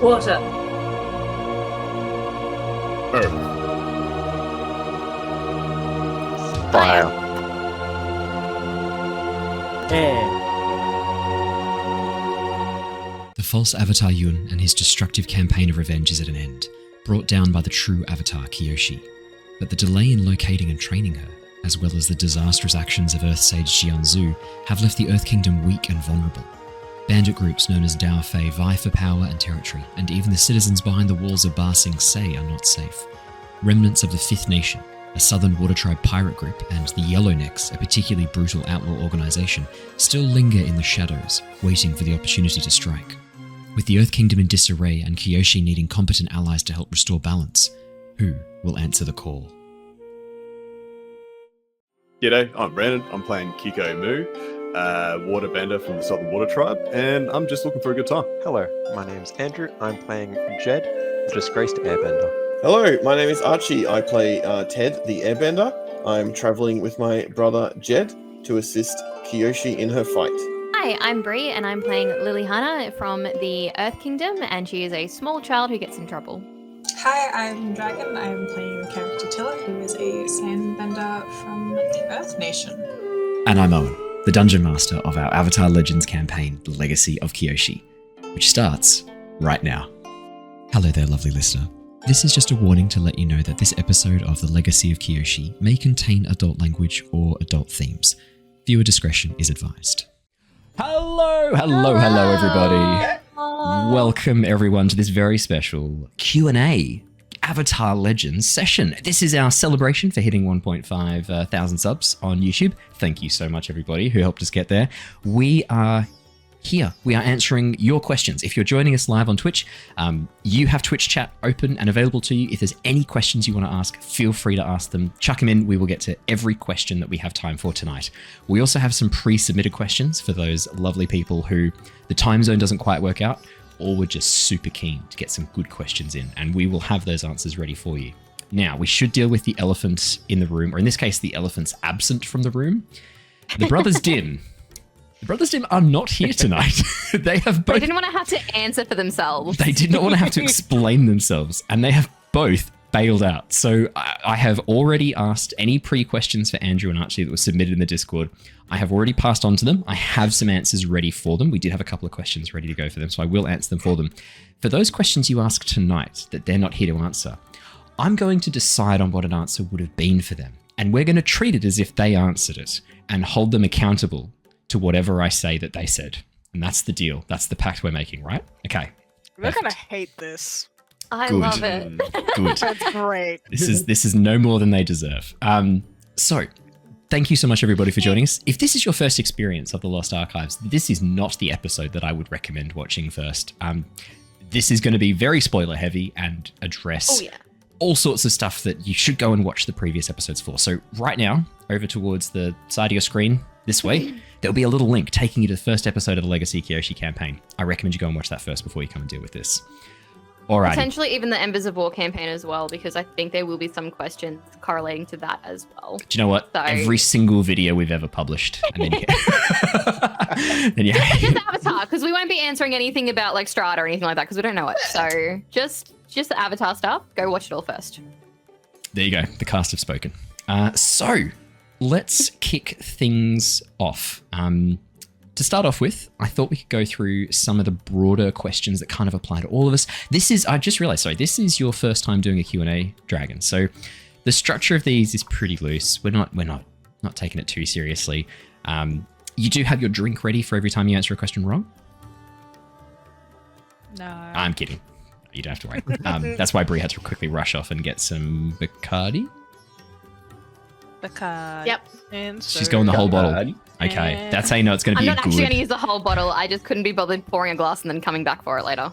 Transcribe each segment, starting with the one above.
Water. Earth. Fire. Air. The false Avatar Yun and his destructive campaign of revenge is at an end, brought down by the true Avatar Kyoshi. But the delay in locating and training her, as well as the disastrous actions of Earth Sage Jianzhu, have left the Earth Kingdom weak and vulnerable. Bandit groups known as Dao Fei vie for power and territory, and even the citizens behind the walls of Ba Sing Se are not safe. Remnants of the Fifth Nation, a southern water tribe pirate group, and the Yellownecks, a particularly brutal outlaw organisation, still linger in the shadows, waiting for the opportunity to strike. With the Earth Kingdom in disarray and Kyoshi needing competent allies to help restore balance, who will answer the call? G'day, I'm Brandon. I'm playing Keeko Moo, Waterbender from the Southern Water Tribe, and I'm just looking for a good time. Hello, my name's Andrew. I'm playing Jedd, the disgraced Airbender. Hello, my name is Archie. I play Ted, the Airbender. I'm traveling with my brother Jedd to assist Kyoshi in her fight. Hi, I'm Bree, and I'm playing Lilly from the Earth Kingdom, and she is a small child who gets in trouble. Hi, I'm Dragon. I'm playing the character Tilla, who is a Sandbender from the Earth Nation. And I'm Owen, the Dungeon Master of our Avatar Legends campaign, The Legacy of Kyoshi, which starts right now. Hello there, lovely listener. This is just a warning to let you know that this episode of The Legacy of Kyoshi may contain adult language or adult themes. Viewer discretion is advised. Hello, everybody. Welcome everyone to this very special Q&A Avatar Legends session. This is our celebration for hitting 1.5 thousand subs on YouTube. Thank you so much everybody who helped us get there. We are here. We are answering your questions. If you're joining us live on Twitch, you have Twitch chat open and available to you. If there's any questions you want to ask, feel free to ask them. Chuck them in. We will get to every question that we have time for tonight. We also have some pre-submitted questions for those lovely people who the time zone doesn't quite work out, or we're just super keen to get some good questions in, and we will have those answers ready for you. Now, we should deal with the elephant in the room, or in this case, the elephant's absent from the room. The Brothers Dim. The Brothers Dim are not here tonight. They didn't want to have to answer for themselves. They did not want to have to explain themselves, and they have both bailed out. So I have already asked any pre-questions for Andrew and Archie that were submitted in the Discord. I have already passed on to them. I have some answers ready for them. We did have a couple of questions ready to go for them, so I will answer them for them. For those questions you ask tonight that they're not here to answer, I'm going to decide on what an answer would have been for them. And we're going to treat it as if they answered it and hold them accountable to whatever I say that they said. And that's the deal. That's the pact we're making, right? Okay. They're going to hate this. I love it. Good. That's great. This is no more than they deserve. So, thank you so much, everybody, for joining us. If this is your first experience of the Lost Archives, this is not the episode that I would recommend watching first. This is going to be very spoiler heavy and address all sorts of stuff that you should go and watch the previous episodes for. So right now, over towards the side of your screen, this way, there'll be a little link taking you to the first episode of the Legacy of Kyoshi campaign. I recommend you go and watch that first before you come and deal with this. Alright. Potentially even the Embers of War campaign as well, because I think there will be some questions correlating to that as well. Do you know what? So, every single video we've ever published. And then just Avatar, because we won't be answering anything about like Strata or anything like that, because we don't know it. So just the Avatar stuff. Go watch it all first. There you go. The cast have spoken. So let's kick things off. To start off with, I thought we could go through some of the broader questions that kind of apply to all of us. I just realized, this is your first time doing a Q&A, Dragon. So the structure of these is pretty loose. We're not taking it too seriously. You do have your drink ready for every time you answer a question wrong? No. I'm kidding. You don't have to worry. That's why Bree had to quickly rush off and get some Bacardi. Bacardi. Yep. And she's going the whole bottle. Okay, that's how you know it's going to be I'm not actually going to use the whole bottle. I just couldn't be bothered pouring a glass and then coming back for it later.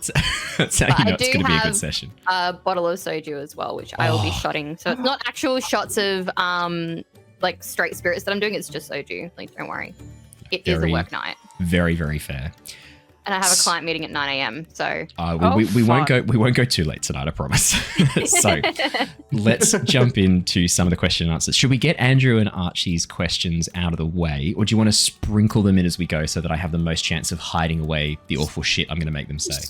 That's how you know it's going to be a good session. A bottle of soju as well, which I will be shotting. So it's not actual shots of like straight spirits that I'm doing. It's just soju. Like, don't worry. It is a work night. Very, very fair. And I have a client meeting at 9 a.m. So we won't go too late tonight, I promise. So let's jump into some of the question and answers. Should we get Andrew and Archie's questions out of the way, or do you want to sprinkle them in as we go so that I have the most chance of hiding away the awful shit I'm going to make them say?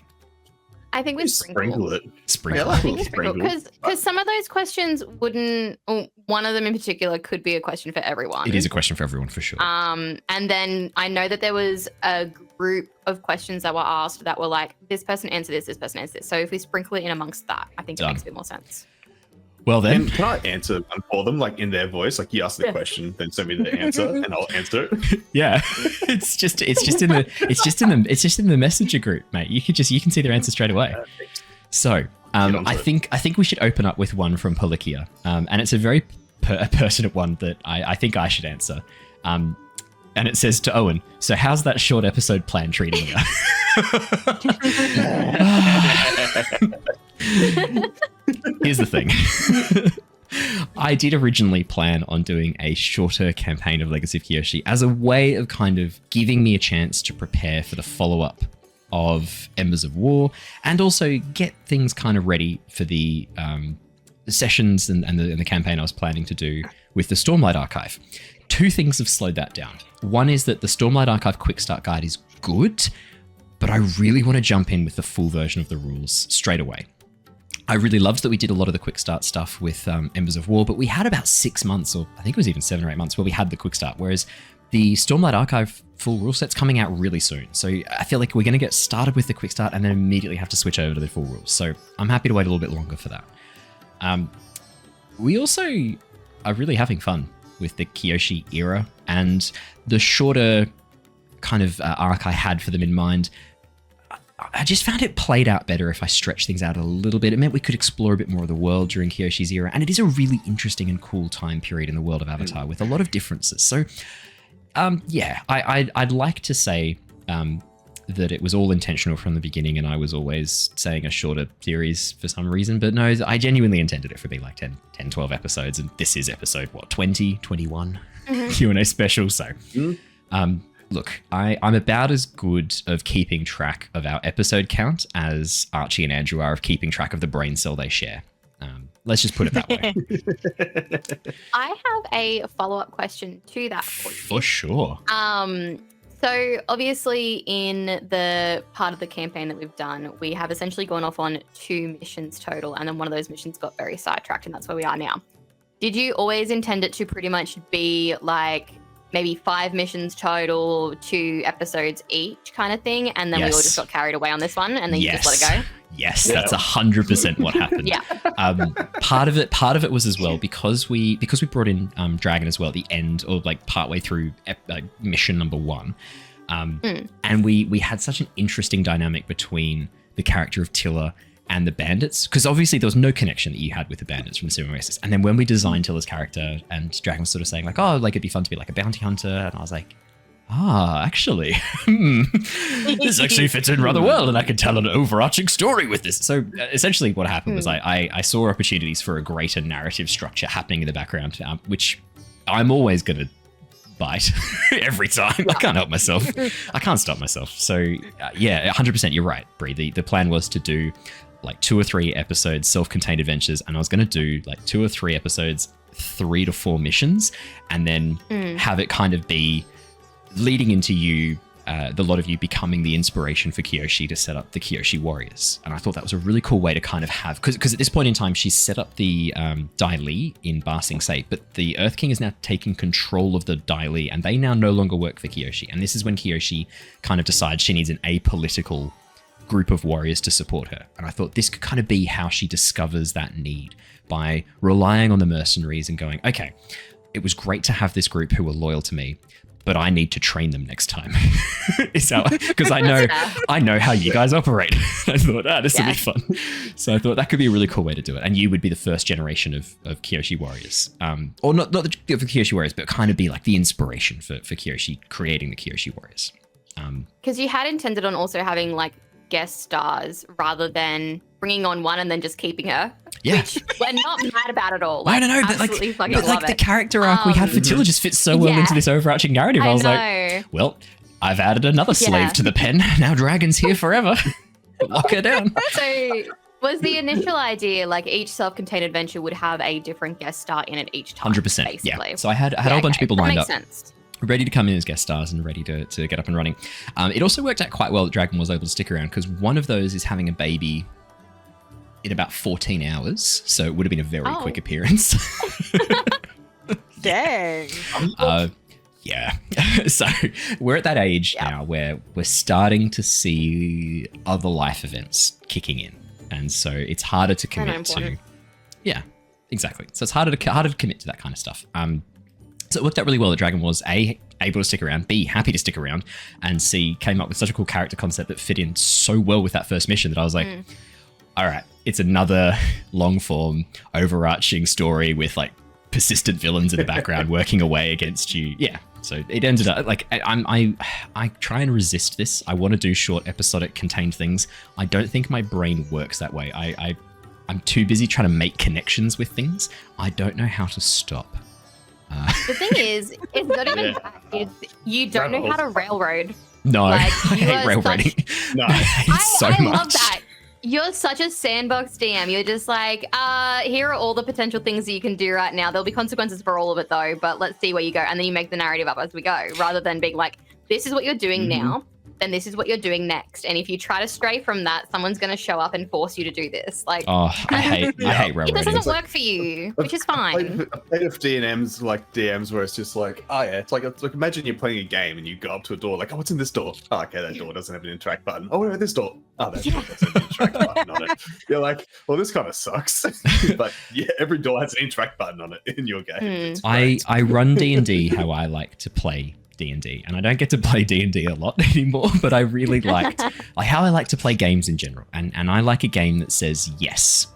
I think we Sprinkle it. Sprinkle. Yeah, I think we Sprinkle. because some of those questions wouldn't. Or one of them in particular could be a question for everyone. It is a question for everyone for sure. And then I know that there was a group of questions that were asked that were like, this person answered this person answered this. So if we sprinkle it in amongst that, I think it makes a bit more sense. Well then, Can I answer one for them, like in their voice? Like you ask the question, then send me the answer, and I'll answer it. yeah, it's just in the messenger group, mate. You can see their answer straight away. So I think we should open up with one from Polikia, and it's a very pertinent one that I think I should answer. And it says to Owen, so how's that short episode plan treating you? Here's the thing. I did originally plan on doing a shorter campaign of Legacy of Kyoshi as a way of kind of giving me a chance to prepare for the follow-up of Embers of War and also get things kind of ready for the sessions and the campaign I was planning to do with the Stormlight Archive. Two things have slowed that down. One is that the Stormlight Archive Quick Start Guide is good, but I really want to jump in with the full version of the rules straight away. I really loved that we did a lot of the quick start stuff with Embers of War, but we had about 6 months, or I think it was even 7 or 8 months, where we had the quick start, whereas the Stormlight Archive full rule set's coming out really soon. So I feel like we're going to get started with the quick start and then immediately have to switch over to the full rules. So I'm happy to wait a little bit longer for that. We also are really having fun with the Kyoshi era, and the shorter kind of arc I had for them in mind, I just found it played out better if I stretched things out a little bit. It meant we could explore a bit more of the world during Kyoshi's era, and it is a really interesting and cool time period in the world of Avatar with a lot of differences. So, I'd like to say that it was all intentional from the beginning, and I was always saying a shorter series for some reason, but no, I genuinely intended it for being like 10, 12 episodes, and this is episode, 20, 21 Q&A special, so... Look, I'm about as good of keeping track of our episode count as Archie and Andrew are of keeping track of the brain cell they share. Let's just put it that way. I have a follow-up question to that for you. For sure. So obviously in the part of the campaign that we've done, we have essentially gone off on 2 missions total, and then one of those missions got very sidetracked, and that's where we are now. Did you always intend it to pretty much be like maybe 5 missions total, 2 episodes each kind of thing, and then we all just got carried away on this one, and then you just let it go? Yes, that's 100% what happened. Yeah. Part of it was as well because we brought in Dragon as well at the end, or like partway through mission number 1, and we had such an interesting dynamic between the character of Tilla and the bandits, because obviously there was no connection that you had with the bandits from the Seven Races. And then when we designed Tilla's character, and Dragon was sort of saying like, oh, like it'd be fun to be like a bounty hunter, and I was like, actually, this actually fits in rather well, and I could tell an overarching story with this. So essentially what happened was I saw opportunities for a greater narrative structure happening in the background, which I'm always going to bite every time. I can't help myself. I can't stop myself. So yeah, 100% you're right, Bree. The plan was to do like 2 or 3 episodes, self-contained adventures, and I was going to do like 2 or 3 episodes, 3 to 4 missions, and then have it kind of be leading into you, the lot of you becoming the inspiration for Kyoshi to set up the Kyoshi Warriors. And I thought that was a really cool way to kind of have, because at this point in time, she's set up the Dai Li in Ba Sing Se, but the Earth King is now taking control of the Dai Li, and they now no longer work for Kyoshi. And this is when Kyoshi kind of decides she needs an apolitical group of warriors to support her. And I thought this could kind of be how she discovers that need, by relying on the mercenaries and going, okay, it was great to have this group who were loyal to me, but I need to train them next time. Because I know how you guys operate. I thought, this would be fun. So I thought that could be a really cool way to do it. And you would be the first generation of Kyoshi warriors. Or not the Kyoshi warriors, but kind of be like the inspiration for Kyoshi, creating the Kyoshi warriors. Because you had intended on also having like guest stars rather than bringing on one and then just keeping her. Yeah. Which we're not mad about at all. Like, no. Absolutely fucking love like it. the character arc we had for Tilla just fits so well into this overarching narrative. I was like, well, I've added another slave to the pen. Now Dragon's here forever. Lock her down. So was the initial idea like each self-contained adventure would have a different guest star in it each time? 100%. Basically. Yeah. So I had a whole bunch of people lined up. That makes sense. ready to come in as guest stars and ready to get up and running. It also worked out quite well that Dragon was able to stick around because one of those is having a baby in about 14 hours. So it would have been a very quick appearance. Dang. Yeah. So we're at that age now where we're starting to see other life events kicking in. And so it's harder to commit to. Yeah, exactly. So it's harder to commit to that kind of stuff. So it worked out really well that Dragon was A, able to stick around, B, happy to stick around, and C, came up with such a cool character concept that fit in so well with that first mission that I was like, all right, it's another long form, overarching story with like persistent villains in the background working away against you. Yeah. So it ended up like I try and resist this. I want to do short episodic contained things. I don't think my brain works that way. I'm too busy trying to make connections with things. I don't know how to stop. The thing is, it's not even that. It's, you don't know how to railroad. No, Like, I hate railroading. No. I love that. You're such a sandbox DM. You're just like, here are all the potential things that you can do right now. There'll be consequences for all of it though, but let's see where you go. And then you make the narrative up as we go, rather than being like, this is what you're doing now, then this is what you're doing next. And if you try to stray from that, someone's going to show up and force you to do this. Like, I hate railroading. it doesn't work for you, which is fine. I played with DMs like DMs where it's just like, oh yeah, it's like imagine you're playing a game and you go up to a door like, oh, what's in this door? Oh, okay, that door doesn't have an interact button. Oh, what about this door? Oh, that door doesn't have an interact button on it. You're like, well, this kind of sucks. But yeah, every door has an interact button on it in your game. I run D&D how I like to play D&D, and I don't get to play D&D a lot anymore, but I really liked how I like to play games in general, and I like a game that says yes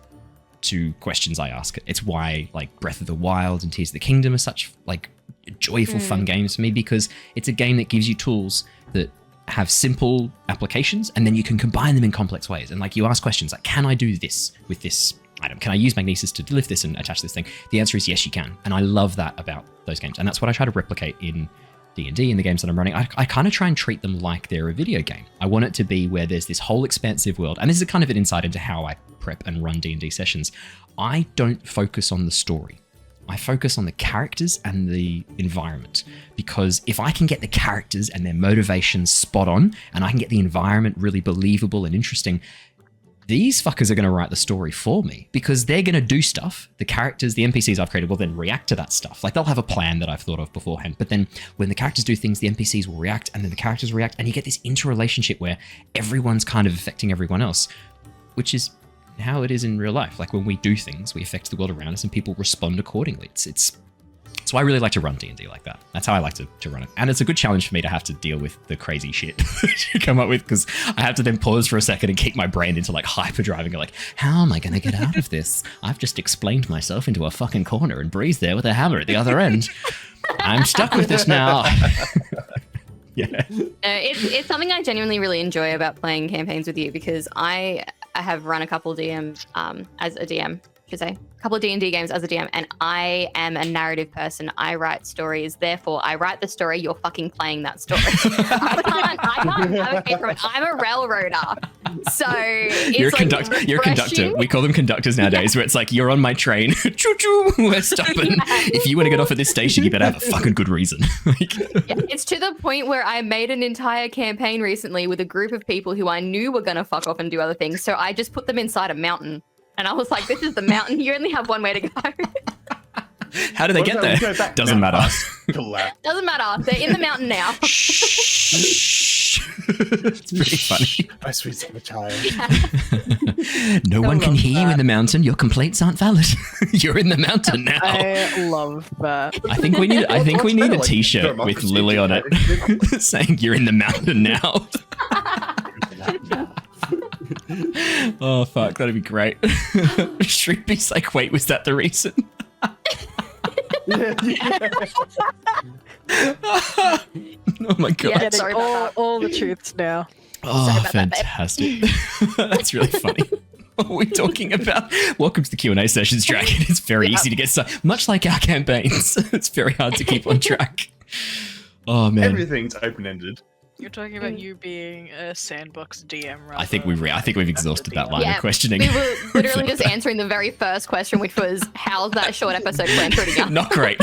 to questions I ask it. It's why like Breath of the Wild and Tears of the Kingdom are such like joyful fun games for me, because it's a game that gives you tools that have simple applications and then you can combine them in complex ways. And like you ask questions like, can I do this with this item? Can I use magnesis to lift this and attach this thing? The answer is yes, you can. And I love that about those games, and that's what I try to replicate in D&D in the games that I'm running. I kind of try and treat them like they're a video game. I want it to be where there's this whole expansive world, and this is kind of an insight into how I prep and run D&D sessions. I don't focus on the story. I focus on the characters and the environment, because if I can get the characters and their motivations spot on, and I can get the environment really believable and interesting, these fuckers are going to write the story for me, because they're going to do stuff. The characters, the NPCs I've created will then react to that stuff. Like they'll have a plan that I've thought of beforehand, but then when the characters do things, the NPCs will react, and then the characters react, and you get this interrelationship where everyone's kind of affecting everyone else, which is how it is in real life. Like when we do things, we affect the world around us and people respond accordingly. So I really like to run D&D like that. That's how I like to run it. And it's a good challenge for me to have to deal with the crazy shit that you come up with, because I have to then pause for a second and keep my brain into like hyperdrive and go like, how am I going to get out of this? I've just explained myself into a fucking corner and Bree's there with a hammer at the other end. I'm stuck with this now. Yeah. It's something I genuinely really enjoy about playing campaigns with you, because I have run a couple DM as a DM, should say. Couple of D&D games as a DM, and I am a narrative person. I write stories, therefore I write the story, you're fucking playing that story. I can't advocate from it. I'm a railroader. So it's you're a conductor. We call them conductors nowadays, where it's like, you're on my train. Choo-choo, we're stopping. If you want to get off at this station, you better have a fucking good reason. It's to the point where I made an entire campaign recently with a group of people who I knew were going to fuck off and do other things. So I just put them inside a mountain. And I was like, this is the mountain. You only have one way to go. How do they get there? Doesn't matter. Doesn't matter. They're in the mountain now. Shh. It's pretty funny. My sweet summer child. No one can hear you in the mountain. Your complaints aren't valid. You're in the mountain now. I love that. I think we need a T-shirt with Lilly on it saying "You're in the mountain now." Oh fuck, that'd be great. Shriekbeast's like, wait, was that the reason? Oh my god. Yeah, sorry about that. All the truths now. Oh, fantastic. That's really funny. What are we talking about? Welcome to the Q&A sessions, Dragon. It's very easy to get started. Much like our campaigns, it's very hard to keep on track. Oh man. Everything's open-ended. You're talking about you being a sandbox DM, right? I think we've exhausted that line Yeah, of questioning. We were literally just answering the very first question, which was, how's that short episode playing pretty young? Not great.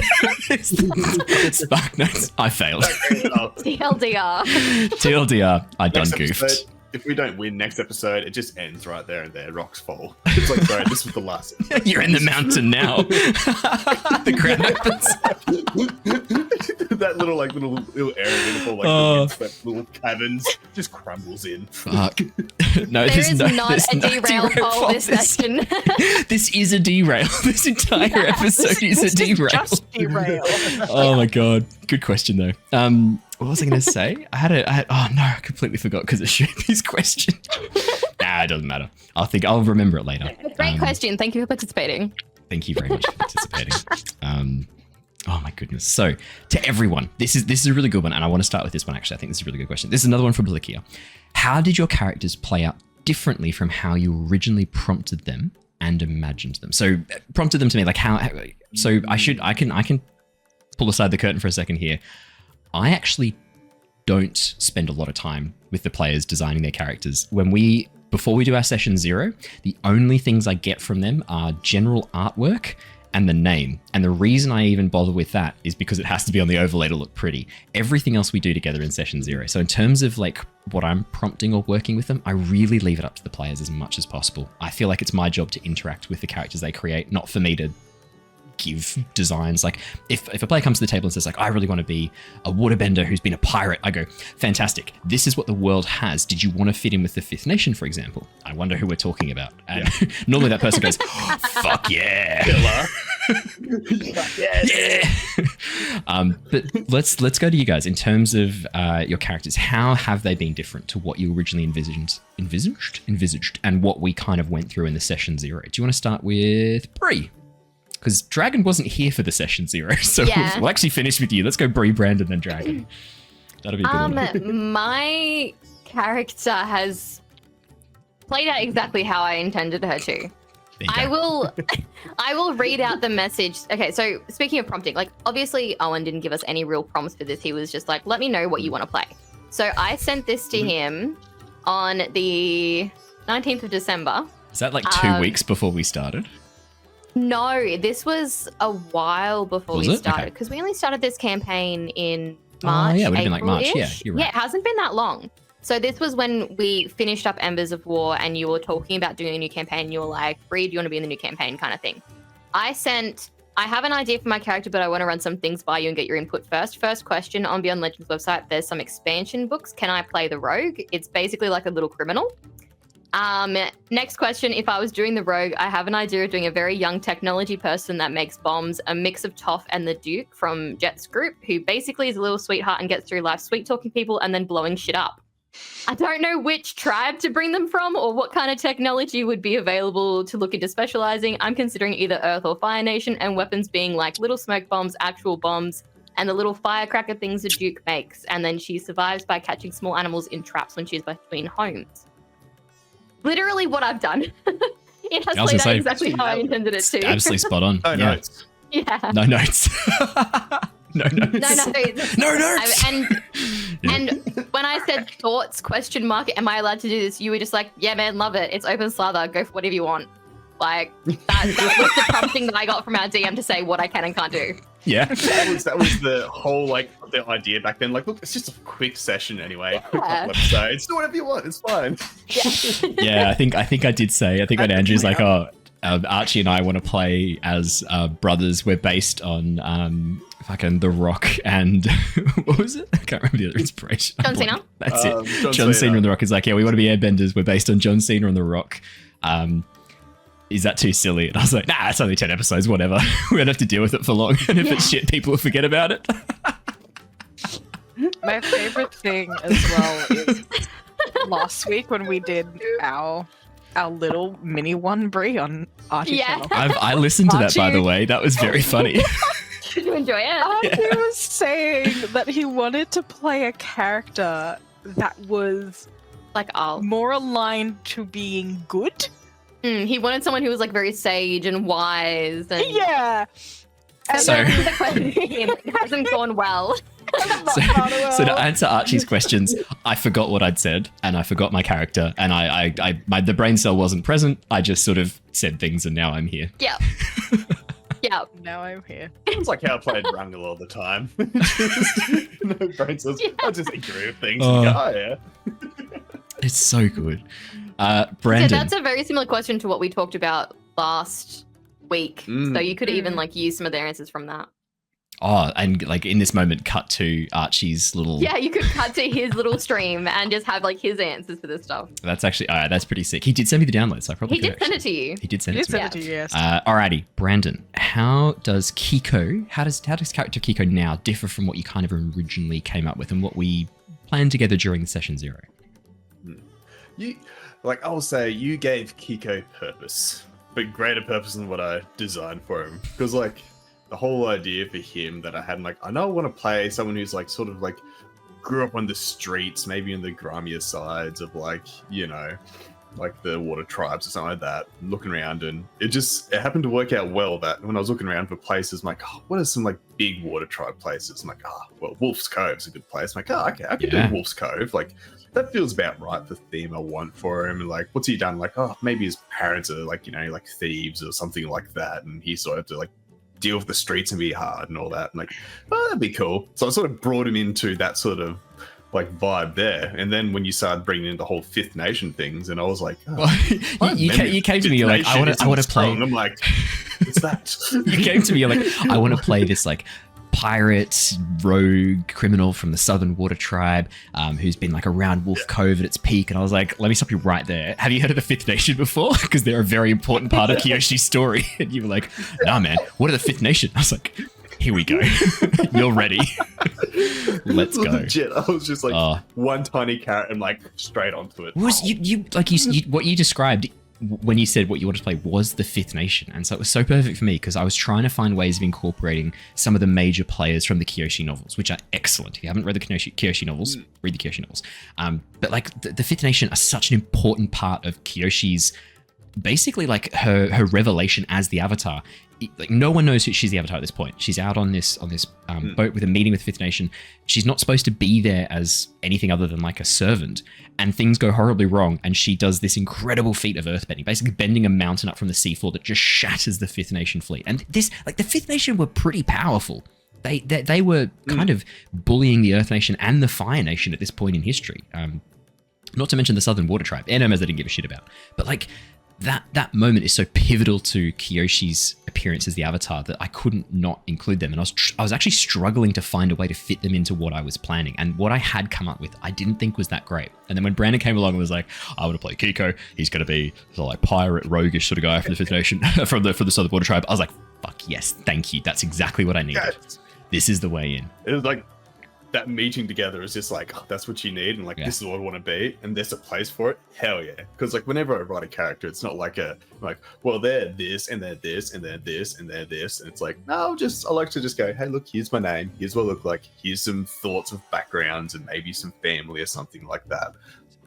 Spark notes. I failed. TLDR. TLDR. I done Next goofed. episode, if we don't win next episode, it just ends right there and there. Rocks fall. It's like, sorry, this was the last episode. You're in the mountain now. The ground opens. That little area full that little caverns just crumbles in. Fuck. No, There is not there's a no derail poll this session. This is a derail. This entire episode is a derail. Just derail. Oh my god. Good question though. What was I going to say? I had oh no, I completely forgot because it's Shuby's question. Nah, it doesn't matter. I'll remember it later. Great question. Thank you for participating. Thank you very much for participating. Oh my goodness. So to everyone, this is a really good one, and I want to start with this one actually. I think this is a really good question. This is another one from Blikia. How did your characters play out differently from how you originally prompted them and imagined them? So prompted them to me, like how so I can pull aside the curtain for a second here. I actually don't spend a lot of time with the players designing their characters. Before we do our session 0, the only things I get from them are general artwork and the name. And the reason I even bother with that is because it has to be on the overlay to look pretty. Everything else we do together in session 0. So in terms of like what I'm prompting or working with them, I really leave it up to the players as much as possible. I feel like it's my job to interact with the characters they create, not for me to give designs. Like if a player comes to the table and says like, I really want to be a waterbender who's been a pirate, I go, fantastic, this is what the world has. Did you want to fit in with the Fifth Nation, for example? I wonder who we're talking about. And normally that person goes, oh, fuck yeah. Yeah. But let's go to you guys. In terms of your characters, how have they been different to what you originally envisaged, and what we kind of went through in the session 0? Do you want to start with Bree? Because Dragon wasn't here for the session 0, so Yeah. we'll actually finish with you. Let's go Bree, Brandon, then Dragon. That'll be a good one. My character has played out exactly how I intended her to. There you go. I will read out the message. Okay, so speaking of prompting, like obviously Owen didn't give us any real prompts for this. He was just like, let me know what you want to play. So I sent this to him on the 19th of December. Is that like 2 weeks before we started? No, this was a while before Was we it? started Okay. because we only started this campaign in March. yeah, it would have been like March. Yeah, April-ish. you're right. Yeah, it hasn't been that long. So this was when we finished up Embers of War and you were talking about doing a new campaign. You were like, Bree, do you want to be in the new campaign kind of thing? I have an idea for my character, but I want to run some things by you and get your input first. First question, on Beyond Legends website, there's some expansion books. Can I play the rogue? It's basically like a little criminal. Next question, if I was doing the rogue, I have an idea of doing a very young technology person that makes bombs, a mix of Toph and the Duke from Jett's group, who basically is a little sweetheart and gets through life sweet talking people and then blowing shit up. I don't know which tribe to bring them from or what kind of technology would be available to look into specializing. I'm considering either Earth or Fire Nation, and weapons being like little smoke bombs, actual bombs, and the little firecracker things the Duke makes. And then she survives by catching small animals in traps when she's between homes. Literally what I've done. It has played out exactly how I intended it to. Absolutely spot on. Oh, yeah. notes. Yeah. No notes. No notes. No No notes. And when I said thoughts, am I allowed to do this? You were just like, yeah, man, love it. It's open slather. Go for whatever you want. Like, that was the prompting that I got from our DM to say what I can and can't do. Yeah. That was the whole, like, the idea back then. Like, look, it's just a quick session anyway. Quick couple episodes. Do whatever you want. It's fine. Yeah, I think I did say, I think when Andrew's like, Archie and I want to play as brothers. We're based on fucking The Rock and what was it? I can't remember the other inspiration. John Cena. That's it. John Cena and The Rock is like, yeah, we want to be airbenders. We're based on John Cena and The Rock. Is that too silly? And I was like, nah, it's only 10 episodes, whatever. We don't have to deal with it for long. And if it's shit, people will forget about it. My favorite thing as well is last week when we did our little mini one, Bree, on Archie channel. I listened to that, by the Archie. way. That was very funny. Did you enjoy it? Archie was saying that he wanted to play a character that was Like, more aligned to being good. he wanted someone who was like very sage and wise. And Yeah. and So- then the question came, it hasn't gone well. So to answer Archie's questions, I forgot what I'd said, and I forgot my character, and the brain cell wasn't present. I just sort of said things, and now I'm here. Yeah. Yeah. Now I'm here. It's like how I played Wrangle all the time. Just, no brain cells. I just agree with things. And go, oh yeah. It's so good. So Brandon. that's a very similar question to what we talked about last week. So you could even like use some of their answers from that. Oh, and like in this moment, cut to Archie's little. Yeah, you could cut to his little stream and just have like his answers for this stuff. That's actually that's pretty sick. He did send me the download, so I probably He did send it to you. He did send it to me. Yes. Alrighty, Brandon. How does Keeko? How does character Keeko now differ from what you kind of originally came up with and what we planned together during session 0? You, like, I'll say you gave Keeko purpose, but greater purpose than what I designed for him. Because like the whole idea for him that I had, like, I know I want to play someone who's like sort of like grew up on the streets, maybe in the grimier sides of like, you know, like the water tribes or something like that, looking around, and it happened to work out well that when I was looking around for places, I'm like, oh, what are some like big water tribe places? I'm like, well, Wolf's Cove's a good place. I'm like, oh, okay, I can do Wolf's Cove. Like, that feels about right, the theme I want for him. And like, what's he done? Like, oh, maybe his parents are like, you know, like thieves or something like that, and he sort of have to like deal with the streets and be hard and all that. And like, oh, that'd be cool. So I sort of brought him into that sort of like vibe there. And then when you started bringing in the whole Fifth Nation things, and I was like, oh, you came to me, you're like, I want to play. I'm like, what's that? You came to me, you're like, I want to play this like pirate, rogue, criminal from the Southern Water Tribe, who's been like around Wolf Cove at its peak. And I was like, let me stop you right there. Have you heard of the Fifth Nation before? Because they're a very important part of Kyoshi's story. And you were like, nah, man, what are the Fifth Nation? I was like, here we go. You're ready. Let's go. Legit, I was just like one tiny carrot and like straight onto it. Was you what you described when you said what you wanted to play was the Fifth Nation, and so it was so perfect for me because I was trying to find ways of incorporating some of the major players from the Kyoshi novels, which are excellent. If you haven't read the Kyoshi novels, read the Kyoshi novels. But like the Fifth Nation are such an important part of Kyoshi's, basically like her revelation as the Avatar. Like no one knows who she's the Avatar at this point. She's out on this boat with a meeting with Fifth Nation. She's not supposed to be there as anything other than like a servant, and things go horribly wrong. And she does this incredible feat of earthbending, basically bending a mountain up from the seafloor that just shatters the Fifth Nation fleet. And this, like the Fifth Nation were pretty powerful. They were kind of bullying the Earth Nation and the Fire Nation at this point in history. Not to mention the Southern Water Tribe, NMS they didn't give a shit about. But like that moment is so pivotal to Kyoshi's appearance as the Avatar that I couldn't not include them. And I was actually struggling to find a way to fit them into what I was planning. And what I had come up with, I didn't think was that great. And then when Brandon came along and was like, I want to play Keeko, he's going to be sort of like pirate, roguish sort of guy from the Fifth Nation, from the Southern Water Tribe. I was like, fuck yes, thank you. That's exactly what I needed. Yes. This is the way in. It was like that meeting together is just like, oh, that's what you need, and like this is what I want to be, and there's a place for it. Hell yeah! Because like whenever I write a character, it's not like well they're this and they're this and they're this and they're this, and it's like no, I like to just go, hey look, here's my name, here's what I look like, here's some thoughts of backgrounds and maybe some family or something like that.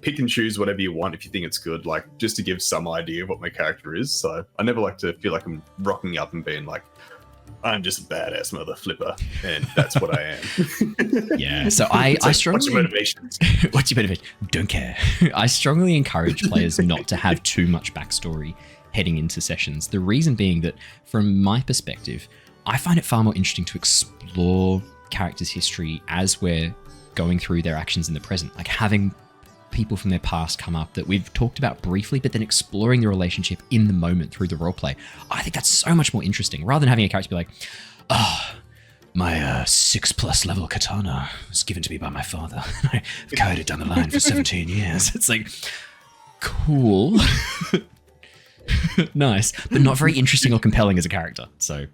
Pick and choose whatever you want if you think it's good, like just to give some idea of what my character is. So I never like to feel like I'm rocking up and being like, I'm just a badass mother flipper, and that's what I am. Yeah, so I strongly... What's your motivations? What's your motivation? Don't care. I strongly encourage players not to have too much backstory heading into sessions. The reason being that, from my perspective, I find it far more interesting to explore characters' history as we're going through their actions in the present. Like having people from their past come up that we've talked about briefly, but then exploring the relationship in the moment through the roleplay. I think that's so much more interesting rather than having a character be like, my 6+ level katana was given to me by my father. I've carried it down the line for 17 years. It's like, cool. Nice, but not very interesting or compelling as a character. So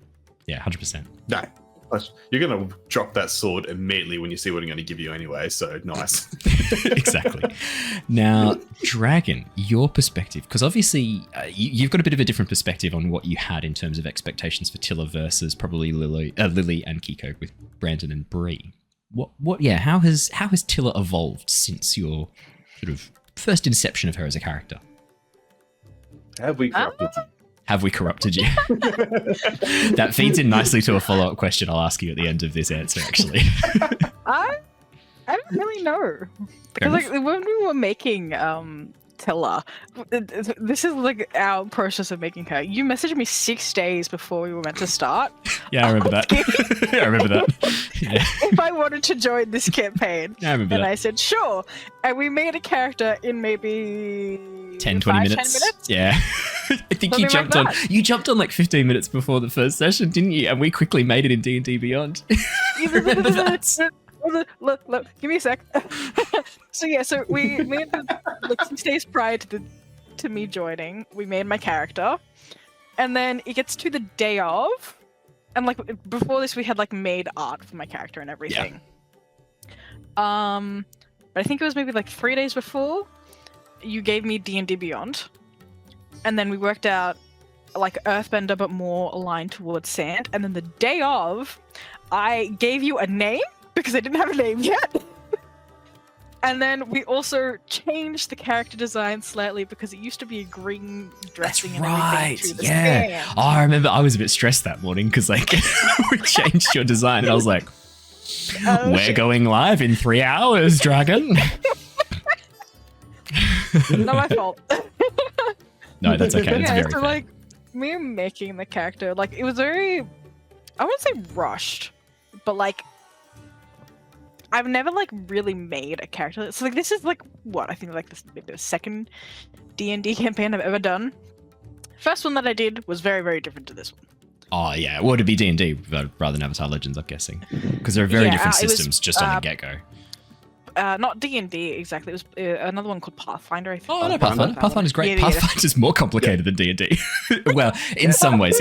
yeah, 100%. No. You're going to drop that sword immediately when you see what I'm going to give you anyway, so nice. Exactly. Now, Dragon, your perspective, because obviously you've got a bit of a different perspective on what you had in terms of expectations for Tilla versus probably Lilly and Keeko with Brandon and Bree. How has Tilla evolved since your sort of first inception of her as a character? Have we corrupted you? Have we corrupted you? That feeds in nicely to a follow-up question I'll ask you at the end of this answer, actually. I don't really know. Because like when we were making Tilla, this is like our process of making her. You messaged me 6 days before we were meant to start. Yeah, I remember that. I remember that. Yeah. If I wanted to join this campaign. Yeah, I remember and that. I said, sure. And we made a character in maybe 10, 20 5, minutes. 10 minutes. Yeah. I think you Something jumped like on. that. You jumped on like 15 minutes before the first session, didn't you? And we quickly made it in D&D Beyond. Remember that? Look, give me a sec. So we made like 6 days prior to me joining, we made my character, and then it gets to the day of, and like before this we had like made art for my character and everything. But I think it was maybe like 3 days before you gave me D&D Beyond, and then we worked out like Earthbender but more aligned towards sand, and then the day of I gave you a name because I didn't have a name yet. And then we also changed the character design slightly because it used to be a green dressing and everything to the Yeah. sand. Oh, I remember I was a bit stressed that morning because like we changed your design and I was like, we're going live in 3 hours, Dragon. Not my fault. No, that's okay. That's Yeah, very so fair. like me making the character, like it was very, I wouldn't say rushed, but like I've never like really made a character. So like this is like what I think like this maybe the second D&D campaign I've ever done. First one that I did was very, very different to this one. Oh yeah, well, it'd be D&D rather than Avatar Legends, I'm guessing, because there are very different it was, systems just on the get-go. Not D&D exactly. It was another one called Pathfinder, I think. Oh no, Pathfinder. Pathfinder's great. Yeah. Pathfinder's more complicated than D&D. Well, in some ways.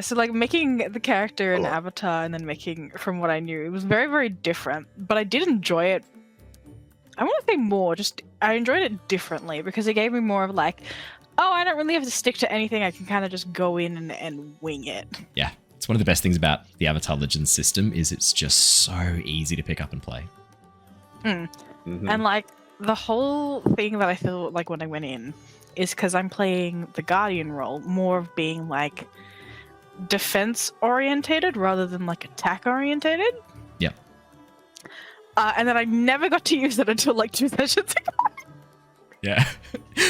So like making the character an avatar and then making from what I knew, it was very, very different. But I did enjoy it. I want to say more, just I enjoyed it differently because it gave me more of like, oh, I don't really have to stick to anything. I can kind of just go in and wing it. Yeah, it's one of the best things about the Avatar Legends system is it's just so easy to pick up and play. And like the whole thing that I feel like when I went in is because I'm playing the Guardian role, more of being like defense orientated rather than like attack orientated. Yep. And then I never got to use it until like 2 sessions ago. Yeah.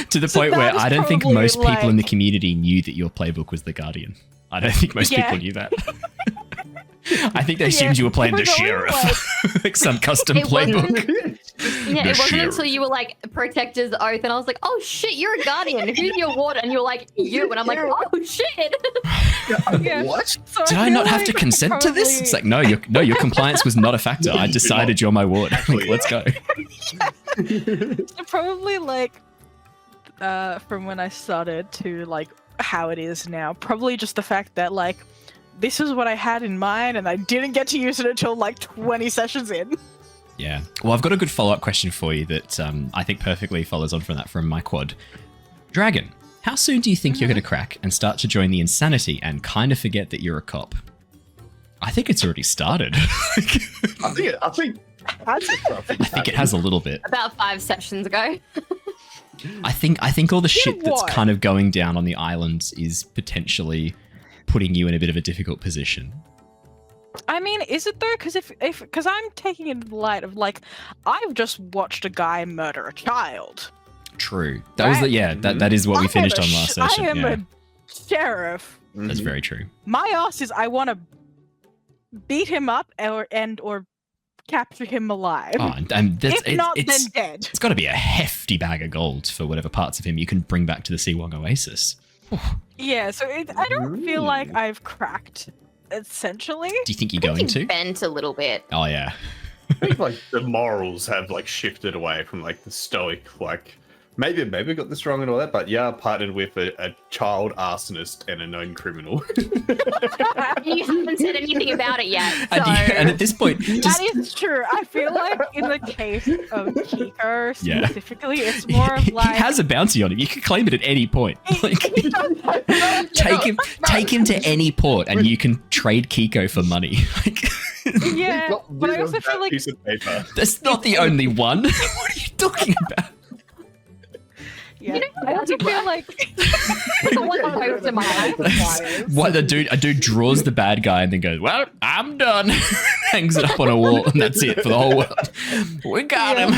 To the So point where that is I don't think probably, most people in the like- community knew that your playbook was the Guardian. I don't think most people knew that. I think they assumed you were playing the it was always, sheriff. Like some custom It wasn't- playbook. Yeah, The it wasn't sheriff. until you were like Protector's Oath, and I was like, oh shit, you're a Guardian. Who's your warden? And you're like, you. And I'm like, oh shit. Yeah. What? So Did I feel not have to like consent to this? It's probably- like, no, your compliance was not a factor. I decided you're my ward. Like, let's go. So probably like from when I started to like how it is now, probably just the fact that like this is what I had in mind and I didn't get to use it until like 20 sessions in. Yeah. Well, I've got a good follow-up question for you that I think perfectly follows on from that from my quad. Dragon, how soon do you think you're going to crack and start to join the insanity and kind of forget that you're a cop? I think it's already started. I think it has a little bit. About 5 sessions ago. I think all the shit that's what? kind of going down on the islands is potentially putting you in a bit of a difficult position. I mean, is it though? Because I'm taking it in the light of like I've just watched a guy murder a child. True. That was Right? that is what we I am finished a on last session. I am Yeah, a sheriff. that's very true. My ass is I want to beat him up or capture him alive. Oh, and that's, if not, then it's dead. it's got to be a hefty bag of gold for whatever parts of him you can bring back to the Seawong Oasis. Yeah, so I don't feel like I've cracked, essentially. Do you think you're going to? Bent a little bit. Oh yeah. I think like the morals have like shifted away from like the stoic, like maybe I got this wrong and all that, but yeah, I partnered with a child arsonist and a known criminal. You haven't said anything about it yet. So. And at this point, just, That is true. I feel like in the case of Keeko Yeah. specifically, it's more of like... he has a bounty on him. You can claim it at any point. Like, take him to any port, and you can trade Keeko for money. Like, Yeah, but I also feel like piece of paper. that's not the only one. What are you talking about? Yeah. I also feel like What a dude draws the bad guy and then goes, "Well, I'm done." Hangs it up on a wall, and that's it for the whole world. We got him.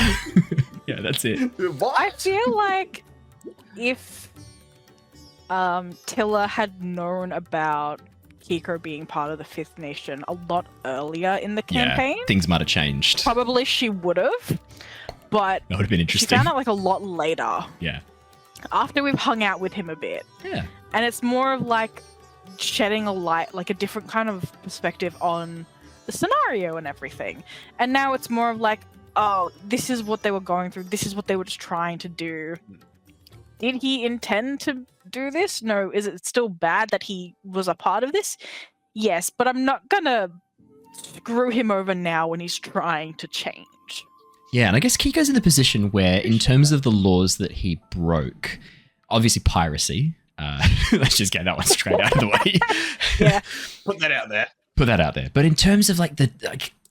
Yeah, that's it. I feel like if Tilla had known about Keeko being part of the Fifth Nation a lot earlier in the campaign, Yeah, things might have changed. probably she would have. But That would have been she interesting. found out like a lot later. Yeah. After we've hung out with him a bit. Yeah. And it's more of like shedding a light, like a different kind of perspective on the scenario and everything. And now it's more of like, oh, this is what they were going through. This is what they were just trying to do. Did he intend to do this? No. Is it still bad that he was a part of this? Yes, but I'm not gonna screw him over now when he's trying to change. Yeah, and I guess Keiko's in the position where, in terms of the laws that he broke, obviously piracy. Let's just get that one straight out of the way. Yeah. Put that out there. Put that out there. But in terms of like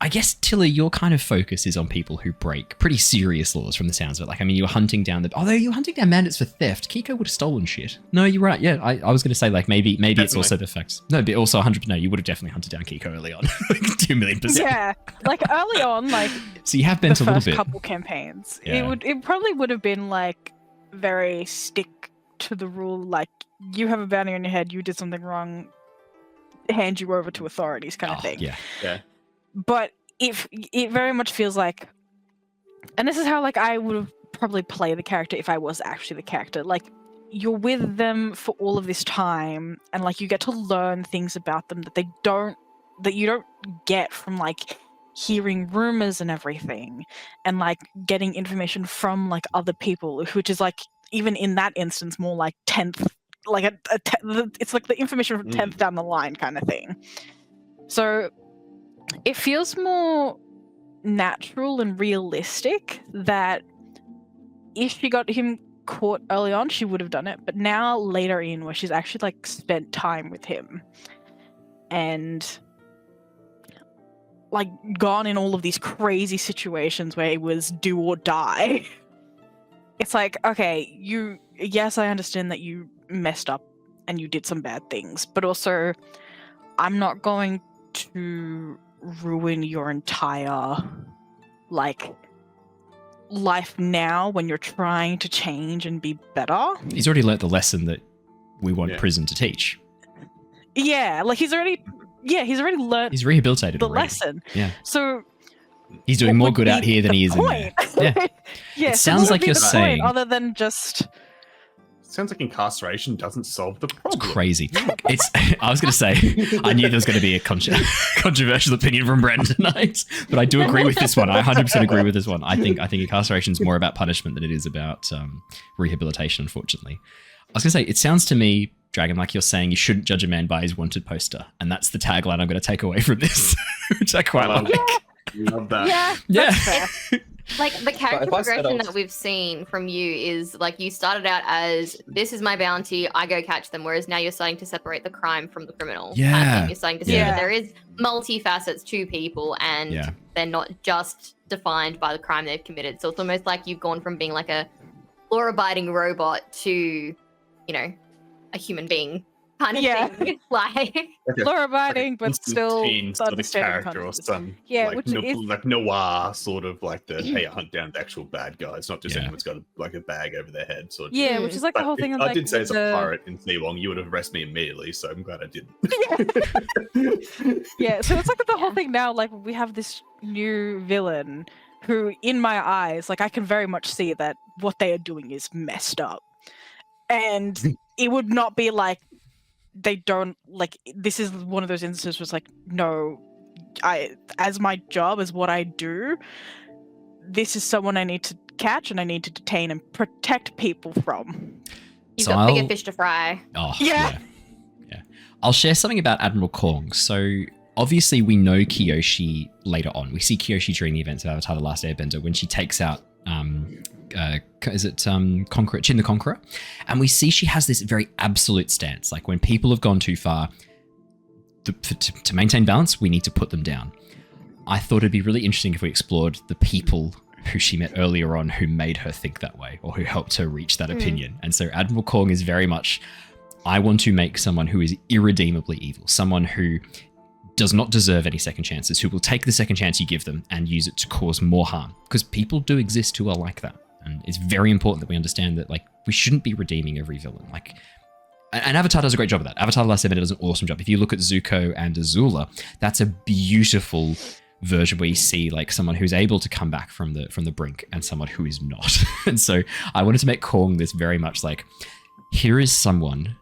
I guess Tilla, your kind of focus is on people who break pretty serious laws from the sounds of it. Like, I mean, you were hunting down although you were hunting down bandits for theft. Keeko would have stolen shit. No, you're right. Yeah, I was going to say like maybe it's also the facts. No, but also 100%. No, you would have definitely hunted down Keeko early on. Like 2,000,000%. Yeah, like early on, like So you have been the a little first bit. couple campaigns, Yeah. it probably would have been like very stick to the rule. Like, you have a bounty on your head, you did something wrong, hand you over to authorities, kind of thing. Yeah. But if it very much feels like, and this is how like I would have probably played the character if I was actually the character. Like, you're with them for all of this time, and like you get to learn things about them that you don't get from like hearing rumors and everything, and like getting information from like other people, which is like, even in that instance, more like 10th, like it's like the information from 10th down the line kind of thing. So it feels more natural and realistic that if she got him caught early on, she would have done it. But now later in, where she's actually like spent time with him and like gone in all of these crazy situations where it was do or die. It's like, okay, yes, I understand that you messed up and you did some bad things, but also I'm not going to ruin your entire like life now when you're trying to change and be better. He's already learnt the lesson that we want Yeah. prison to teach. Yeah, like he's already learned He's rehabilitated the already. lesson. Yeah. So He's doing what more would good be out here than the he is in there. point? Yeah. Yeah, It so sounds what would like be you're the point saying- other than just Sounds like incarceration doesn't solve the problem. Crazy. I was going to say, I knew there was going to be a controversial opinion from Bren tonight, but I do agree with this one. I 100% agree with this one. I think incarceration is more about punishment than it is about rehabilitation, unfortunately. I was going to say, it sounds to me, Dragon, like you're saying you shouldn't judge a man by his wanted poster, and that's the tagline I'm going to take away from this, which I quite like. Love that. yeah. Yeah. That's fair. Like, the character if I said I progression was- that we've seen from you is like, you started out as, this is my bounty, I go catch them, whereas now you're starting to separate the crime from the criminal. Yeah. You're starting to see Yeah. that there is multifacets to people, and Yeah. they're not just defined by the crime they've committed. So it's almost like you've gone from being like a law-abiding robot to, you know, a human being kind of Yeah. thing. Like, Law-abiding, but still Constantine sort of understanding character or consequences. some Yeah, like, which is- like noir sort of like the hey, I hunt down the actual bad guys, not just Yeah. anyone's got like a bag over their head sort of. Yeah, which is like the But whole if thing of I like did say as a the- pirate in Seawong, you would have arrested me immediately, so I'm glad I didn't. Yeah, so it's like the whole thing now, like we have this new villain who, in my eyes, like I can very much see that what they are doing is messed up. And it would not be like they don't like, this is one of those instances where it's like, no, as my job, as what I do, this is someone I need to catch and I need to detain and protect people from. you've So got bigger I'll- fish to fry. Oh, Yeah. yeah. I'll share something about Admiral Kong. So obviously we know Kyoshi later on. We see Kyoshi during the events of Avatar: The Last Airbender when she takes out Conqueror, Chin the Conqueror, and we see she has this very absolute stance. Like, when people have gone too far, to maintain balance, we need to put them down. I thought it'd be really interesting if we explored the people who she met earlier on who made her think that way or who helped her reach that opinion. And so Admiral Kong is very much, I want to make someone who is irredeemably evil, someone who does not deserve any second chances, who will take the second chance you give them and use it to cause more harm. Because people do exist who are like that. And it's very important that we understand that, like, we shouldn't be redeeming every villain. Like, and Avatar does a great job of that. Avatar: The Last Airbender does an awesome job. If you look at Zuko and Azula, that's a beautiful version where you see like someone who's able to come back from the brink and someone who is not. And so I wanted to make Kong this very much like, here is someone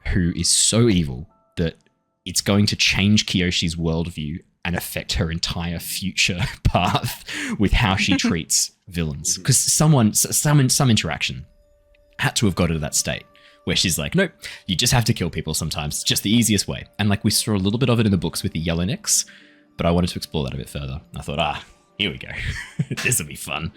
who is so evil that it's going to change Kyoshi's worldview and affect her entire future path with how she treats villains. Because some interaction had to have got her to that state where she's like, nope, you just have to kill people sometimes. It's just the easiest way. And like we saw a little bit of it in the books with the Yellownecks, but I wanted to explore that a bit further. I thought, here we go. This will be fun.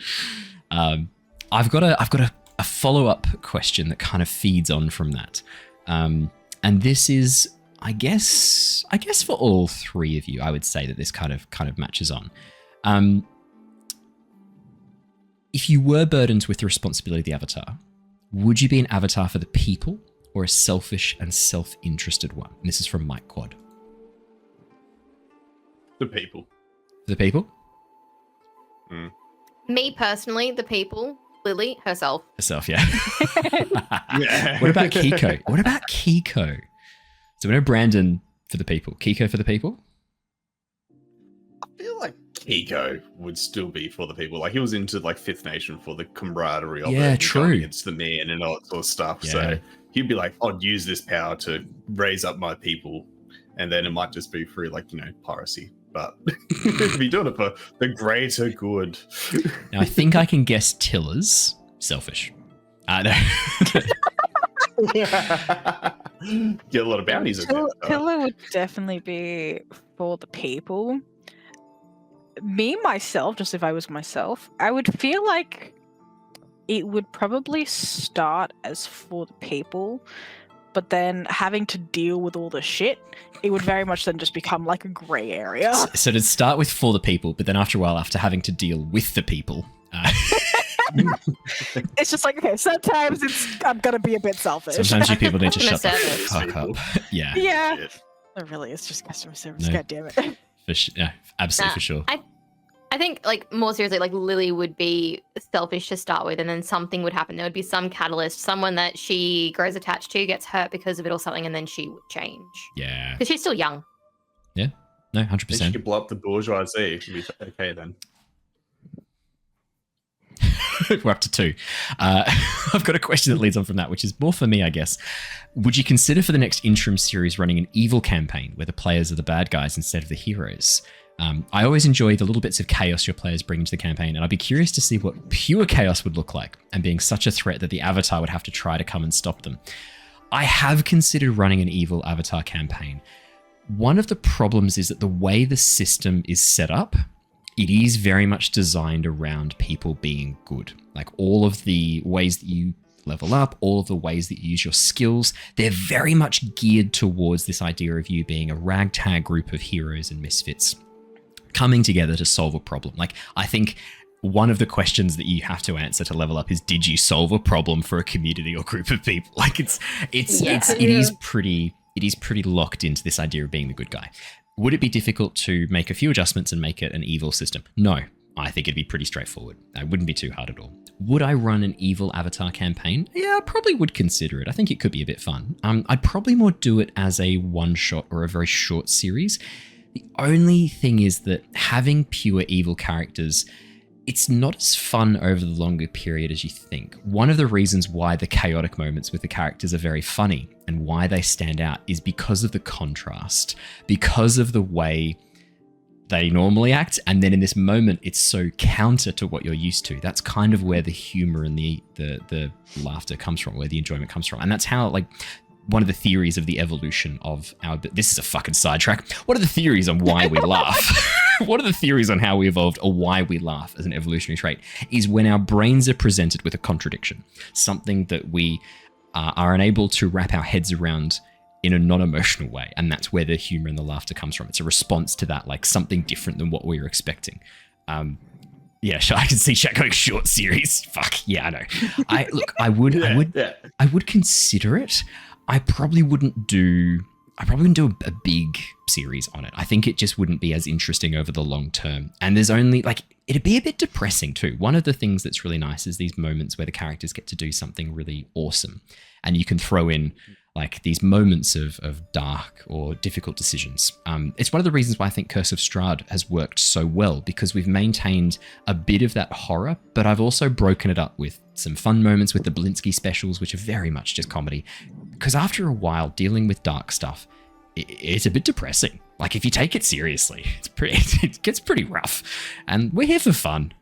I've got a follow-up question that kind of feeds on from that. And this is, I guess for all three of you, I would say that this kind of matches on. If you were burdened with the responsibility of the Avatar, would you be an Avatar for the people or a selfish and self-interested one? And this is from Mike Quad. The people. The people? Me personally, the people. Lilly, herself. Herself, yeah. Yeah. What about Keeko? So we know Brandon for the people. Keeko for the people? I feel like Keeko would still be for the people. Like, he was into like Fifth Nation for the camaraderie of it. Yeah, and true. going against the man and all that sort of stuff. Yeah. So he'd be like, I'd use this power to raise up my people. And then it might just be through like, piracy. But he'd be doing it for the greater good. Now, I think I can guess Tilla's selfish. No. Get a lot of bounties. Tilla would definitely be for the people. Me, myself, just if I was myself, I would feel like it would probably start as for the people, but then having to deal with all the shit, it would very much then just become like a grey area. So to start with for the people, but then after a while, after having to deal with the people. It's just like, okay, sometimes I'm going to be a bit selfish. Sometimes you people need to Customer shut the service. fuck up. Yeah. Yeah. Shit. It really is just customer service, No. God damn it. Absolutely, for sure. I think, like, more seriously, like, Lilly would be selfish to start with, and then something would happen. There would be some catalyst, someone that she grows attached to, gets hurt because of it or something, and then she would change. Yeah. Because she's still young. Yeah. No, I think 100%. you could blow up the bourgeoisie. It'd be okay then. We're up to 2. I've got a question that leads on from that, which is more for me, I guess. Would you consider for the next interim series running an evil campaign where the players are the bad guys instead of the heroes? I always enjoy the little bits of chaos your players bring into the campaign, and I'd be curious to see what pure chaos would look like, and being such a threat that the Avatar would have to try to come and stop them. I have considered running an evil Avatar campaign. One of the problems is that the way the system is set up, it is very much designed around people being good. Like all of the ways that you level up, all of the ways that you use your skills, they're very much geared towards this idea of you being a ragtag group of heroes and misfits coming together to solve a problem. Like, I think one of the questions that you have to answer to level up is, did you solve a problem for a community or group of people? Like it is pretty locked into this idea of being the good guy. Would it be difficult to make a few adjustments and make it an evil system? No, I think it'd be pretty straightforward. It wouldn't be too hard at all. Would I run an evil Avatar campaign? Yeah, I probably would consider it. I think it could be a bit fun. I'd probably more do it as a one-shot or a very short series. The only thing is that having pure evil characters, it's not as fun over the longer period as you think. One of the reasons why the chaotic moments with the characters are very funny and why they stand out is because of the contrast, because of the way they normally act, and then in this moment it's so counter to what you're used to. That's kind of where the humor and the laughter comes from, where the enjoyment comes from. And that's how, like, one of the theories of the evolution of our... This is a fucking sidetrack. What are the theories on why we laugh? What are the theories on how we evolved or why we laugh as an evolutionary trait? Is when our brains are presented with a contradiction, something that we are unable to wrap our heads around in a non-emotional way. And that's where the humor and the laughter comes from. It's a response to that, like something different than what we were expecting. Yeah, I can see chat going short series. Fuck yeah, I know. I would consider it. I probably wouldn't do a big series on it. I think it just wouldn't be as interesting over the long term. And there's only it'd be a bit depressing too. One of the things that's really nice is these moments where the characters get to do something really awesome, and you can throw in like these moments of dark or difficult decisions. It's one of the reasons why I think Curse of Strahd has worked so well, because we've maintained a bit of that horror, but I've also broken it up with some fun moments with the Blinsky specials, which are very much just comedy. Because after a while, dealing with dark stuff, it's a bit depressing. Like if you take it seriously, it gets pretty rough, and we're here for fun.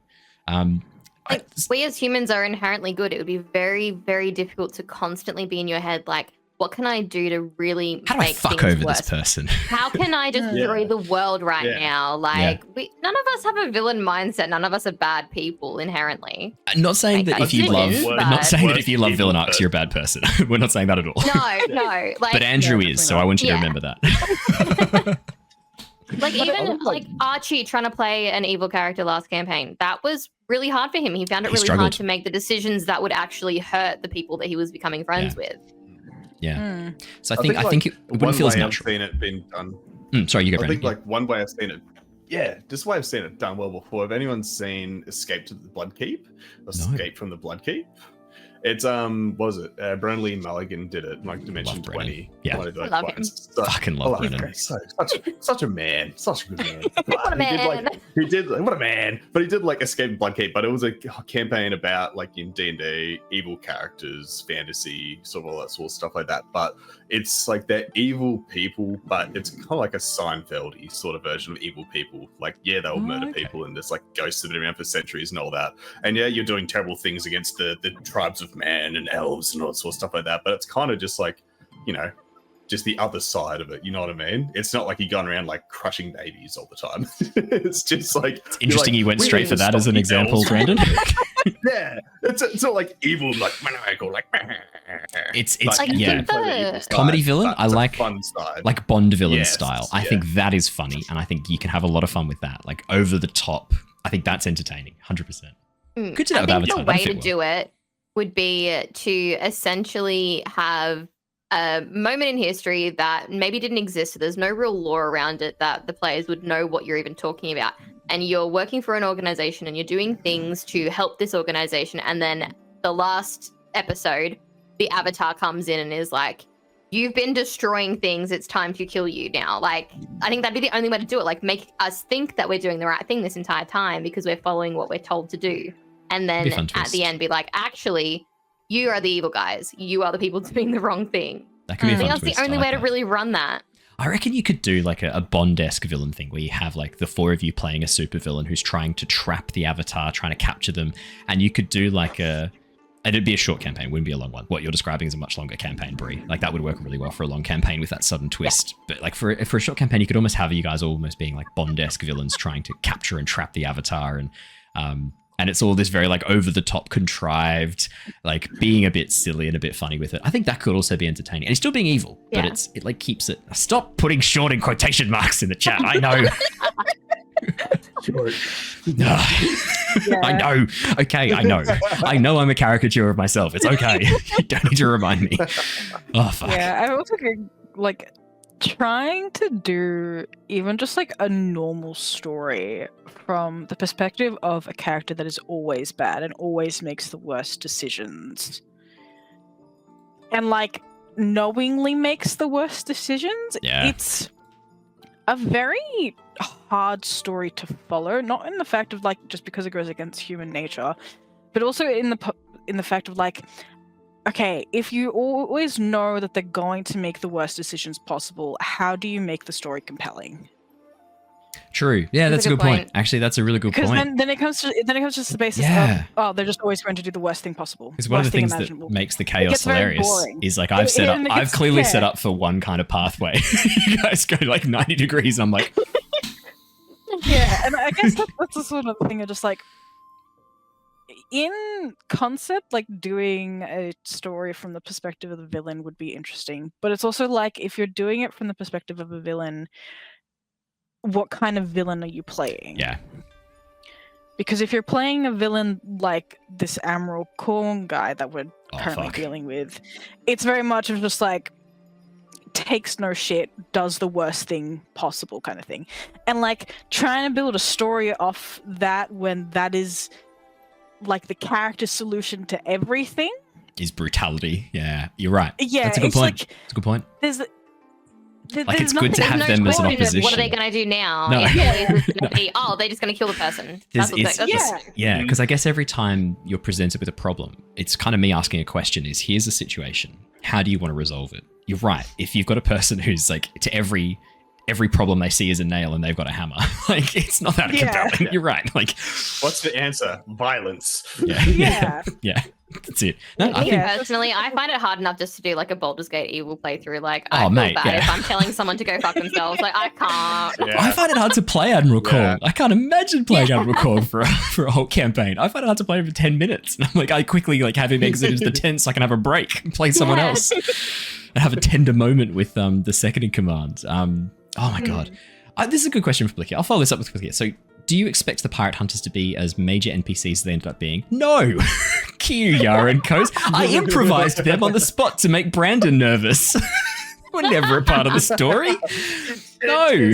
We as humans are inherently good. It would be very, very difficult to constantly be in your head like, what can I do to really How do I make fuck things over worse? this person? How can I destroy the world right now? Like, none of us have a villain mindset. None of us are bad people inherently. Not saying Like, that if you love, but- villain arcs, you're a bad person. We're not saying that at all. No. Like, But Andrew is, so I want you to Yeah. remember that. like even like Archie trying to play an evil character last campaign, that was really hard for him. He found it really struggled. hard to make the decisions that would actually hurt the people that he was becoming friends with. Yeah. So I think it wouldn't feel as natural. I've seen it been done. Sorry, you go, I Brandon. think like one way I've seen it. Yeah, this way I've seen it done well before. Have anyone seen Escape to the Blood Keep? Escape from the Blood Keep? It's what was it? Brennan Lee Mulligan did it, like Dimension Love Brennan. 20. Yeah. One of those I love ones. him. Fucking love him. Brennan. Such a man. Such a good man. What a man. He did what a man. But he did like Escape to Blood Keep, but it was a campaign about like in D&D, evil characters, fantasy, sort of all that sort of stuff like that. But it's like they're evil people, but it's kind of like a Seinfeld-y sort of version of evil people. Like, yeah, they'll murder people, and there's like ghosts that have been around for centuries and all that. And yeah, you're doing terrible things against the tribes of man and elves and all that sort of stuff like that. But it's kind of just like, you know, just the other side of it. You know what I mean? It's not like you're going around like crushing babies all the time. It's just like It's interesting you went straight for that as an example, elves. Brandon. Yeah, it's not like evil, like maniacal, like. It's Like, yeah. the Comedy villain, I it's a like fun side. like Bond villain Yes, style. I yeah. think that is funny, and I think you can have a lot of fun with that. Like over the top, I think that's entertaining, 100%. Could do that with I think Avatar. the that'd way fit to well. do it would be to essentially have a moment in history that maybe didn't exist. So there's no real lore around it that the players would know what you're even talking about. And you're working for an organization and you're doing things to help this organization. And then the last episode, the Avatar comes in and is like, you've been destroying things. It's time to kill you now. Like, I think that'd be the only way to do it. Like, make us think that we're doing the right thing this entire time because we're following what we're told to do. And then Be a fun at twist. the end, be like, actually, you are the evil guys. You are the people doing the wrong thing. That could be I a think fun that's twist. the only I like way to that. really run that. I reckon you could do like a Bond-esque villain thing where you have like the four of you playing a supervillain who's trying to trap the Avatar, trying to capture them, and you could do like and it'd be a short campaign, wouldn't be a long one. What you're describing is a much longer campaign, Bree. Like that would work really well for a long campaign with that sudden twist. But like for a short campaign, you could almost have you guys almost being like Bond-esque villains trying to capture and trap the Avatar, and it's all this very like over the top contrived, like being a bit silly and a bit funny with it. I think that could also be entertaining. And it's still being evil, but Yeah. it like keeps it. Stop putting short in quotation marks in the chat. I know. I know. Okay, I know. I know I'm a caricature of myself. It's okay. You don't need to remind me. Oh fuck. Yeah, I also think like trying to do even just like a normal story from the perspective of a character that is always bad and always makes the worst decisions. And like knowingly makes the worst decisions. Yeah. It's a very hard story to follow, not in the fact of like just because it goes against human nature, but also in the fact of like, okay, if you always know that they're going to make the worst decisions possible, how do you make the story compelling? True. Yeah, that's a good point. point. Actually, that's a really good Because point. then it comes to the basis Yeah. of, oh, they're just always going to do the worst thing possible. Because one of the worst thing things that imaginable. makes the It chaos gets very hilarious boring. is like I've clearly set yeah. up for one kind of pathway. You guys go like 90 degrees. And I'm like, Yeah, and I guess that's the sort of thing of just like, in concept, like doing a story from the perspective of the villain would be interesting. But it's also like, if you're doing it from the perspective of a villain, what kind of villain are you playing? yeah. Because if you're playing a villain like this Admiral Korn guy that we're currently dealing with, it's very much of just like takes no shit, does the worst thing possible kind of thing. And like trying to build a story off that when that is like the character's solution to everything is brutality. Yeah, you're right. Yeah, that's a good point. Like, that's a good point. Like it's good to have them as an opposition. What are they going to do now? No. They're just going to kill the person. Yeah, because I guess every time you're presented with a problem, it's kind of me asking a question is, here's a situation. How do you want to resolve it? You're right. If you've got a person who's like, to every problem they see is a nail and they've got a hammer, like it's not that compelling. You're right. Like, what's the answer? Violence. Yeah. That's it. No, Personally, I find it hard enough just to do like a Baldur's Gate evil playthrough. Like, I feel bad if I'm telling someone to go fuck themselves. Like, I can't. Yeah. I find it hard to play Admiral Korn. I can't imagine playing Admiral Korn for a whole campaign. I find it hard to play for 10 minutes. And I'm like, I quickly like have him exit into the tent so I can have a break and play someone else. And have a tender moment with the second in command. Oh my god. This is a good question for Blicky. I'll follow this up with Blicky. So, do you expect the pirate hunters to be as major NPCs as they ended up being? No! Q, Yara, and Coase. I improvised them on the spot to make Brandon nervous. We're never a part of the story. No.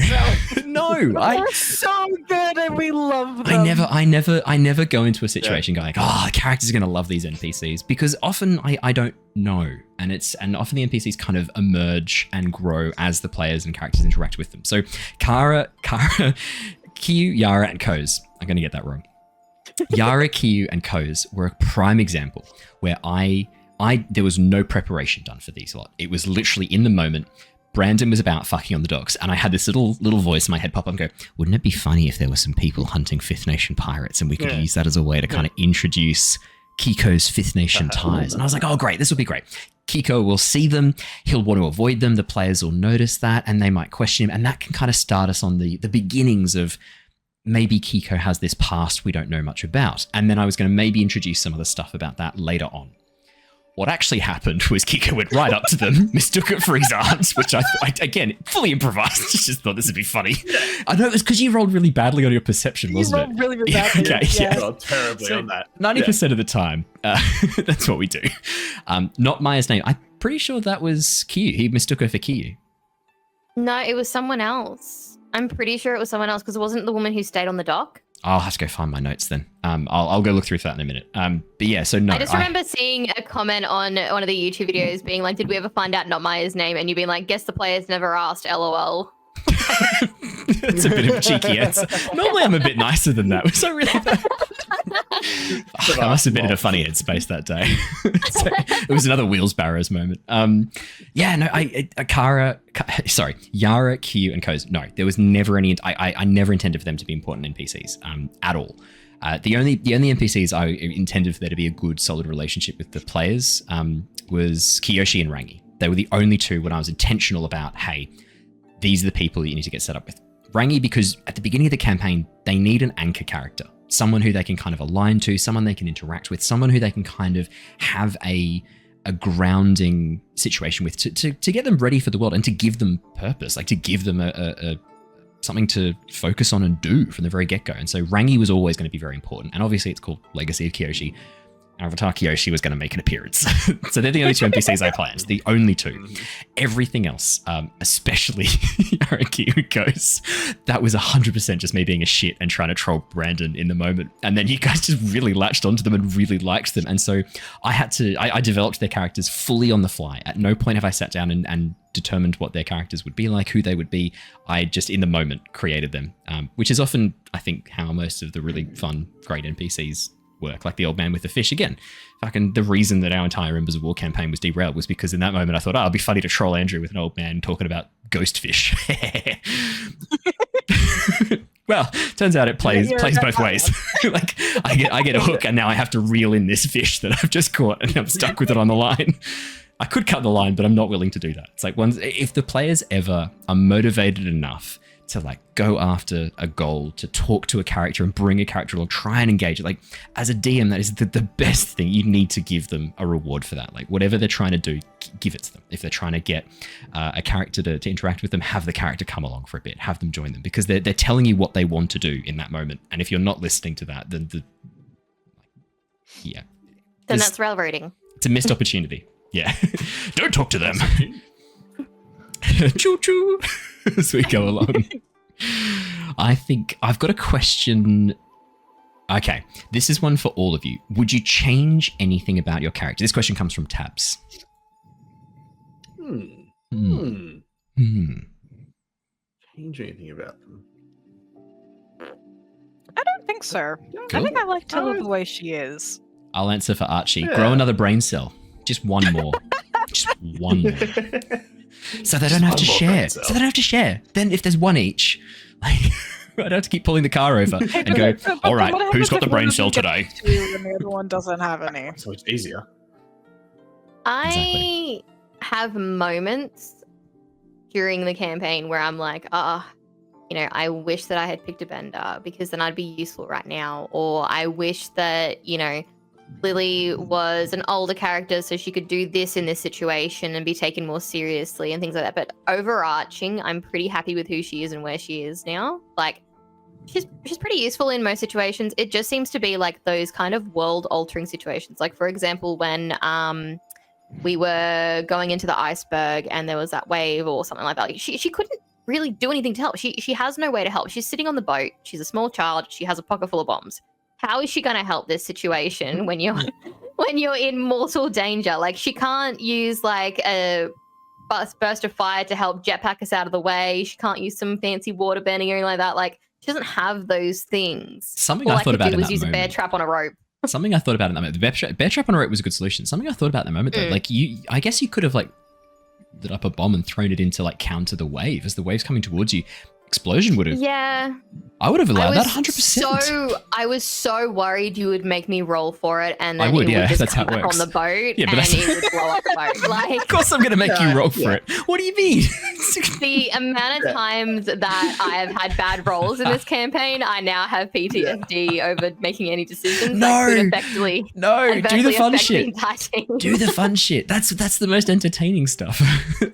They're so good and we love them. I never go into a situation going, the characters are going to love these NPCs, because often I don't know. And often the NPCs kind of emerge and grow as the players and characters interact with them. So Kara, Q, Yara, and Coase. I'm going to get that wrong. Yara, Q, and Coase were a prime example where there was no preparation done for these lot. It was literally in the moment. Brandon was about fucking on the docks, and I had this little voice in my head pop up and go, wouldn't it be funny if there were some people hunting Fifth Nation pirates and we could use that as a way to kind of introduce Keeko's Fifth Nation ties? And I was like, oh, great, this will be great. Keeko will see them, he'll want to avoid them, the players will notice that, and they might question him, and that can kind of start us on the beginnings of maybe Keeko has this past we don't know much about. And then I was going to maybe introduce some other stuff about that later on. What actually happened was Keeko went right up to them, mistook it for his aunt, which I again, fully improvised. Just thought this would be funny. I know it was because you rolled really badly on your perception, wasn't it? You rolled really badly. I rolled terribly on that. 90% of the time, that's what we do. Not Maya's name. I'm pretty sure that was Q. He mistook her for Q. No, it was someone else. I'm pretty sure it was someone else because it wasn't the woman who stayed on the dock. I'll have to go find my notes then. I'll go look through that in a minute. But yeah, so no. I just remember seeing a comment on one of the YouTube videos being like, did we ever find out not Maya's name? And you being like, guess the players never asked, LOL. It's a bit of a cheeky answer. Normally I'm a bit nicer than that. Was I really bad? I must have been in a funny headspace that day. So, it was another Wheels Barrows moment. Yara, Q, and Coase. No, there was never any. I never intended for them to be important NPCs at all. The only NPCs I intended for there to be a good, solid relationship with the players was Kyoshi and Rangi. They were the only two when I was intentional about, hey, these are the people that you need to get set up with. Rangi, because at the beginning of the campaign, they need an anchor character. Someone who they can kind of align to, someone they can interact with, someone who they can kind of have a grounding situation with to get them ready for the world and to give them purpose, like to give them a something to focus on and do from the very get-go. And so Rangi was always going to be very important. And obviously it's called Legacy of Kyoshi. AquaticArchie was going to make an appearance. So they're the only two NPCs I planned. The only two. Everything else, especially Yara goes, that was 100% just me being a shit and trying to troll Brandon in the moment. And then you guys just really latched onto them and really liked them. And so I developed their characters fully on the fly. At no point have I sat down and determined what their characters would be like, who they would be. I just, in the moment, created them, which is often, I think, how most of the really fun, great NPCs work, like the old man with the fish. Again, fucking the reason that our entire Embers of War campaign was derailed was because in that moment I thought, it'd be funny to troll Andrew with an old man talking about ghost fish. Well, turns out it plays both ways. Like I get a hook and now I have to reel in this fish that I've just caught and I'm stuck with it on the line. I could cut the line, but I'm not willing to do that. It's like if the players ever are motivated enough to like go after a goal, to talk to a character and bring a character along, try and engage it. Like as a DM, that is the best thing. You need to give them a reward for that. Like whatever they're trying to do, give it to them. If they're trying to get a character to interact with them, have the character come along for a bit, have them join them, because they're telling you what they want to do in that moment. And if you're not listening to that, then then that's railroading. It's a missed opportunity. Yeah. Don't talk to them. Choo choo. As we go along. I think I've got a question. Okay, this is one for all of you. Would you change anything about your character? This question comes from Tabs. Change anything about them? I don't think so. Cool. I think I like Tilla the way she is. I'll answer for Archie. Yeah. Grow another brain cell. Just one more. Just one more. So they don't have to share. So they don't have to share. Then if there's one each, like, I don't have to keep pulling the car over and go, all right, who's got the brain cell today? And the other one doesn't have any. So it's easier. I have moments during the campaign where I'm like, I wish that I had picked a bender because then I'd be useful right now. Or I wish that, Lilly was an older character so she could do this in this situation and be taken more seriously and things like that. But overarching, I'm pretty happy with who she is and where she is now. Like, she's pretty useful in most situations. It just seems to be like those kind of world-altering situations. Like, for example, when we were going into the iceberg and there was that wave or something like that. Like, she couldn't really do anything to help. She has no way to help. She's sitting on the boat. She's a small child. She has a pocket full of bombs. How is she going to help this situation when you're in mortal danger? Like, she can't use like a burst of fire to help jetpack us out of the way. She can't use some fancy water bending or anything like that. Like, she doesn't have those things. Something All I thought about in was that use moment. a bear trap on a rope. Something I thought about in that moment. The bear trap on a rope was a good solution. Something I thought about in that moment though. Like I guess you could have like lit up a bomb and thrown it into like counter the wave as the wave's coming towards you. Explosion would have. Yeah. I would have allowed that 100%. So I was so worried you would make me roll for it, and then I would, it would just that's how come it back works. on the boat, Yeah, but and it would blow up the boat. Like, Of course I'm going to make you roll for it. What do you mean? the amount of times that I have had bad rolls in this campaign, I now have PTSD over making any decisions that could effectively do the adversely fun affect the shit. entire team. Do the fun shit. That's the most entertaining stuff.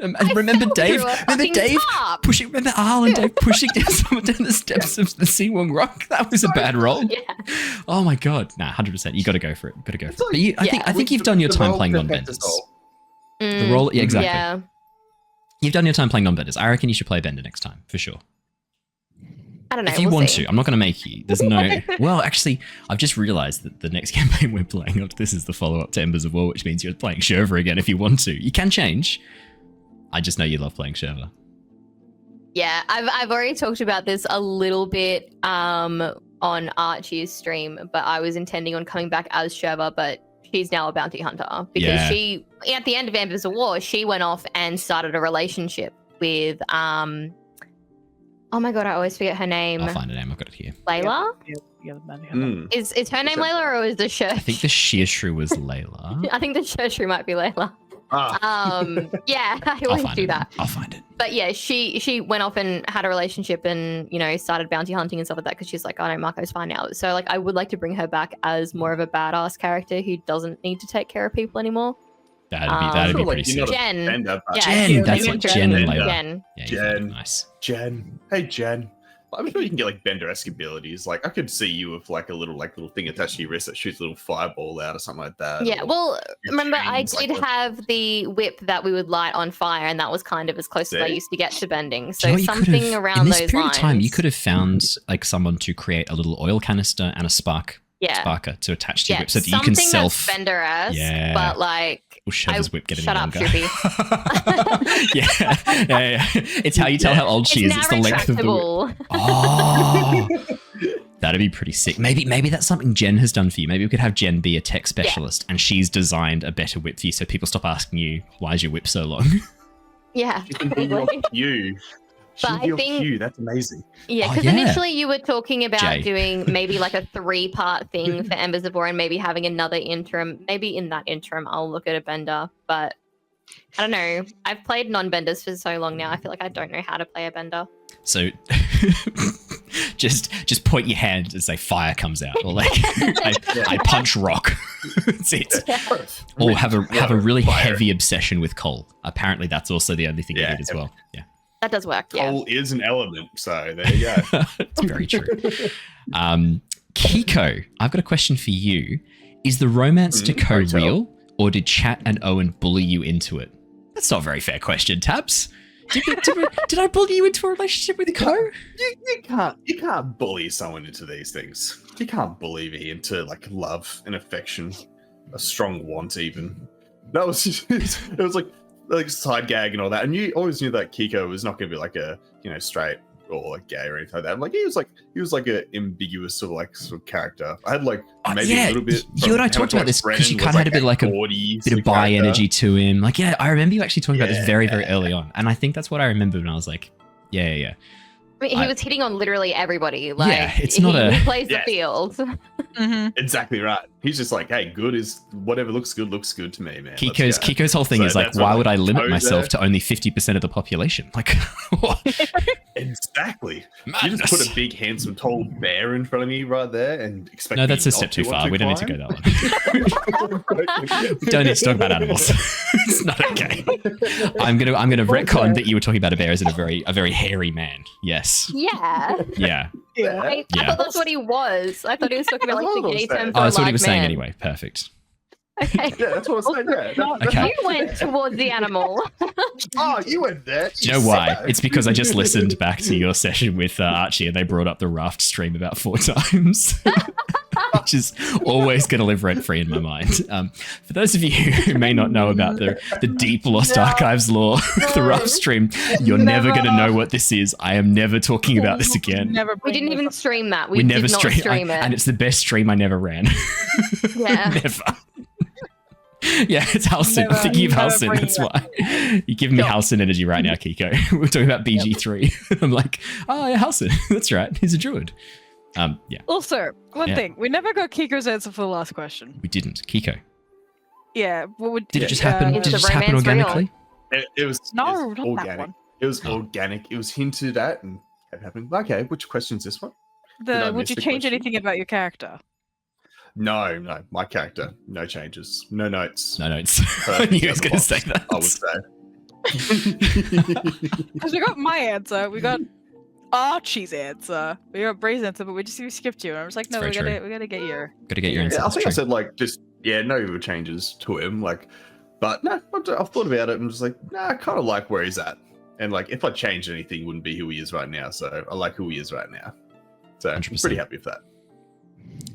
And remember fell Dave? through a Remember fucking Dave top. pushing? Remember Arl and Dave pushing someone down the steps of the Seawong Rock? That was a bad roll. Yeah. Oh my god! Nah, 100%. You got to go for it. Got to go for it. like- But I think you've done your time playing non-benders. The role, yeah, exactly. Yeah. You've done your time playing non-benders. I reckon you should play a bender next time for sure. I don't know. If you we'll want see. to, I'm not going to make you. There's no. Well, actually, I've just realised that the next campaign we're playing, this is the follow-up to Embers of War, which means you're playing Sherva again if you want to. You can change. I just know you love playing Sherva. Yeah, I've already talked about this a little bit on Archie's stream, but I was intending on coming back as Sherva, but she's now a bounty hunter because she, at the end of Embers of War, she went off and started a relationship with oh my god, I always forget her name. I'll find a name. I've got it here. Layla? Yeah, the bounty hunter. Is her name Layla or is the shirt? I think the Shearshrew was Layla. I think the Shirshrew might be Layla. Yeah, I I'll always find do it. that. I'll find it. But yeah, she went off and had a relationship and, started bounty hunting and stuff like that because she's like, oh no, Marco's fine now. So like, I would like to bring her back as more of a badass character who doesn't need to take care of people anymore. That'd be pretty sick. Jen. Yeah, Jen, that's it. Jen and Layla. Jen. Yeah, Jen. nice. Jen. Hey, Jen. I'm sure you can get like Bender-esque abilities. Like I could see you with like a little thing attached to your wrist that shoots a little fireball out or something like that. Yeah, or well, your remember I chains, did like, have the whip that we would light on fire, and that was kind of as close as I See? used to get to bending. Do So you know what you could something have- around in this those period lines. of time, you could have found like someone to create a little oil canister and a sparker to attach to your whip so that you can something self. that's Bender-esque, but like Will Sherva's whip get any shut up, longer? Shruby. yeah. It's how you tell how old she is. It's It's the now length of the whip. retractable. Oh, that'd be pretty sick. Maybe that's something Jen has done for you. Maybe we could have Jen be a tech specialist, and she's designed a better whip for you, so people stop asking you, "Why is your whip so long?" Yeah, She can be your probably. Q. She But can I be your think- Q. That's amazing. Yeah, Oh, because yeah. initially you were talking about Jay. doing maybe like a 3-part thing for Embers of War and maybe having another interim. Maybe in that interim I'll look at a bender, but I don't know. I've played non-benders for so long now. I feel like I don't know how to play a bender. So just point your hand and say fire comes out, or like I punch rock. That's it. Or have a really heavy obsession with coal. Apparently, that's also the only thing you need as well. Yeah, That does work. Yeah. Coal is an element, so there you go. it's very true. Keeko, I've got a question for you. Is the romance to Co real, or did Chat and Owen bully you into it? That's not a very fair question, Tabs. Did I bully you into a relationship with Co? You can't bully someone into these things. You can't bully me into like love and affection, a strong want even. That was just, it was like side gag and all that, and you always knew that Keeko was not going to be like a straight or like gay or anything like that. Like he was like an ambiguous sort of character. I had like maybe a little bit. You and I talked about this because you kind of had a bit like a bit of bi energy to him. Like I remember you actually talking about this very early on, and I think that's what I remember when I was like, yeah. I mean, he was hitting on literally everybody. Like, it's not he plays the field. Exactly right. He's just like, hey, good is whatever looks good to me, man. Keiko's whole thing is like, why would I limit myself to only 50% of the population? Like, what? Exactly. Madness. You just put a big, handsome, tall bear in front of me right there and expect. No, that's me a step not too to want far. to We don't need to climb? go that one. We don't need to talk about animals. It's not okay. I'm gonna retcon that you were talking about a bear as a very hairy man. Yes. Yeah. Yeah. I thought that's what he was. I thought he was talking about like the gay term for Oh, that's what he like was saying man. anyway. Perfect. Okay. Yeah, that's what I was saying. Yeah. Okay. You went towards the animal. Oh, you went there. Do you know why? It's because I just listened back to your session with Archie and they brought up the raft stream about 4 times, which is always going to live rent free in my mind. For those of you who may not know about the deep Lost Archives lore, the raft stream, you're never going to know what this is. I am never talking about this again. We didn't even stream that. We did never not stream it. and it's the best stream I never ran. Yeah. Never. Yeah, it's Halcyon. I'm thinking of Halcyon. That's why. You're giving me Halcyon energy right now, Keeko. We're talking about BG3. I'm like, oh, yeah, Halcyon. That's right. He's a druid. Yeah. Also, one thing. We never got Keeko's answer for the last question. We didn't. Keeko. Yeah. Did it just happen? Did it just happen organically? It was not organic. that one. It was organic. It was hinted at and kept happening. Okay, which question is this one? Would you change anything about your character? No, my character, no changes, no notes. No notes. I knew he was going to say that. I would say. Because we got my answer, we got Archie's answer, we got Bree's answer, but we skipped you. And I was like, no, we gotta get your. Got to get your answer. Yeah, I think I said like no changes to him, like, but no, I've thought about it and just like, nah, I kind of like where he's at, and like if I changed anything, he wouldn't be who he is right now. So I like who he is right now. So 100%. I'm pretty happy with that.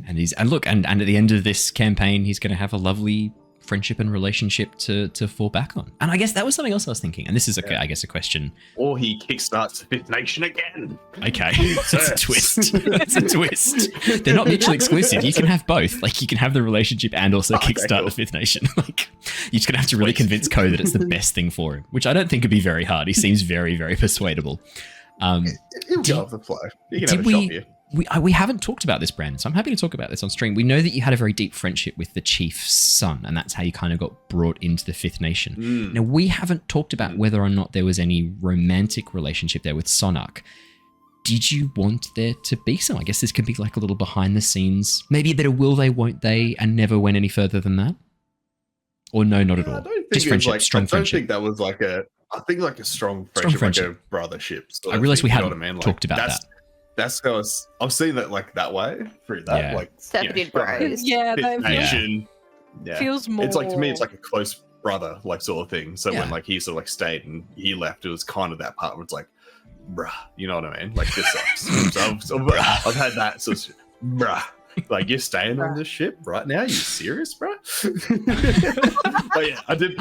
And at the end of this campaign, he's going to have a lovely friendship and relationship to fall back on. And I guess that was something else I was thinking. And this is, I guess, a question. Or he kickstarts Fifth Nation again. Okay, that's a twist. That's a twist. They're not mutually exclusive. You can have both. Like, you can have the relationship and also kickstart the Fifth Nation. Like, you're just going to have to really convince Co that it's the best thing for him, which I don't think would be very hard. He seems very, very persuadable. He'll go off the flow. You can have a shot here. We haven't talked about this, Brandon, so I'm happy to talk about this on stream. We know that you had a very deep friendship with the chief's son, and that's how you kind of got brought into the Fifth Nation. Now, we haven't talked about whether or not there was any romantic relationship there with Sonark. Did you want there to be some? I guess this could be like a little behind the scenes, maybe a bit of will they, won't they, and never went any further than that? Or no, not at all? Just friendship, strong friendship. I don't think that was like a strong friendship, like a brothership. I realized we hadn't talked about that. That's how I've seen that like that way through that, like separated bros. Yeah, that feels more. It's like, to me, it's like a close brother, like sort of thing. So when like he sort of like stayed and he left, it was kind of that part where it's like, bruh, you know what I mean? Like this sucks. So I've had that sort of, bruh. Like, you're staying on this ship right now? You serious, bro? But yeah, I did.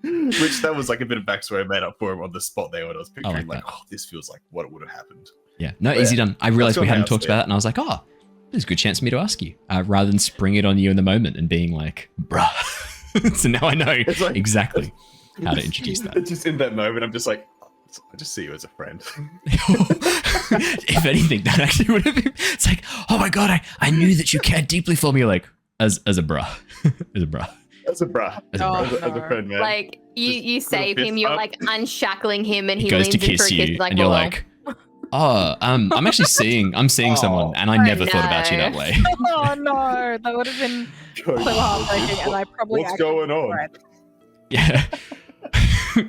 Which that was like a bit of backstory I made up for him on the spot there when I was picturing this feels like what would have happened. Yeah, no, easy done. I realized we hadn't talked about it, and I was like, oh, there's a good chance for me to ask you, rather than spring it on you in the moment and being like, bruh. So now I know exactly how to introduce that. It's just in that moment, I'm just like, I just see you as a friend. If anything, that actually would have been. It's like, oh my god, I knew that you cared deeply for me. Like as a bruh, as a bruh. As a bra. As a Oh, bra. As a no. friend, man. Like you Just save fist him, you're bump. like unshackling him, and He he goes leans to in for a kiss kiss. you, Like, and you're "Whoa." like, "Oh, I'm actually seeing someone, and I never thought about you that no. way." Oh no, that would have been so heartbreaking, and I probably What's actually going on? cried. Yeah.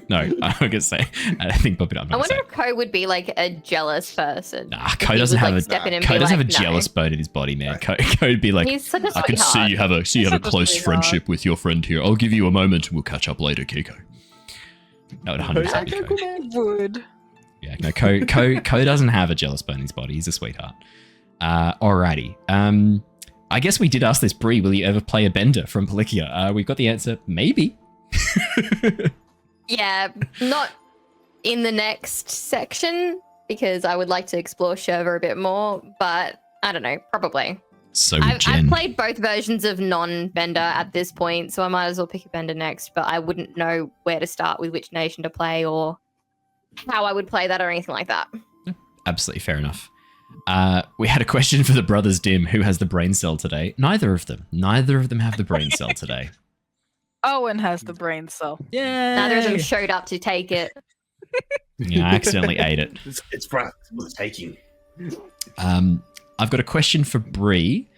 No, I'm gonna say. I think Bob it up. I wonder if Ko would be like a jealous person. Nah, If Ko he doesn't would, have like, a step in and Ko be doesn't like, have a "No." jealous bone in his body, man. Ko would be like, He's such a I can see sweetheart. you have a He's such a close sweetheart. friendship with your friend here. I'll give you a moment and we'll catch up later, Keeko. That would 100% be Ko. Would. Yeah, no, Ko doesn't have a jealous bone in his body. He's a sweetheart. Alrighty. I guess we did ask this, Bree, will you ever play a bender from Palikia? We've got the answer, maybe. Yeah, not in the next section because I would like to explore Sherva a bit more, but I don't know, probably. So I've Jen. played both versions of non-Bender at this point, so I might as well pick a Bender next, but I wouldn't know where to start with which nation to play or how I would play that or anything like that. Absolutely fair enough. We had a question for the brothers Dim. Who has the brain cell today? Neither of them. Neither of them have the brain cell today. Owen has the brain cell. Yeah. Neither of them showed up to take it. Yeah, I accidentally ate it. It's bra. It's taking. I've got a question for Bree.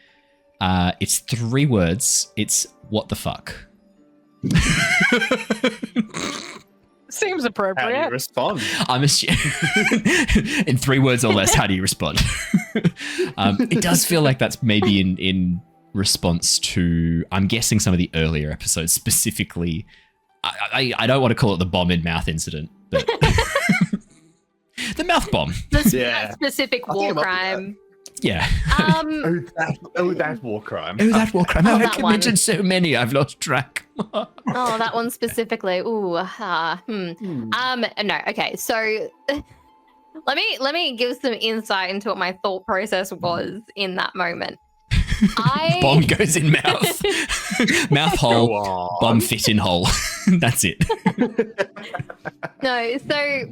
It's 3 words. It's what the fuck. Seems How do you appropriate. respond? I'm assuming in 3 words or less. How do you respond? It does feel like that's maybe in response to, I'm guessing, some of the earlier episodes, specifically. I don't want to call it the bomb in mouth incident, but the mouth bomb. Yeah. That specific I think war it might be crime. Yeah. That war crime. Oh, that war crime. Oh, I that one. committed so many. I've lost track. Oh, that one specifically. Ooh, no, okay. So let me give some insight into what my thought process was in that moment. Bomb goes in mouth. Mouth hole. Go on. Bomb fit in hole. That's it. No, so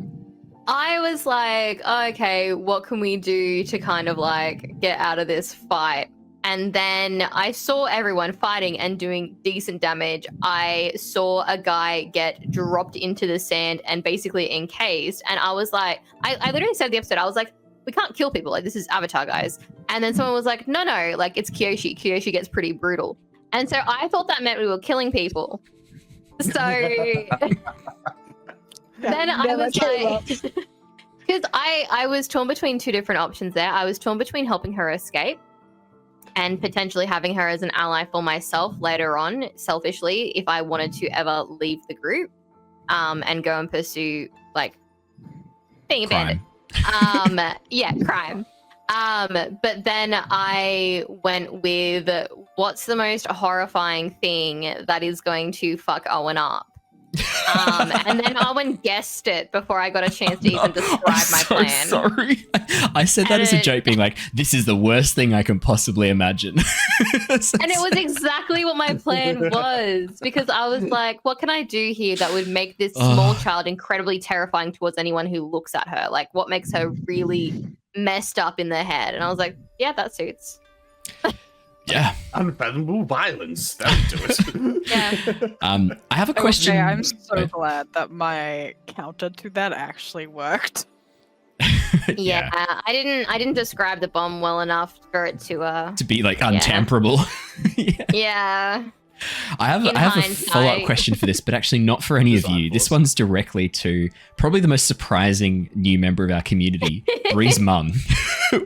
I was like, okay, what can we do to kind of like get out of this fight? And then I saw everyone fighting and doing decent damage. I saw a guy get dropped into the sand and basically encased. And I was like, I literally said the episode, I was like, we can't kill people. Like, this is Avatar, guys. And then someone was like, no, like, it's Kyoshi. Kyoshi gets pretty brutal. And so I thought that meant we were killing people. So then I was like, because I was torn between 2 different options there. I was torn between helping her escape and potentially having her as an ally for myself later on, selfishly, if I wanted to ever leave the group and go and pursue, like, being a bandit. Yeah, crime. But then I went with what's the most horrifying thing that is going to fuck Owen up. And then Owen guessed it before I got a chance to even describe my plan. Sorry. I said that as a joke, being like, this is the worst thing I can possibly imagine. And it was exactly what my plan was, because I was like, what can I do here that would make this small child incredibly terrifying towards anyone who looks at her? Like, what makes her really messed up in the head? And I was like, yeah, that suits. Yeah. Unfathomable violence. That'll do it. Yeah. I have a question. Okay, I'm so glad that my counter to that actually worked. Yeah, I didn't describe the bomb well enough for it to be like untamperable. Yeah. I have a follow-up question for this, but actually not for any of you. This one's directly to probably the most surprising new member of our community, Bree's mum.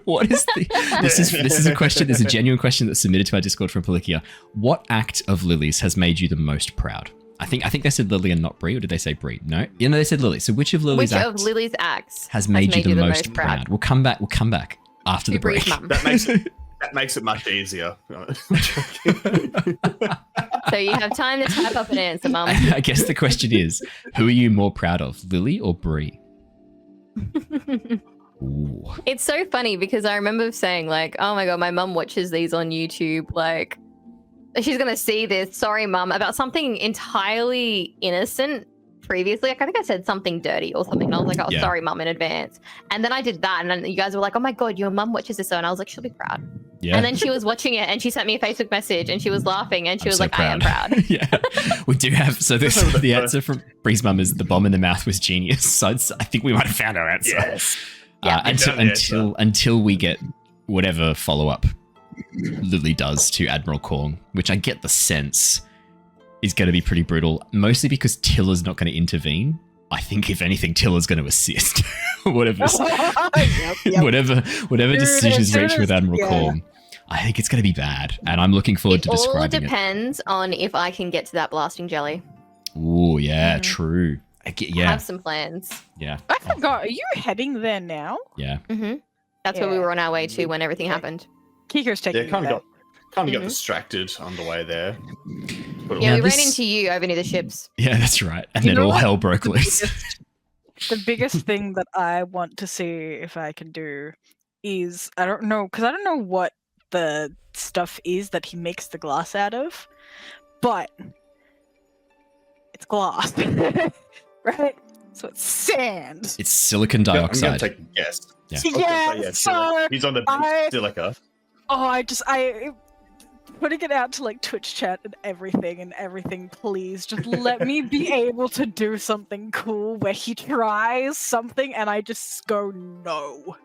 What is this is a question, there's a genuine question that's submitted to our Discord from Palikia. What act of Lily's has made you the most proud? I think they said Lily and not Bree, or did they say Bree? No? Yeah, no, they said Lily. So which of Lily's acts has made you the most proud? We'll come back after the break. That makes it much easier. So you have time to type up an answer, Mum. I guess the question is, who are you more proud of, Lily or Bree? Ooh. It's so funny because I remember saying like, oh my God, my mum watches these on YouTube. Like, she's going to see this. Sorry, Mum, about something entirely innocent previously. Like, I think I said something dirty or something. And I was like, oh, Yeah. sorry, mum, in advance. And then I did that. And then you guys were like, oh my God, your mum watches this. And I was like, she'll be proud. Yeah. And then she was watching it and she sent me a Facebook message and she was laughing and she I'm was so like, I am proud. Yeah, we do have. So this the answer from Bree's mum is the bomb in the mouth was genius. So I think we might have found our answer. Yes. Yeah, until we get whatever follow up Lilly does to Admiral Kong, which I get the sense is going to be pretty brutal. Mostly because Tilla's not going to intervene. I think if anything, Tilla's going to assist. whatever decisions reached with Admiral Kong. I think it's going to be bad, and I'm looking forward to describing it. It all depends on if I can get to that blasting jelly. Oh, yeah, true. I Yeah, have some plans. yeah, I forgot. Are you heading there now? yeah. That's where we were on our way to when everything happened. Keeko's taking Yeah, kind you of got distracted on the way there. But Yeah, Now we ran this- into you over near the ships. Yeah, that's right. And You then know all what? hell broke loose. The biggest thing that I want to see if I can do is I don't know what the stuff is that he makes the glass out of, but it's glass, right? So it's sand. It's silicon I'm going dioxide. to take a guess. Yeah. Yeah, so He's on the I- silica. I putting it out to like Twitch chat and everything, please just let me be able to do something cool where he tries something and I just go no.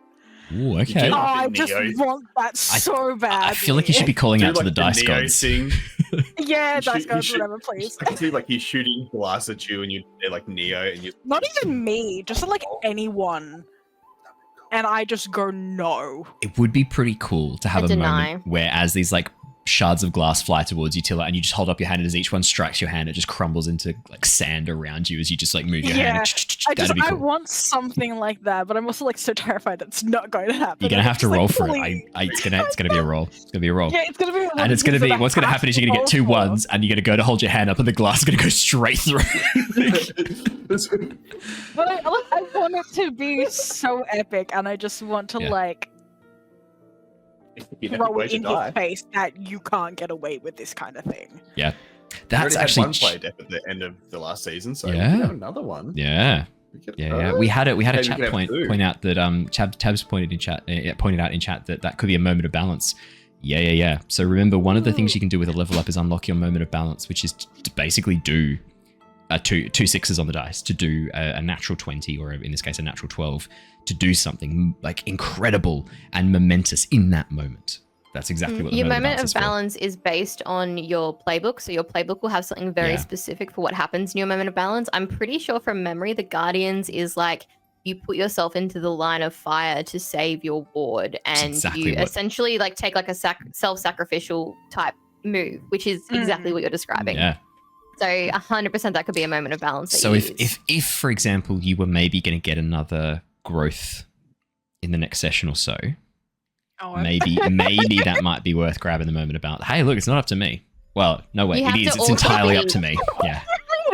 Ooh, okay. do- Oh, I Neo. just want that so bad. I feel like you should be calling Do out to like the dice Neo gods. thing. Yeah, You dice should- gods, you should- whatever, please. I can see like he's shooting glass at you, and they're like Neo, and you. Not even me, just like anyone. And I just go no. It would be pretty cool to have I a deny. moment where as these like shards of glass fly towards you, Tilla, and you just hold up your hand, and as each one strikes your hand, it just crumbles into like sand around you as you just like move your hand. That'd be I cool. want something like that, but I'm also like so terrified that it's not going to happen. You're gonna I'm have to just like, roll for please. it. It's gonna be a roll. It's gonna be a roll. Yeah, it's gonna be. And it's gonna be what's gonna happen is you're gonna get two one. ones, and you're gonna go to hold your hand up, and the glass is gonna go straight through. But I want it to be so epic, and I just want to Yeah. like You know, throw where'd it you in die? his face that you can't get away with this kind of thing. That's we already actually had one play death at the end of the last season, so Yeah. we have another one. yeah. We could- Yeah. We had a Maybe we chat could have two. point out that Tabs pointed out in chat that could be a moment of balance. Yeah. So remember, one of the things you can do with a level up is unlock your moment of balance, which is to basically do two sixes on the dice to do a natural 20, or in this case a natural 12, to do something like incredible and momentous in that moment. That's exactly what the Your moment moment of of balance balance is based on your playbook. So your playbook will have something very Yeah. specific for what happens in your moment of balance. I'm pretty sure from memory, the Guardians is like you put yourself into the line of fire to save your ward, and exactly you what- essentially like take like a self-sacrificial type move, which is exactly what you're for. describing. Yeah. So 100% that could be a moment of balance. That So you if, use. if for example you were maybe going to get another growth in the next session or so, Oh, maybe that might be worth grabbing the moment about. Hey, look, it's not up to me. Well, no wait, You it have is. to It's entirely also up to me. Yeah.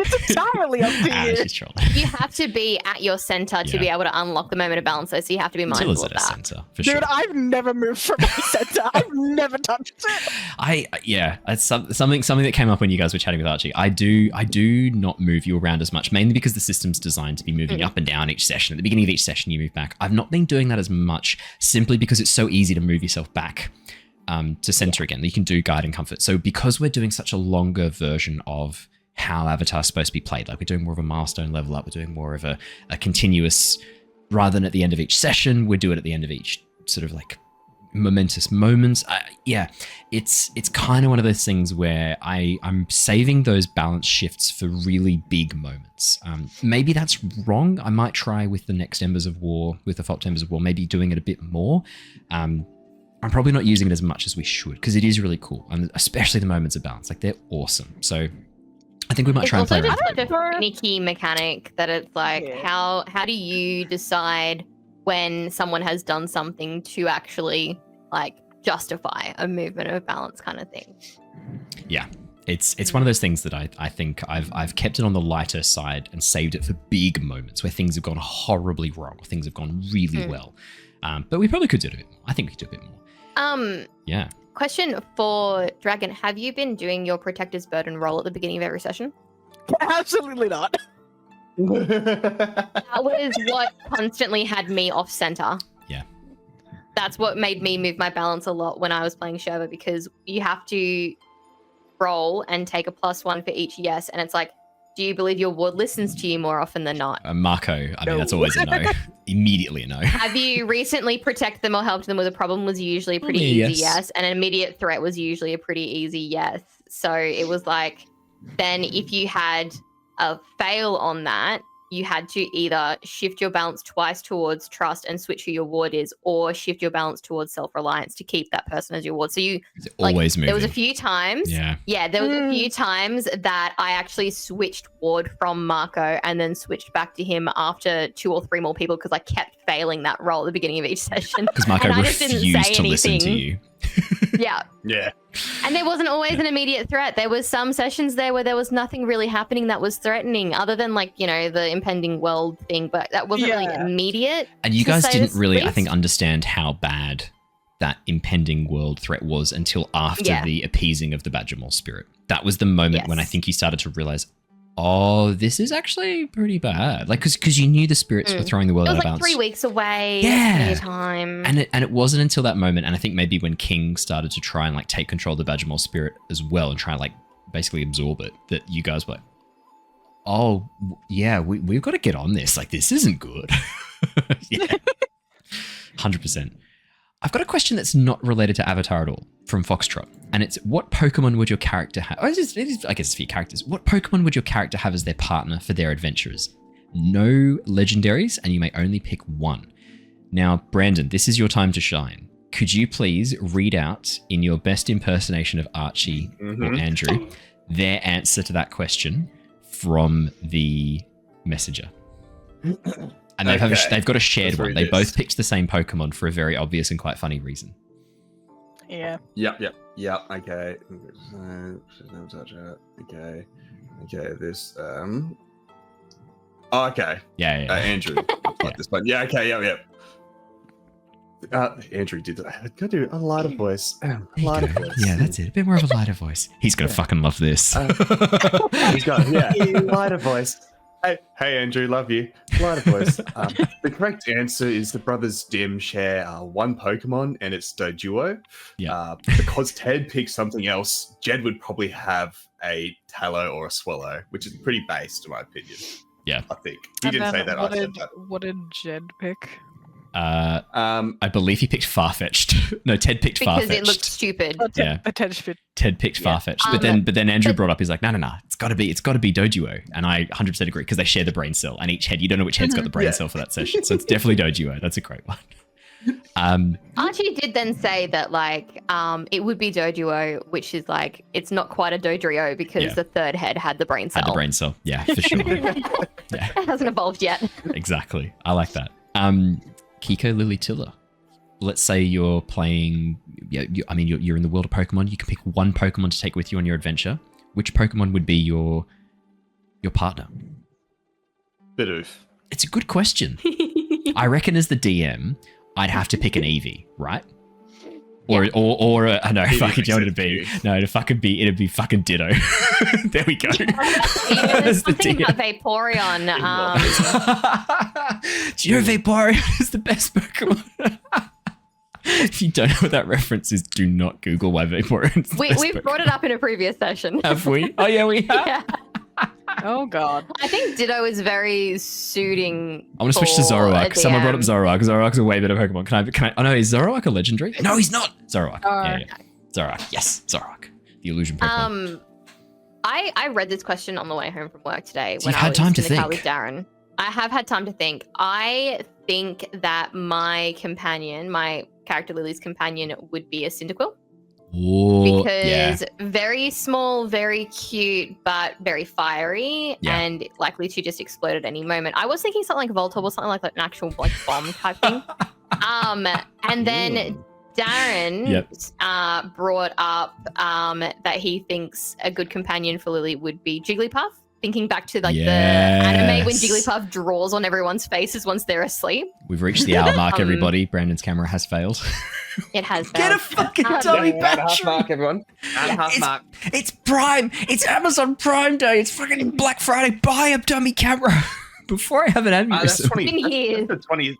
it's entirely up to you. She's trolling. you have to be at your center to Yeah. be able to unlock the moment of balance, though, so you have to be mindful Tilla's of at a that. center for Dude, sure. I've never moved from my center. I've never touched it. It's something that came up when you guys were chatting with Archie. I do not move you around as much, mainly because the system's designed to be moving up and down each session. At the beginning of each session, you move back. I've not been doing that as much, simply because it's so easy to move yourself back to center again. You can do guide and comfort. So because we're doing such a longer version of how Avatar's supposed to be played, like we're doing more of a milestone level up, we're doing more of a continuous, rather than at the end of each session, we do it at the end of each sort of like momentous moments. It's kind of one of those things where I'm saving those balance shifts for really big moments. Maybe that's wrong. I might try with the next Embers of War, with the Fault Embers of War, maybe doing it a bit more. I'm probably not using it as much as we should, because it is really cool, and especially the moments of balance. Like, they're awesome. So I think we might It's try and play also around just with it. such a finicky mechanic that it's like, Yeah. how do you decide when someone has done something to actually like justify a movement of balance kind of thing? Yeah. It's one of those things that I think I've kept it on the lighter side and saved it for big moments where things have gone horribly wrong or things have gone really well. But we probably could do it a bit more. I think we could do a bit more. Yeah. Question for Dragon: have you been doing your Protector's Burden roll at the beginning of every session? Absolutely not. That was what constantly had me off center. Yeah. That's what made me move my balance a lot when I was playing Sherva, because you have to roll and take a +1 for each yes, and it's like, do you believe your ward listens to you more often than not? Marco, I mean, that's always a no. Immediately a no. Have you recently protected them or helped them with a problem was usually a pretty easy yes, and an immediate threat was usually a pretty easy yes. So it was like, then if you had a fail on that, you had to either shift your balance twice towards trust and switch who your ward is, or shift your balance towards self-reliance to keep that person as your ward. So you always moving. There was a few times. Yeah, there was a few times that I actually switched ward from Marco and then switched back to him after 2 or 3 more people because I kept failing that roll at the beginning of each session. Because Marco refused to listen to you. Yeah. Yeah. And there wasn't always an immediate threat. There was some sessions there where there was nothing really happening that was threatening other than like, you know, the impending world thing, but that wasn't really immediate. And you guys didn't really, I think, understand how bad that impending world threat was until after the appeasing of the Badgermore spirit. That was the moment when I think you started to realize, oh, this is actually pretty bad. Like, because you knew the spirits were throwing the world out of balance. It was like 3 weeks away. Yeah. Time. And it wasn't until that moment, and I think maybe when King started to try and like take control of the Badgermore spirit as well and try and like basically absorb it, that you guys were like, oh, yeah, we've got to get on this. Like, this isn't good. Yeah. 100%. I've got a question that's not related to Avatar at all from Foxtrot. And it's, what Pokemon would your character have? Oh, I guess it's for your characters. What Pokemon would your character have as their partner for their adventures? No legendaries, and you may only pick one. Now, Brandon, this is your time to shine. Could you please read out, in your best impersonation of Archie or Andrew, their answer to that question from the messenger? And they've got a shared one. They both picked the same Pokemon for a very obvious and quite funny reason. Yeah. Yep. Okay. Okay. This. Oh, okay. Yeah. Andrew. Like this one. Yeah. Okay. Yep. Andrew did that. Go do a lighter voice. Lighter voice. Yeah, that's it. A bit more of a lighter voice. He's gonna fucking love this. He's got lighter voice. Hey, Andrew, love you. Lighter voice. The correct answer is the brothers Dim share one Pokemon, and it's Doduo. Yeah. Because Ted picked something else, Jedd would probably have a Tallow or a Swallow, which is pretty based, in my opinion. Yeah. I think. He didn't say that. I said that. What did Jedd pick? I believe he picked Farfetch'd. No, Ted picked Farfetch'd. Because it looked stupid. Ted picked Farfetch'd. But then Andrew brought up, he's like, no, it's gotta be Doduo. And I 100% agree, because they share the brain cell, and each head, you don't know which head's got the brain cell for that session. So it's definitely Doduo. That's a great one. Archie did then say that like it would be Doduo, which is like, it's not quite a Dodrio because the third head had the brain cell. Yeah, for sure. It hasn't evolved yet. Exactly. I like that. Keeko, Lilly, Tilla. Let's say you're playing, you're in the world of Pokemon. You can pick one Pokemon to take with you on your adventure. Which Pokemon would be your partner? Bidoof. It's a good question. I reckon as the DM, I'd have to pick an Eevee, right? Or I know, fucking, you know what it'd be? No, it'd be fucking Ditto. There we go. There's something about Vaporeon. Do you know Vaporeon is the best Pokemon? If you don't know what that reference is, do not Google why Vaporeon is the best We've brought it up in a previous session. Have we? Oh, yeah, we have. Yeah. Oh, God. I think Ditto is very suiting. I want to switch to Zoroark. Someone brought up Zoroark. Zoroark's a way better Pokemon. Can I? Oh, no, is Zoroark a legendary? No, he's not. Zoroark. Yeah. Zoroark. Yes, Zoroark. The illusion Pokemon. I read this question on the way home from work today when I was in the car with Darren. I have had time to think. I think that my character Lily's companion, would be a Cyndaquil. Ooh, because very small, very cute, but very fiery and likely to just explode at any moment. I was thinking something like Voltorb or something like an actual like bomb type thing. And then Darren brought up that he thinks a good companion for Lily would be Jigglypuff. Thinking back to like the anime when Jigglypuff draws on everyone's faces once they're asleep. We've reached the hour mark, everybody. Brandon's camera has failed. It has failed. Get a fucking dummy battery. Half mark, everyone. Half mark. It's Prime. It's Amazon Prime Day. It's fucking Black Friday. Buy a dummy camera. before I have an That's aneurysm. 20. Been here.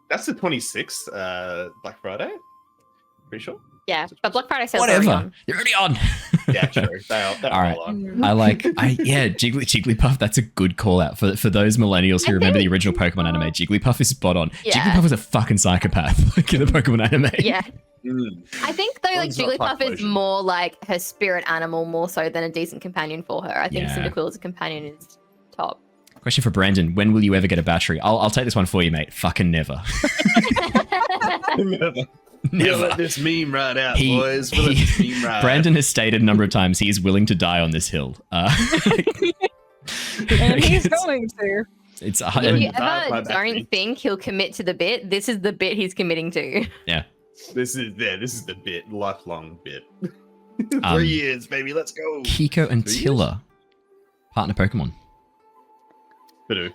That's the 26th. Black Friday. Pretty sure. Yeah, but Black Friday sales are already Whatever. on. You're already on. Yeah, true. They're All right. all on. Jigglypuff, that's a good call out for those millennials who remember the original Pokemon anime. Jigglypuff is spot on. Yeah. Jigglypuff was a fucking psychopath like in the Pokemon anime. Yeah. Mm. I think though, like One's not Jigglypuff is Typhlosion. more like her spirit animal, more so than a decent companion for her. I think Yeah. Cyndaquil as a companion is top. Question for Brandon: when will you ever get a battery? I'll take this one for you, mate. Fucking never. Never. Never. Let this meme right out, He- boys. We'll let this meme right. Brandon has stated a number of times he is willing to die on this hill. And he's going to. It's If And- you my ever battery. don't think he'll commit to the bit, this is the bit he's committing to. This is the bit, lifelong bit. Um, 3 years, baby. Let's go. Keeko and 3 years? Tilla, partner Pokemon. Badoo.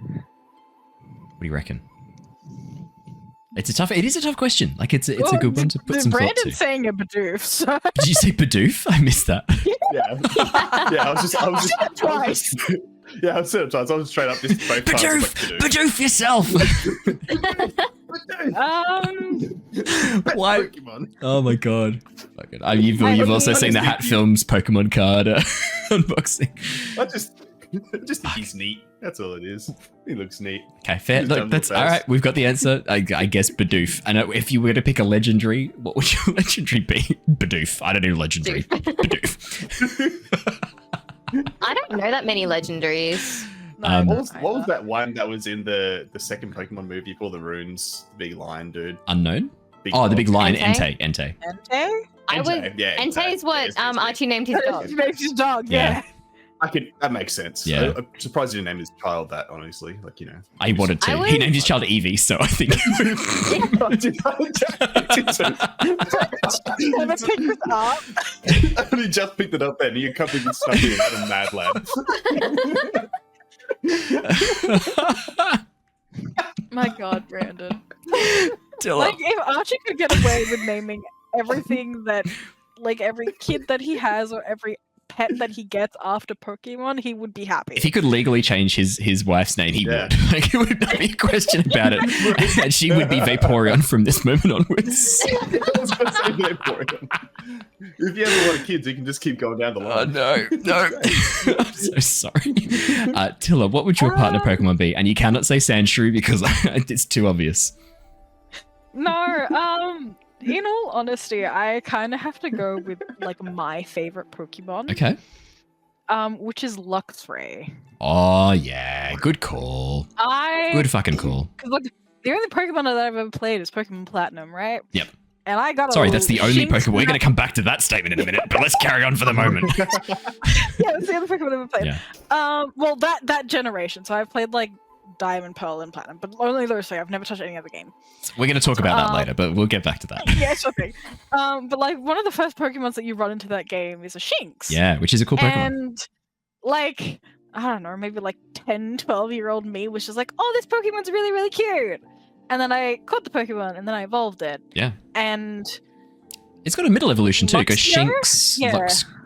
What do you reckon? It is a tough question. Like it's a good one to put some thought Brandon's to. saying a Bidoof, so Did you say Bidoof? I missed that. Yeah. Yeah, I was said it twice. I was straight up just both times. Bidoof! Bidoof yourself! Why? Pokemon. Oh my god. Fucking- You've also seen the Hat Films Pokemon card unboxing. I just think he's neat. That's all it is. He looks neat. Okay, fair. He's Look, done that's the all best. right. We've got the answer. I guess Bidoof. And if you were to pick a legendary, what would your legendary be? Bidoof. I don't know legendary. Bidoof. I don't know that many legendaries. What was that one that was in the second Pokemon movie for the runes? The big lion dude. Unknown? Big Oh, the dog. big lion. Entei? Entei. Entei? I was Yeah, Entei is what it's basically- Archie named his dog. He makes his dog, Yeah. yeah. That makes sense. Yeah. I'm surprised he didn't name his child that, honestly. Like, you know. I wanted to. I He was- named his child Eevee, so I think. Never picked this up. I only just picked it up then. You can't think it's stuck in a mad lad. My God, Brandon. Tilla. Like, if Archie could get away with naming everything that, like, every kid that he has or every pet that he gets after Pokemon, he would be happy. If he could legally change his wife's name, he Yeah. would. Like, it would not be a question about it. And she would be Vaporeon from this moment onwards. I was gonna say Vaporeon. If you have a lot of kids, you can just keep going down the line. No. I'm so sorry. Tilla, what would your partner Pokemon be? And you cannot say Sandshrew because it's too obvious. No, in all honesty, I kind of have to go with, like, my favorite Pokemon. Okay. Which is Luxray. Oh, yeah. Good call. Good fucking call. Because, like, the only Pokemon that I've ever played is Pokemon Platinum, right? Yep. And I got a Sorry, that's the only Shinx Pokemon. We're going to map- come back to that statement in a minute, but let's carry on for the moment. Yeah, that's the only Pokemon I've ever played. Yeah. Well, that generation. So I've played, like, Diamond, Pearl, and Platinum, but only those three. I've never touched any other game. We're going to talk about that later, but we'll get back to that. Yeah, sure thing. But, like, one of the first Pokemons that you run into that game is a Shinx. Yeah, which is a cool Pokemon. And, like, I don't know, maybe like 10, 12-year-old me was just like, oh, this Pokemon's really, really cute. And then I caught the Pokemon and then I evolved it. Yeah. And It's got a middle evolution too. It goes Luxio? Shinx, Yeah.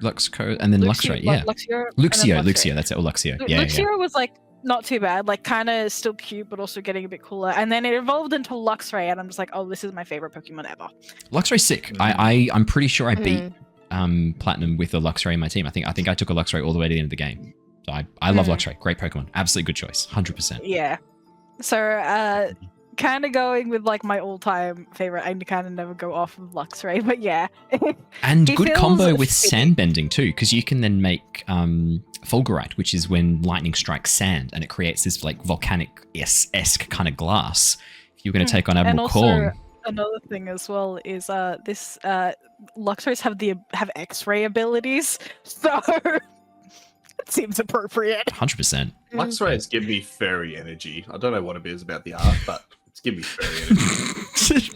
Luxco, and then Luxray. Yeah. Luxio. and then Luxio, that's it. Or Luxio. Yeah, Luxio was like not too bad, like kind of still cute, but also getting a bit cooler. And then it evolved into Luxray, and I'm just like, oh, this is my favorite Pokemon ever. Luxray's sick. I'm pretty sure I beat Platinum with a Luxray in my team. I think I took a Luxray all the way to the end of the game. So I love Luxray. Great Pokemon. Absolutely good choice. 100%. Yeah. So kind of going with like my all-time favorite. I kind of never go off of Luxray, but yeah. And He good feels combo with fitting. Sandbending too, because you can then make Fulgurite, which is when lightning strikes sand, and it creates this like volcanic-esque kind of glass. If you're going to take on And Admiral also, Corn. another thing as well is this Luxrays have X-ray abilities, so it seems appropriate. 100%. Luxray's give me furry energy. I don't know what it is about the art, but it's giving me furry energy.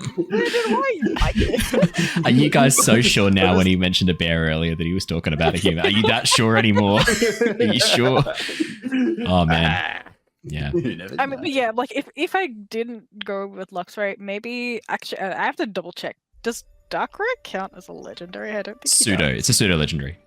Why you like it? Are you guys so sure now when he mentioned a bear earlier that he was talking about a human? Are you that sure anymore? Are you sure? Oh, man. Yeah. You never I mean, know. but yeah, like if I didn't go with Luxray, maybe actually I have to double check. Does Darkrai count as a legendary? I don't think he Pseudo. does. It's a pseudo legendary.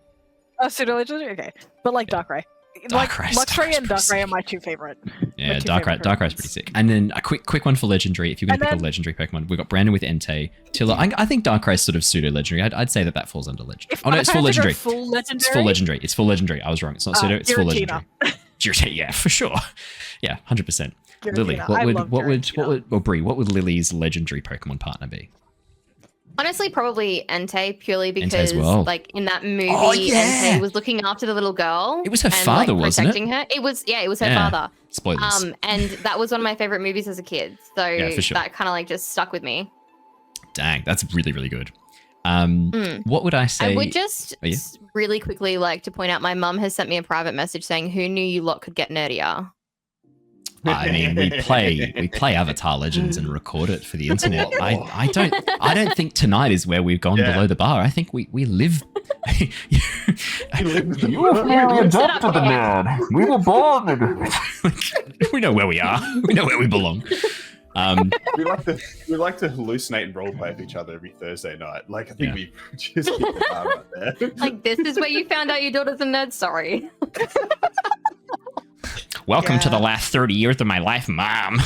Oh, pseudo legendary. Okay, but like Darkrai. Darkrai is Luxray and pretty Darkrai are sick. my two favorite. Yeah, my two Darkrai's favorite pretty Pokemons. sick. And then a quick one for legendary. If you're going to And pick a then- legendary Pokemon, we've got Brandon with Entei. Tilla, I think Darkrai's sort of pseudo legendary. I'd say that falls under legendary. If Oh no, I it's had full to go legendary. Full legendary. It's full legendary. It's full legendary. I was wrong. It's not pseudo. It's full Giratina. legendary. Giratina, yeah, for sure. Yeah, 100%. Lily, Giratina. what I would love what would Giratina. or Bree, what would Lily's legendary Pokemon partner be? Honestly, probably Entei, purely Entei because, as well. like, in that movie, Oh, yeah. Entei was looking after the little girl. It was her and, father, like, wasn't it? protecting her. It was her Yeah. father. Spoilers. And that was one of my favorite movies as a kid. So Yeah, for sure. that kind of like just stuck with me. Dang, that's really good. Mm. What would I say? I would just Oh, yeah? really quickly like to point out my mum has sent me a private message saying, "Who knew you lot could get nerdier?" I mean, we play Avatar Legends and record it for the internet. I don't think tonight is where we've gone below the bar. I think we live. You adopted the man. We were born. We know where we are. We know where we belong. We like to hallucinate and roleplay with each other every Thursday night. Like I think Yeah. we just hit the bar right there. Like, this is where you found out your daughter's a nerd. Sorry. Welcome to Yeah. the last 30 years of my life, Mom.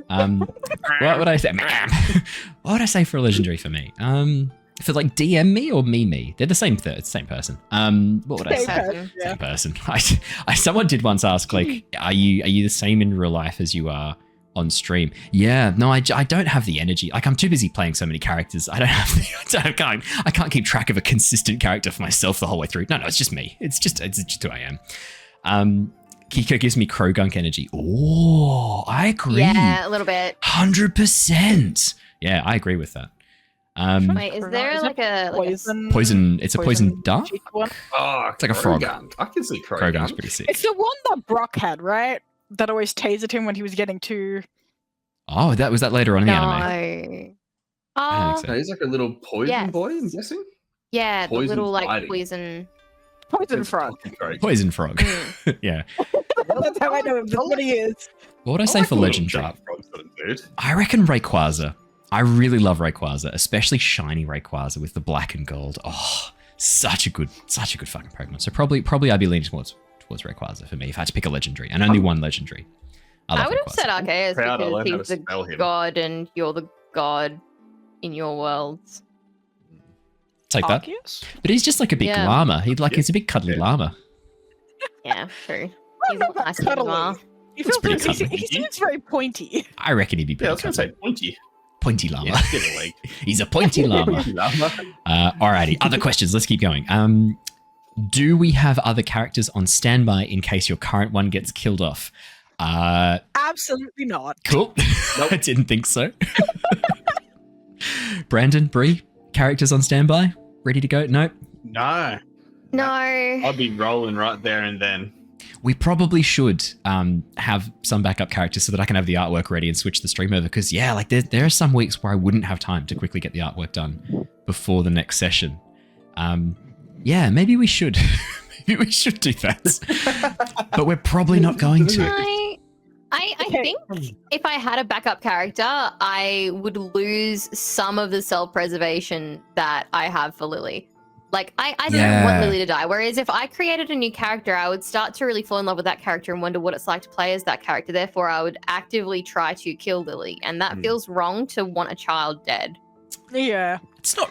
What would I say, Mom? What would I say for a legendary for me? For like DM me or me? They're the same. It's the same person. What would I Same say? person, yeah. Same person. Someone did once ask, like, are you the same in real life as you are on stream? Yeah, no, I don't have the energy. Like, I'm too busy playing so many characters. I can't keep track of a consistent character for myself the whole way through. No, it's just me. It's just who I am. Keeko gives me Krogunk energy. Oh, I agree. Yeah, a little bit. 100%. Yeah, I agree with that. Wait, is there like a Poison. It's a poison dart. cheek one? Oh, It's like a frog. Krogunk. I can see Krogunk's Krogunk. pretty sick. It's the one that Brock had, right? That always tasered him when he was getting too. Oh, was that later on in the anime? No. I don't Oh, think so. No, he's like a little poison Yes. boy, I'm guessing. yeah, the Poison little like fighting. poison. Poison frog. Sorry. Poison frog. Mm. Yeah. That's how I know him. That's what he is. What would I say for legendary? Frog sort of dude. I reckon Rayquaza. I really love Rayquaza, especially shiny Rayquaza with the black and gold. Oh, such a good fucking Pokemon. So probably I'd be leaning towards Rayquaza for me if I had to pick a legendary, and only one legendary. I love would have Rayquaza. said Arceus Proud I learned because how he's to the spell him. god and you're the god in your worlds. Take that. Arceus? But he's just like a big Yeah. llama. He's a big cuddly Yeah. llama. Yeah, true. I He's don't know a nice about little cuddly. llama. He It's feels pretty like cuddly. he seems very pointy. I reckon he'd be Yeah, I pretty was going to cuddly. say pointy. Pointy llama. Yeah, get a leg. He's a pointy llama. Llama. Alrighty, other questions. Let's keep going. Do we have other characters on standby in case your current one gets killed off? Absolutely not. Cool. I didn't think so. Brandon, Bree, characters on standby? Ready to go? Nope. No, No. I'd be rolling right there and then. We probably should have some backup characters so that I can have the artwork ready and switch the stream over. Because, yeah, like there are some weeks where I wouldn't have time to quickly get the artwork done before the next session. Yeah, maybe we should. Maybe we should do that. But we're probably not going to. I Okay. think if I had a backup character, I would lose some of the self-preservation that I have for Lily. Like, I don't want Lily to die. Whereas if I created a new character, I would start to really fall in love with that character and wonder what it's like to play as that character. Therefore, I would actively try to kill Lily. And that feels wrong to want a child dead. Yeah. It's not.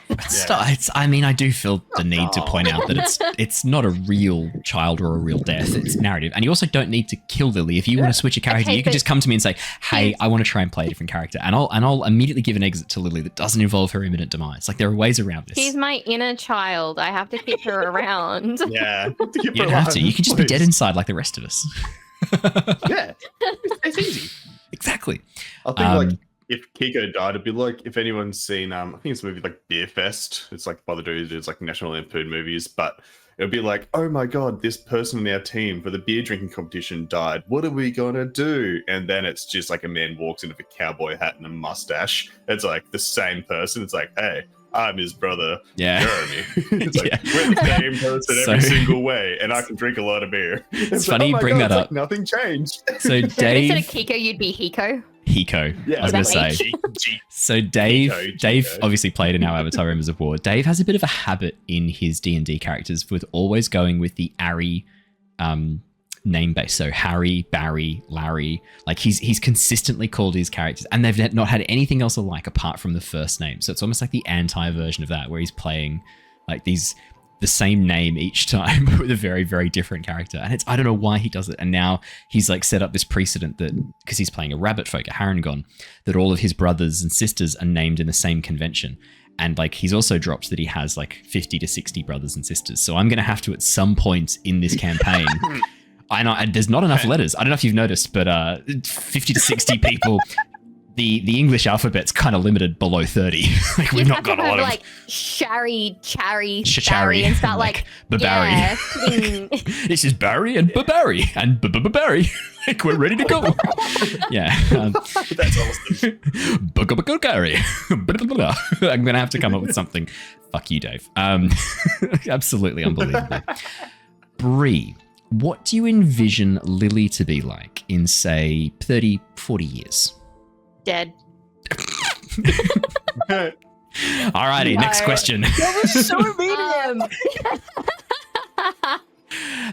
I mean, I do feel the need to point out that it's not a real child or a real death. It's narrative, and you also don't need to kill Lily. If you want to switch a character, Okay, you can but just come to me and say, "Hey, here's- I want to try and play a different character," and I'll immediately give an exit to Lily that doesn't involve her imminent demise. Like there are ways around this. She's my inner child. I have to keep her around. Yeah. You don't have to. You can just be dead inside like the rest of us. Yeah. It's easy. Exactly. I think like if Keeko died, it'd be like if anyone's seen I think it's a movie like Beer Fest. It's like by the dude who does like National Lampoon movies, but it would be like, oh my god, this person in our team for the beer drinking competition died. What are we gonna do? And then it's just like a man walks in with a cowboy hat and a mustache. It's like the same person. It's like, hey, I'm his brother, Yeah. Jeremy. It's like Yeah. we're the same person So- every single way, and I can drink a lot of beer. It's funny you bring that it's up. Like nothing changed. So Instead of Dave, Keeko, you'd be Hiko. Hiko. Yeah, I was gonna exactly. say. G- So Dave Keeko. obviously played in our Avatar Members of War. Dave has a bit of a habit in his D&D characters with always going with the Ari name base. So Harry, Barry, Larry, like he's consistently called his characters, and they've not had anything else alike apart from the first name. So it's almost like the anti-version of that, where he's playing like the same name each time with a very, very different character. And I don't know why he does it. And now he's like set up this precedent that, because he's playing a rabbit folk, a Harangon, that all of his brothers and sisters are named in the same convention. And like he's also dropped that he has like 50 to 60 brothers and sisters. So I'm going to have to, at some point in this campaign, I know there's not enough letters. I don't know if you've noticed, but 50 to 60 people, the English alphabet's kind of limited below 30. Like we've not got a lot of like Shari, Chari, Shachari, and start like Babari. Yeah. This is Barry and Babari and Babari. Like we're ready to go. Yeah. That's awesome. Babari. I'm gonna have to come up with something. Fuck you, Dave. Absolutely unbelievable. Bree, what do you envision Lilly to be like in, say, 30, 40 years? Dead. Alrighty, next question. That was so immediate.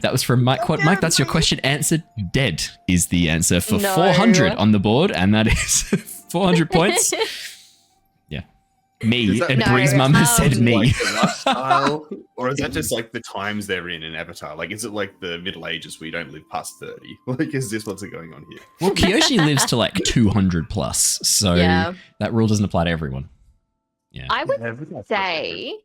That was from Mike. What, Mike? That's your question answered. Dead is the answer for No. 400 on the board, and that is 400 points. Yeah. Me. Is that- And No, Bree's mum has said me. Like the lifestyle, or is that just like the times they're in Avatar? Like, is it like the Middle Ages where you don't live past 30? Like, is this what's going on here? Well, Kyoshi lives to like 200 plus, so Yeah. that rule doesn't apply to everyone. Yeah. I would say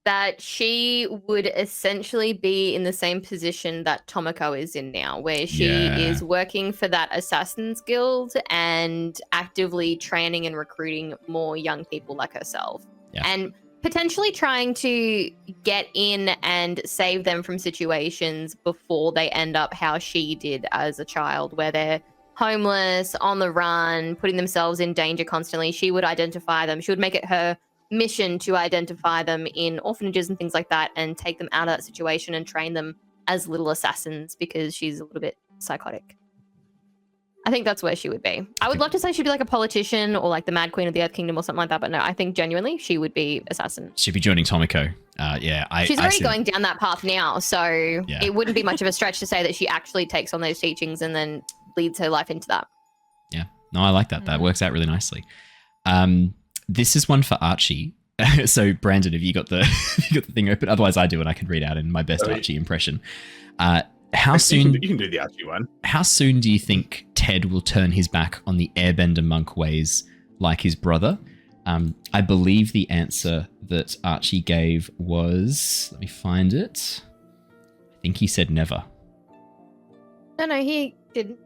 that she would essentially be in the same position that Tomoko is in now, where she Yeah. is working for that Assassin's Guild and actively training and recruiting more young people like herself. Yeah. And potentially trying to get in and save them from situations before they end up how she did as a child, where they're homeless, on the run, putting themselves in danger constantly. She would identify them. She would make it her mission to identify them in orphanages and things like that and take them out of that situation and train them as little assassins, because she's a little bit psychotic. I think that's where she would be. I would love to say she'd be like a politician or like the Mad Queen of the Earth Kingdom or something like that, but no, I think genuinely she would be assassin. She'd be joining Tomoko. Yeah. She's I already see. going down that path now, so Yeah. it wouldn't be much of a stretch to say that she actually takes on those teachings and then leads her life into that. Yeah. No, I like that. That works out really nicely. This is one for Archie. So, Brandon, have you got the thing open? Otherwise, I do, and I can read out in my best Archie impression. How soon? You can do the Archie one. How soon do you think Ted will turn his back on the Airbender monk ways like his brother? I believe the answer that Archie gave was, let me find it. I think he said never. No, he didn't.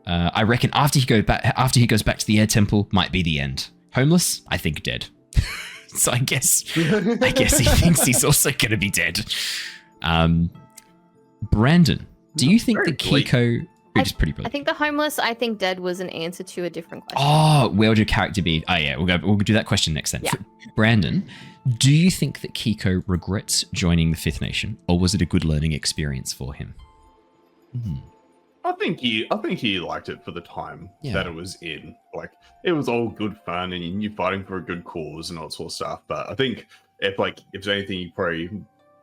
I reckon after he goes back to the Air Temple might be the end. Homeless? I think dead. So I guess he thinks he's also going to be dead. Brandon, do you think that Keeko... Which is pretty I brilliant. think the homeless, I think dead was an answer to a different question. Oh, where would your character be? Oh yeah, we'll do that question next then. Yeah. Brandon, do you think that Keeko regrets joining the Fifth Nation, or was it a good learning experience for him? I think he liked it for the time that it was in. Like, it was all good fun and you're fighting for a good cause and all that sort of stuff. But I think if there's anything he probably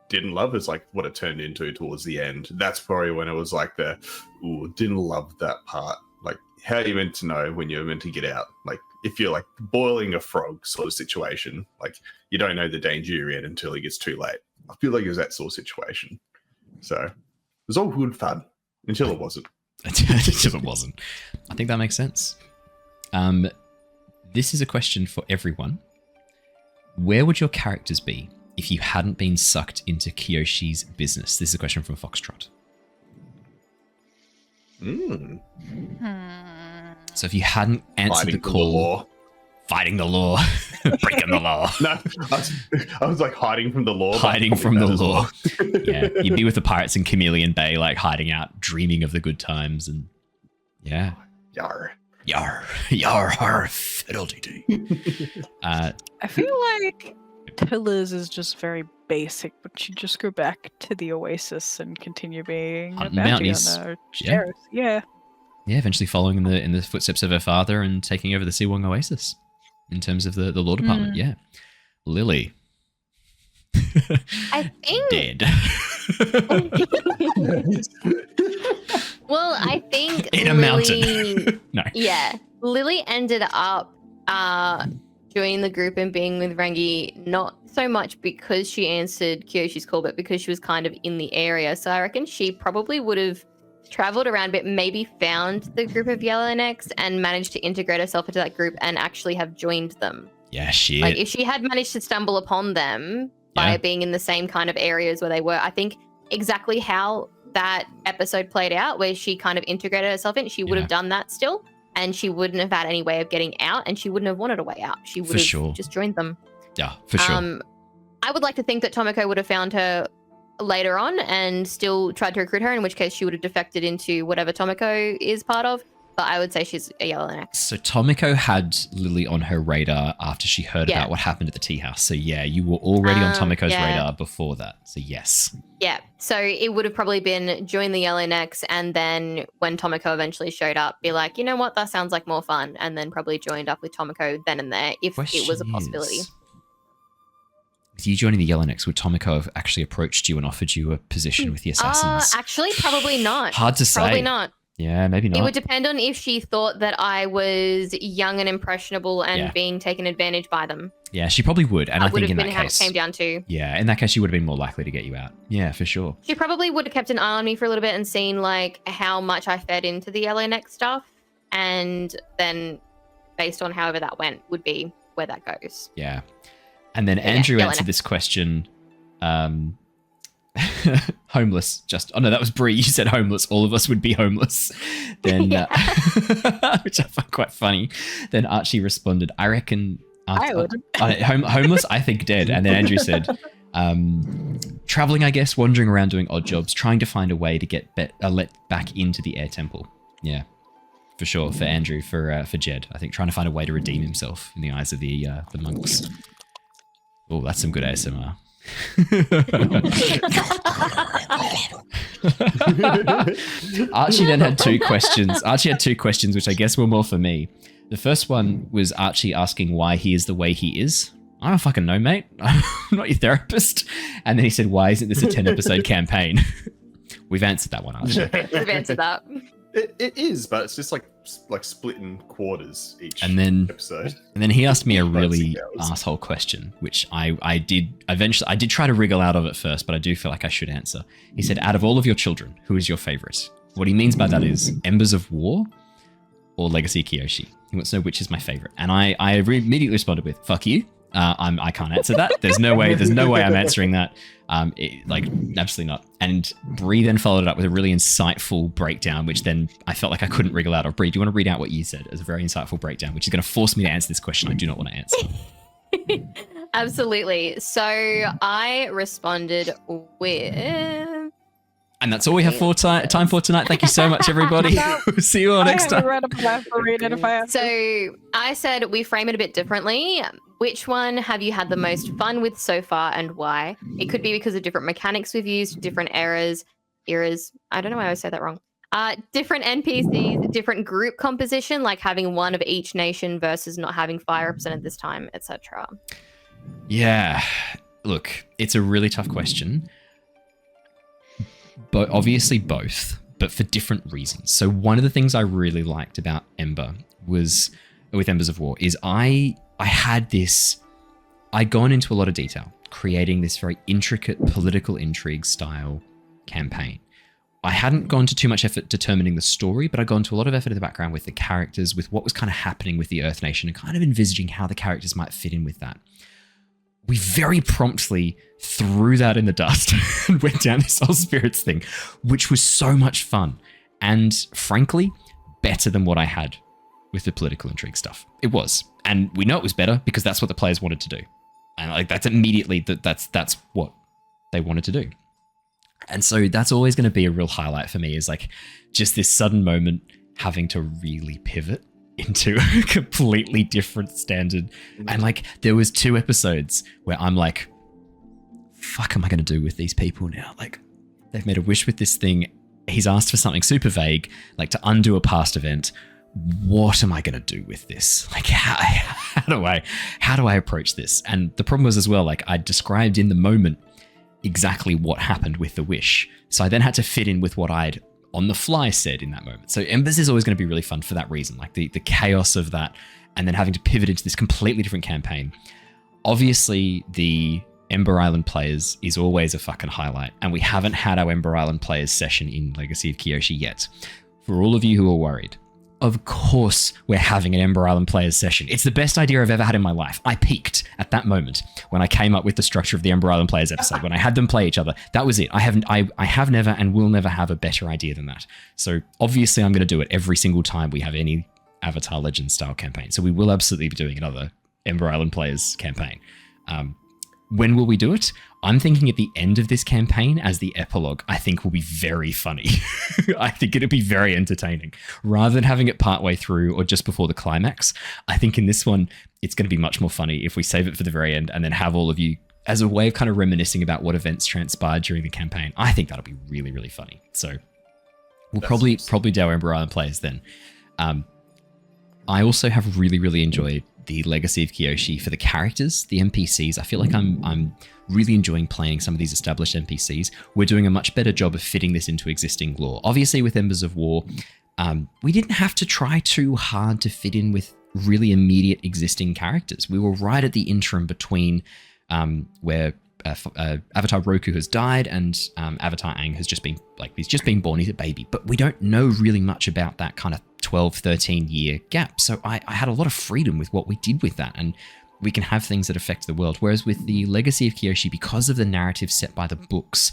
didn't love, is like what it turned into towards the end. That's probably when it was like didn't love that part. Like, how are you meant to know when you're meant to get out? Like, if you're like boiling a frog sort of situation, like you don't know the danger you're in until it gets too late. I feel like it was that sort of situation. So it was all good fun. Until it wasn't. Until it wasn't. I think that makes sense. This is a question for everyone. Where would your characters be if you hadn't been sucked into Kyoshi's business? This is a question from Foxtrot. So if you hadn't answered the call... Fighting the law. Breaking the law. No, I was like hiding from the law. Hiding from the law. Well. Yeah, you'd be with the pirates in Chameleon Bay, like hiding out, dreaming of the good times, and yeah. Yar. Yar. Yar, har, fiddle-dee-dee. I feel like Tilla's is just very basic, but she just go back to the Oasis and continue being Hunting a bounty bounties. hunter. Sheriff. Yeah. Yeah, eventually following in the footsteps of her father and taking over the Siwong Oasis in terms of the law department. Yeah. Lilly. I think Dead. Well, I think In a mountain. No. Yeah, Lilly ended up joining the group and being with Rangi not so much because she answered Kyoshi's call, but because she was kind of in the area. So I reckon she probably would have traveled around a bit, maybe found the group of Yellownecks and managed to integrate herself into that group and actually have joined them. Yeah, shit. Like if she had managed to stumble upon them by being in the same kind of areas where they were, I think exactly how that episode played out, where she kind of integrated herself in, she would have done that still, and she wouldn't have had any way of getting out, and she wouldn't have wanted a way out. She would have just joined them. Yeah, for sure. I would like to think that Tomoko would have found her later on and still tried to recruit her, in which case she would have defected into whatever Tomoko is part of. But I would say she's a Yellowneck. So Tomoko had Lilly on her radar after she heard about what happened at the tea house. So yeah, you were already on Tomoko's radar before that. So yes. Yeah. So it would have probably been join the Yellownecks, and then when Tomoko eventually showed up, be like, you know what, that sounds like more fun, and then probably joined up with Tomoko then and there if it was a possibility. With you joining the Yellownecks, would Tomoko have actually approached you and offered you a position with the Assassins? Actually, probably not. Hard to say. Probably not. Yeah, maybe not. It would depend on if she thought that I was young and impressionable and being taken advantage by them. Yeah, she probably would. And I think in that case, how it came down to. Yeah, in that case, she would have been more likely to get you out. Yeah, for sure. She probably would have kept an eye on me for a little bit and seen like how much I fed into the Yellowneck stuff, and then based on however that went would be where that goes. Yeah. And then Andrew answered this question. Homeless. Oh no, that was Bree. You said homeless. All of us would be homeless. Then, which I find quite funny. Then Archie responded, I reckon. I would. Homeless, I think dead. And then Andrew said, traveling, I guess, wandering around doing odd jobs, trying to find a way to get let back into the air temple. Yeah, for sure. For Andrew, for Jedd, I think trying to find a way to redeem himself in the eyes of the monks. Oh, that's some good ASMR. Archie then had two questions. Archie had two questions, which I guess were more for me. The first one was Archie asking why he is the way he is. I don't fucking know, mate. I'm not your therapist. And then he said, why isn't this a 10-episode campaign? We've answered that one, Archie. We've answered that. It is, but it's just like split in quarters each episode. And then he asked me a really asshole question, which I did try to wriggle out of at first, but I do feel like I should answer. He said, out of all of your children, who is your favorite? What he means by that is Embers of War or Legacy of Kyoshi. He wants to know which is my favorite. And I immediately responded with, fuck you. I can't answer that. There's no way I'm answering that. Absolutely not. And Bree then followed it up with a really insightful breakdown, which then I felt like I couldn't wriggle out of. Bree, do you want to read out what you said as a very insightful breakdown, which is going to force me to answer this question I do not want to answer? Absolutely. So I responded with... And that's all we have for time for tonight. Thank you so much, everybody. See you all next time. So I said we frame it a bit differently. Which one have you had the most fun with so far and why? It could be because of different mechanics we've used, different eras. I don't know why I always say that wrong. Different NPCs, different group composition, like having one of each nation versus not having fire represented this time, etc. Yeah. Look, it's a really tough question. But obviously both, but for different reasons. So one of the things I really liked about Ember was, with Embers of War, is I'd gone into a lot of detail, creating this very intricate political intrigue style campaign. I hadn't gone to too much effort determining the story, but I'd gone to a lot of effort in the background with the characters, with what was kind of happening with the Earth Nation, and kind of envisaging how the characters might fit in with that. We very promptly threw that in the dust and went down this whole spirits thing, which was so much fun. And frankly, better than what I had with the political intrigue stuff. It was. And we know it was better because that's what the players wanted to do. And that's immediately that's what they wanted to do. And so that's always going to be a real highlight for me, is like just this sudden moment having to really pivot into a completely different standard. And like there was 2 episodes where I'm like, fuck am I going to do with these people now? Like they've made a wish with this thing. He's asked for something super vague, like to undo a past event. What am I going to do with this? Like how do I approach this? And the problem was as well, like I described in the moment exactly what happened with the wish. So I then had to fit in with what I'd on the fly said in that moment. So Embers is always going to be really fun for that reason, like the chaos of that, and then having to pivot into this completely different campaign. Obviously, the Ember Island players is always a fucking highlight, and we haven't had our Ember Island players session in Legacy of Kyoshi yet. For all of you who are worried, of course we're having an Ember Island players session. It's the best idea I've ever had in my life. I peaked at that moment when I came up with the structure of the Ember Island players episode, when I had them play each other. That was it. I have never and will never have a better idea than that. So obviously I'm going to do it every single time we have any Avatar Legends style campaign. So we will absolutely be doing another Ember Island players campaign. When will we do it? I'm thinking at the end of this campaign as the epilogue, I think will be very funny. I think it'll be very entertaining. Rather than having it partway through or just before the climax, I think in this one, it's going to be much more funny if we save it for the very end and then have all of you as a way of kind of reminiscing about what events transpired during the campaign. I think that'll be really, really funny. So we'll probably do our Ember Island players then. I also have really, really enjoyed the Legacy of Kyoshi for the characters, the NPCs. I feel like I'm really enjoying playing some of these established NPCs. We're doing a much better job of fitting this into existing lore. Obviously, with Embers of War, we didn't have to try too hard to fit in with really immediate existing characters. We were right at the interim between where Avatar Roku has died and Avatar Aang has just been, like, he's just been born, he's a baby, but we don't know really much about that kind of 12, 13 year gap. So I had a lot of freedom with what we did with that, and we can have things that affect the world. Whereas with the Legacy of Kyoshi, because of the narrative set by the books,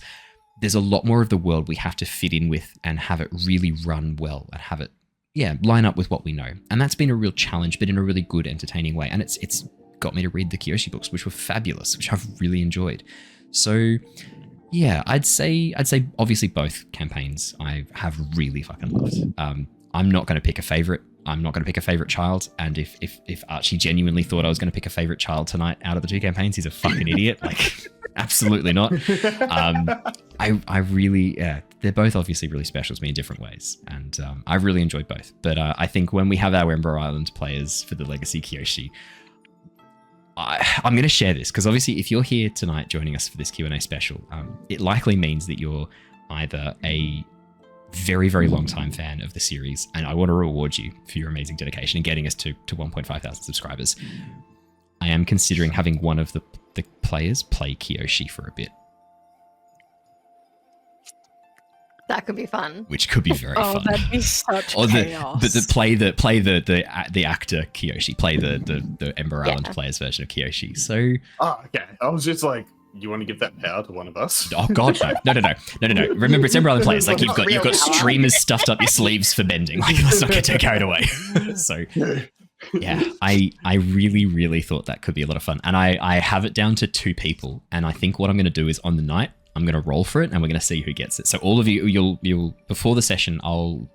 there's a lot more of the world we have to fit in with and have it really run well and have it, line up with what we know. And that's been a real challenge, but in a really good, entertaining way. And it's got me to read the Kyoshi books, which were fabulous, which I've really enjoyed. So yeah, I'd say obviously both campaigns I have really fucking loved. I'm not going to pick a favorite. I'm not going to pick a favorite child. And if Archie genuinely thought I was going to pick a favorite child tonight out of the two campaigns, he's a fucking idiot. Like, absolutely not. I really, they're both obviously really special to me in different ways. And I've really enjoyed both. But I think when we have our Ember Island players for the Legacy Kyoshi, I'm going to share this because obviously if you're here tonight joining us for this Q&A special, it likely means that you're either a very, very long time fan of the series, and I want to reward you for your amazing dedication in getting us to 1.5 thousand subscribers. I am considering having one of the players play Kyoshi for a bit. That could be fun. Which could be very fun. Oh, that'd be such or chaos. play the actor Kyoshi, play the Ember Island players version of Kyoshi. So okay. I was just like, you want to give that power to one of us? Oh god, no. Remember, it's Ember Island players. Like you've got streamers stuffed up your sleeves for bending. Like, let's not get too carried away. So yeah, I really, really thought that could be a lot of fun. And I have it down to 2 people. And I think what I'm going to do is on the night, I'm going to roll for it and we're going to see who gets it. So all of you, you'll before the session, on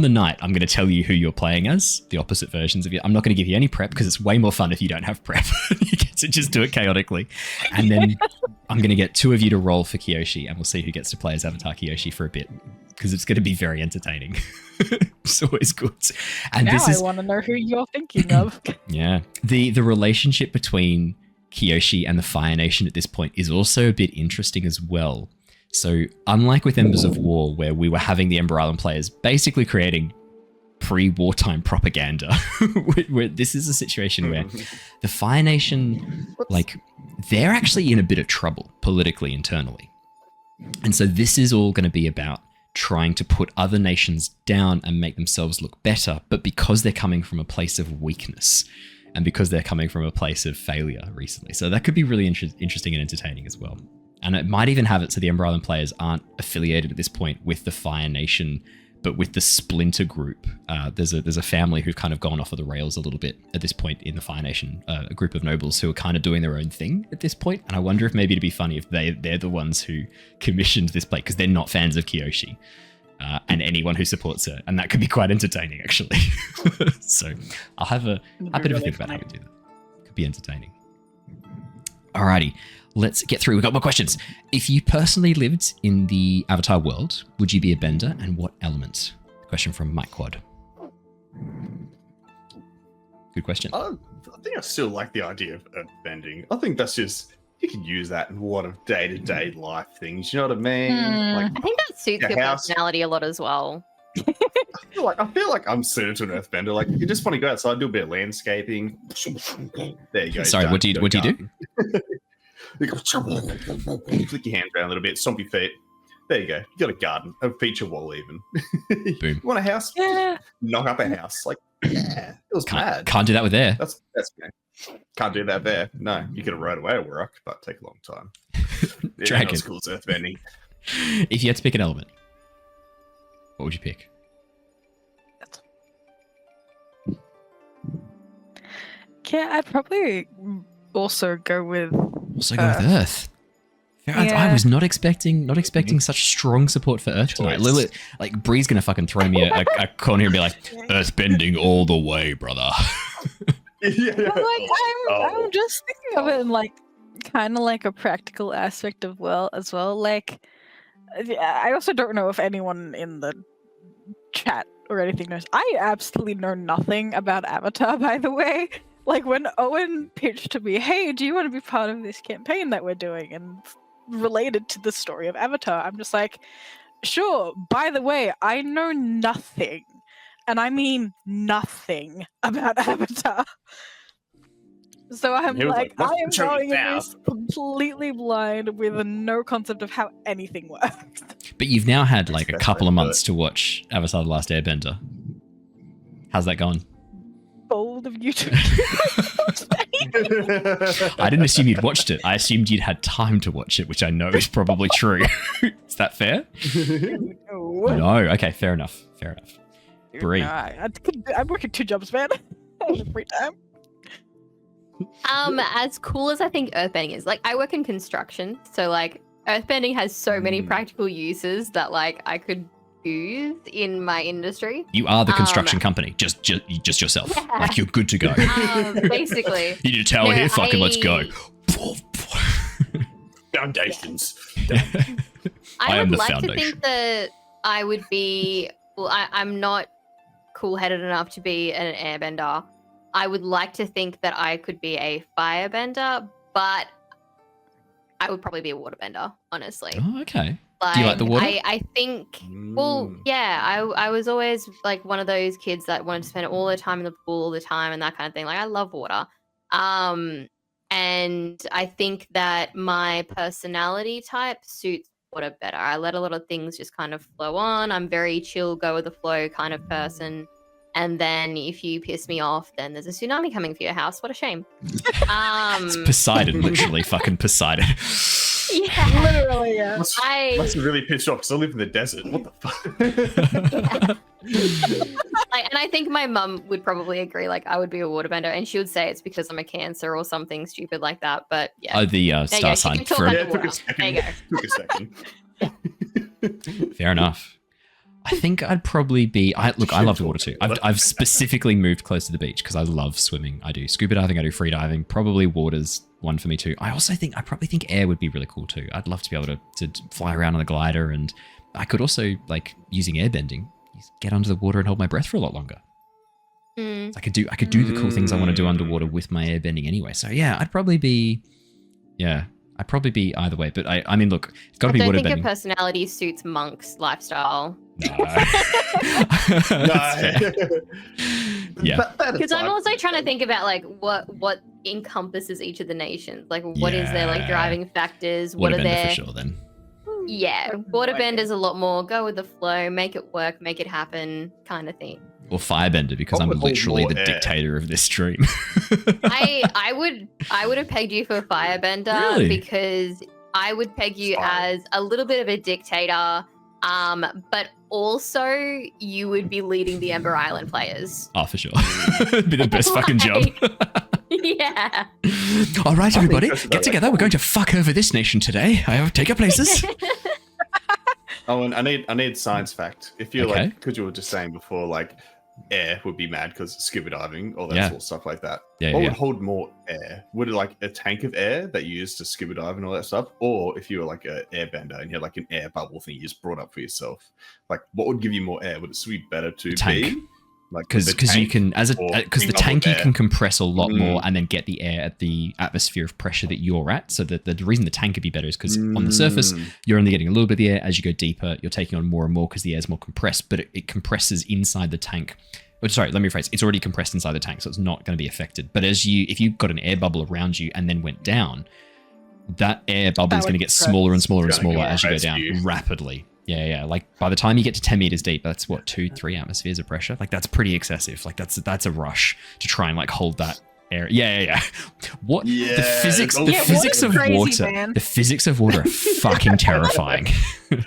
the night, I'm going to tell you who you're playing as, the opposite versions of you. I'm not going to give you any prep because it's way more fun if you don't have prep. You get to just do it chaotically. And then I'm going to get 2 of you to roll for Kyoshi and we'll see who gets to play as Avatar Kyoshi for a bit because it's going to be very entertaining. It's always good. And now I want to know who you're thinking of. Yeah. The relationship between Kyoshi and the Fire Nation at this point is also a bit interesting as well. So unlike with Embers of War, where we were having the Ember Island players basically creating pre-wartime propaganda, where this is a situation where the Fire Nation, like, they're actually in a bit of trouble politically, internally. And so this is all going to be about trying to put other nations down and make themselves look better, but because they're coming from a place of weakness and because they're coming from a place of failure recently. So that could be really interesting and entertaining as well. And it might even have it so the Ember Island players aren't affiliated at this point with the Fire Nation, but with the Splinter group. There's a family who've kind of gone off of the rails a little bit at this point in the Fire Nation, a group of nobles who are kind of doing their own thing at this point. And I wonder if maybe it'd be funny if they're the ones who commissioned this play because they're not fans of Kyoshi and anyone who supports her. And that could be quite entertaining, actually. So I'll have a bit of a think about how we do that. Could be entertaining. Alrighty. Let's get through. We've got more questions. If you personally lived in the Avatar world, would you be a bender and what element? Question from Mike Quad. Good question. I think I still like the idea of bending. I think that's just you can use that in a lot of day-to-day life things. You know what I mean? Like, I think that suits Yeah, your house. personality a lot as well. I feel like I'm suited to an earthbender. Like, you just want to go outside, do a bit of landscaping. There you go. Sorry, done. what do you do? You go, flick your hands around a little bit, stomp your feet. There you go. You got a garden, a feature wall, even. Boom. You want a house? Yeah. Knock up a house. Like, yeah, it was mad. Can't do that with air. That's can't do that there. No, you could have right away at work, but take a long time. Yeah, Dragon. not as cool as earthbending. If you had to pick an element, what would you pick? Yeah, I'd probably also go with. Also go with Earth. I was not expecting such strong support for Earth tonight. Choice. Lilly, like Bree's gonna fucking throw me a corner here and be like, Earth bending all the way, brother. Yeah. But like, I'm just thinking of it in like kind of like a practical aspect of as well. Like, I also don't know if anyone in the chat or anything knows. I absolutely know nothing about Avatar, by the way. Like when Owen pitched to me, "Hey, do you want to be part of this campaign that we're doing?" and related to the story of Avatar, I'm just like, sure. By the way, I know nothing, and I mean nothing about Avatar. So I'm He was like, like, I am "What's the going in truth this completely blind with no concept of how anything works. But you've now had like a That's couple of very months to watch Avatar: The Last Airbender. How's that going? Bold of you to I didn't assume you'd watched it. I assumed you'd had time to watch it, which I know is probably true. Is that fair? No. No. Okay, fair enough. Fair enough. Bree. No, I'm working 2 jobs, man. I have free time. As cool as I think earthbending is, like I work in construction, so like earthbending has so many practical uses that like I could use in my industry. You are the construction company. Just yourself. Yeah. Like you're good to go. Basically. You need a tower No, here? Fucking let's go. Foundations. I am would the like foundation. to think that I would be. Well, I'm not cool-headed enough to be an airbender. I would like to think that I could be a firebender, but I would probably be a waterbender, honestly. Oh, okay. Do you like the water? I think. Well, yeah. I was always like one of those kids that wanted to spend all the time in the pool all the time and that kind of thing. Like I love water. And I think that my personality type suits water better. I let a lot of things just kind of flow on. I'm very chill, go with the flow kind of person. And then if you piss me off, then there's a tsunami coming for your house. What a shame. It's Poseidon, literally fucking Poseidon. Yeah. Literally, yeah. Must have really pissed off because I live in the desert. What the fuck? And I think my mum would probably agree. Like, I would be a waterbender, and she would say it's because I'm a Cancer or something stupid like that. But yeah. Oh, the There you star go. She sign. can talk For Yeah, it took underwater. a second. There you go. Took a second. Fair enough. I think I'd probably be. I love the water too. I've specifically moved close to the beach because I love swimming. I do scuba diving. I do free diving. Probably water's one for me too. I probably think air would be really cool too. I'd love to be able to fly around on a glider, and I could also like using airbending, get under the water and hold my breath for a lot longer. Mm. I could do the cool things I want to do underwater with my airbending anyway. So yeah, I'd probably be either way. But I mean, look, it's got to be I don't think your waterbending. personality suits monk's lifestyle. No. No. Yeah. Because I'm also trying to think about like what encompasses each of the nations. Like what is their like Yeah. driving factors? What are Waterbender their for sure then. Yeah, waterbender's a lot more go with the flow, make it work, make it happen kind of thing. Or firebender because What I'm would hold literally more the air? dictator of this stream. I would have pegged you for firebender Really? because I would peg you Fire. as a little bit of a dictator, but also you would be leading the Ember Island players. Oh, for sure. Be the best fucking job. Yeah. All right, everybody, interested get about together. We're going to fuck over this nation today. Take your places. Oh, and I need science fact. If you're Okay. like, because you were just saying before, like air would be mad because scuba diving, all that Yeah. sort of stuff like that. Yeah, What yeah. would hold more air? Would it like a tank of air that you use to scuba dive and all that stuff, or if you were like an airbender and you had like an air bubble thing you just brought up for yourself, like what would give you more air? Would it be better to Tank. be? Like because the you can tank because the bubble tank you air. can compress a lot more Mm. and then get the air at the atmosphere of pressure that you're at. So the reason the tank could be better is because on the surface you're only getting a little bit of the air. As you go deeper, you're taking on more and more because the air is more compressed, but it compresses inside the tank. Oh, sorry, let me rephrase. It's already compressed inside the tank, so it's not going to be affected. But if you've got an air bubble around you and then went down, that air bubble is going to get smaller and smaller and It's gonna smaller as you go compress down you. rapidly. Yeah. Like by the time you get to 10 meters deep, that's what 2-3 atmospheres of pressure. Like that's pretty excessive. Like that's a rush to try and like hold that air. Yeah. What Yeah, the physics? it's The all physics of crazy, water. man. The physics of water are fucking terrifying.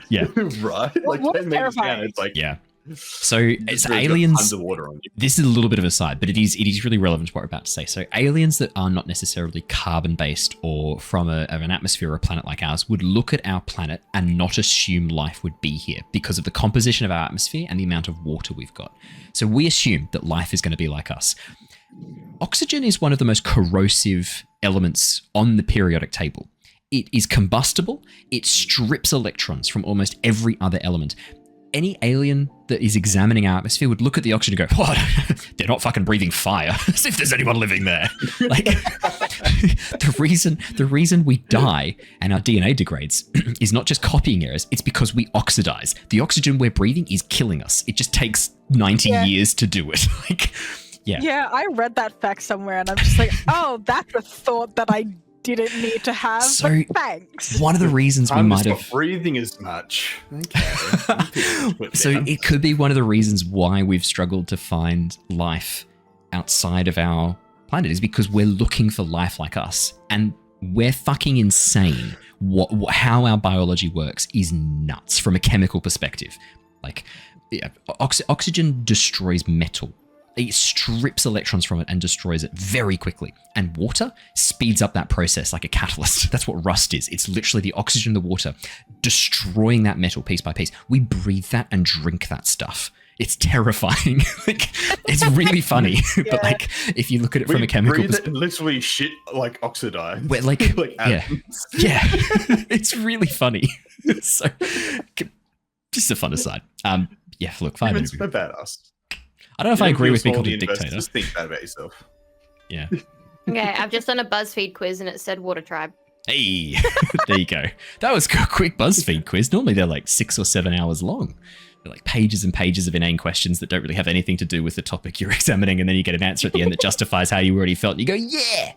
Yeah. Right? Like What's 10 meters down, terrifying? it's like Yeah. So it's really got aliens. tons of water on you. This is a little bit of a side, but it is really relevant to what we're about to say. So aliens that are not necessarily carbon-based or from an atmosphere or a planet like ours would look at our planet and not assume life would be here because of the composition of our atmosphere and the amount of water we've got. So we assume that life is going to be like us. Oxygen is one of the most corrosive elements on the periodic table. It is combustible. It strips electrons from almost every other element. Any alien that is examining our atmosphere would look at the oxygen and go, "What? They're not fucking breathing fire." As if there's anyone living there. Like the reason we die and our DNA degrades is not just copying errors. It's because we oxidize. The oxygen we're breathing is killing us. It just takes 90 years to do it. Like, yeah. Yeah, I read that fact somewhere, and I'm just like, oh, that's a thought that I didn't need to have. So, but thanks. One of the reasons we I'm might just have not breathing as much. Okay. So it could be one of the reasons why we've struggled to find life outside of our planet is because we're looking for life like us, and we're fucking insane. How our biology works is nuts from a chemical perspective. Like, yeah, oxygen destroys metal. It strips electrons from it and destroys it very quickly. And water speeds up that process like a catalyst. That's what rust is. It's literally the oxygen in the water destroying that metal piece by piece. We breathe that and drink that stuff. It's terrifying. Like, it's really funny. But like, if you look at it from a chemical perspective, literally shit like oxidized. we're like, yeah, atoms. yeah, it's really funny. So, just a fun aside. Yeah, look, 5 minutes. It's so badass. I don't know if I agree with being called a Universe, dictator. Just think that about yourself. Yeah. Okay, I've just done a BuzzFeed quiz and it said Water Tribe. Hey, there you go. That was a quick BuzzFeed quiz. Normally they're like 6 or 7 hours long. They're like pages and pages of inane questions that don't really have anything to do with the topic you're examining, and then you get an answer at the end that justifies how you already felt. And you go, yeah.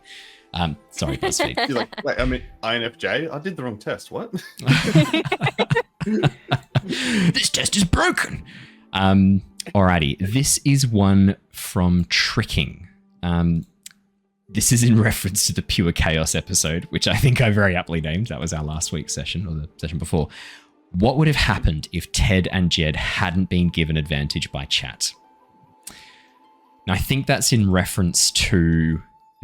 Sorry, BuzzFeed. You're like, wait, I mean, INFJ? I did the wrong test. What? This test is broken. Alrighty, this is one from Tricking. This is in reference to the Pure Chaos episode, which I think I very aptly named. That was our last week's session, or the session before. What would have happened if Ted and Jedd hadn't been given advantage by chat? Now, I think that's in reference to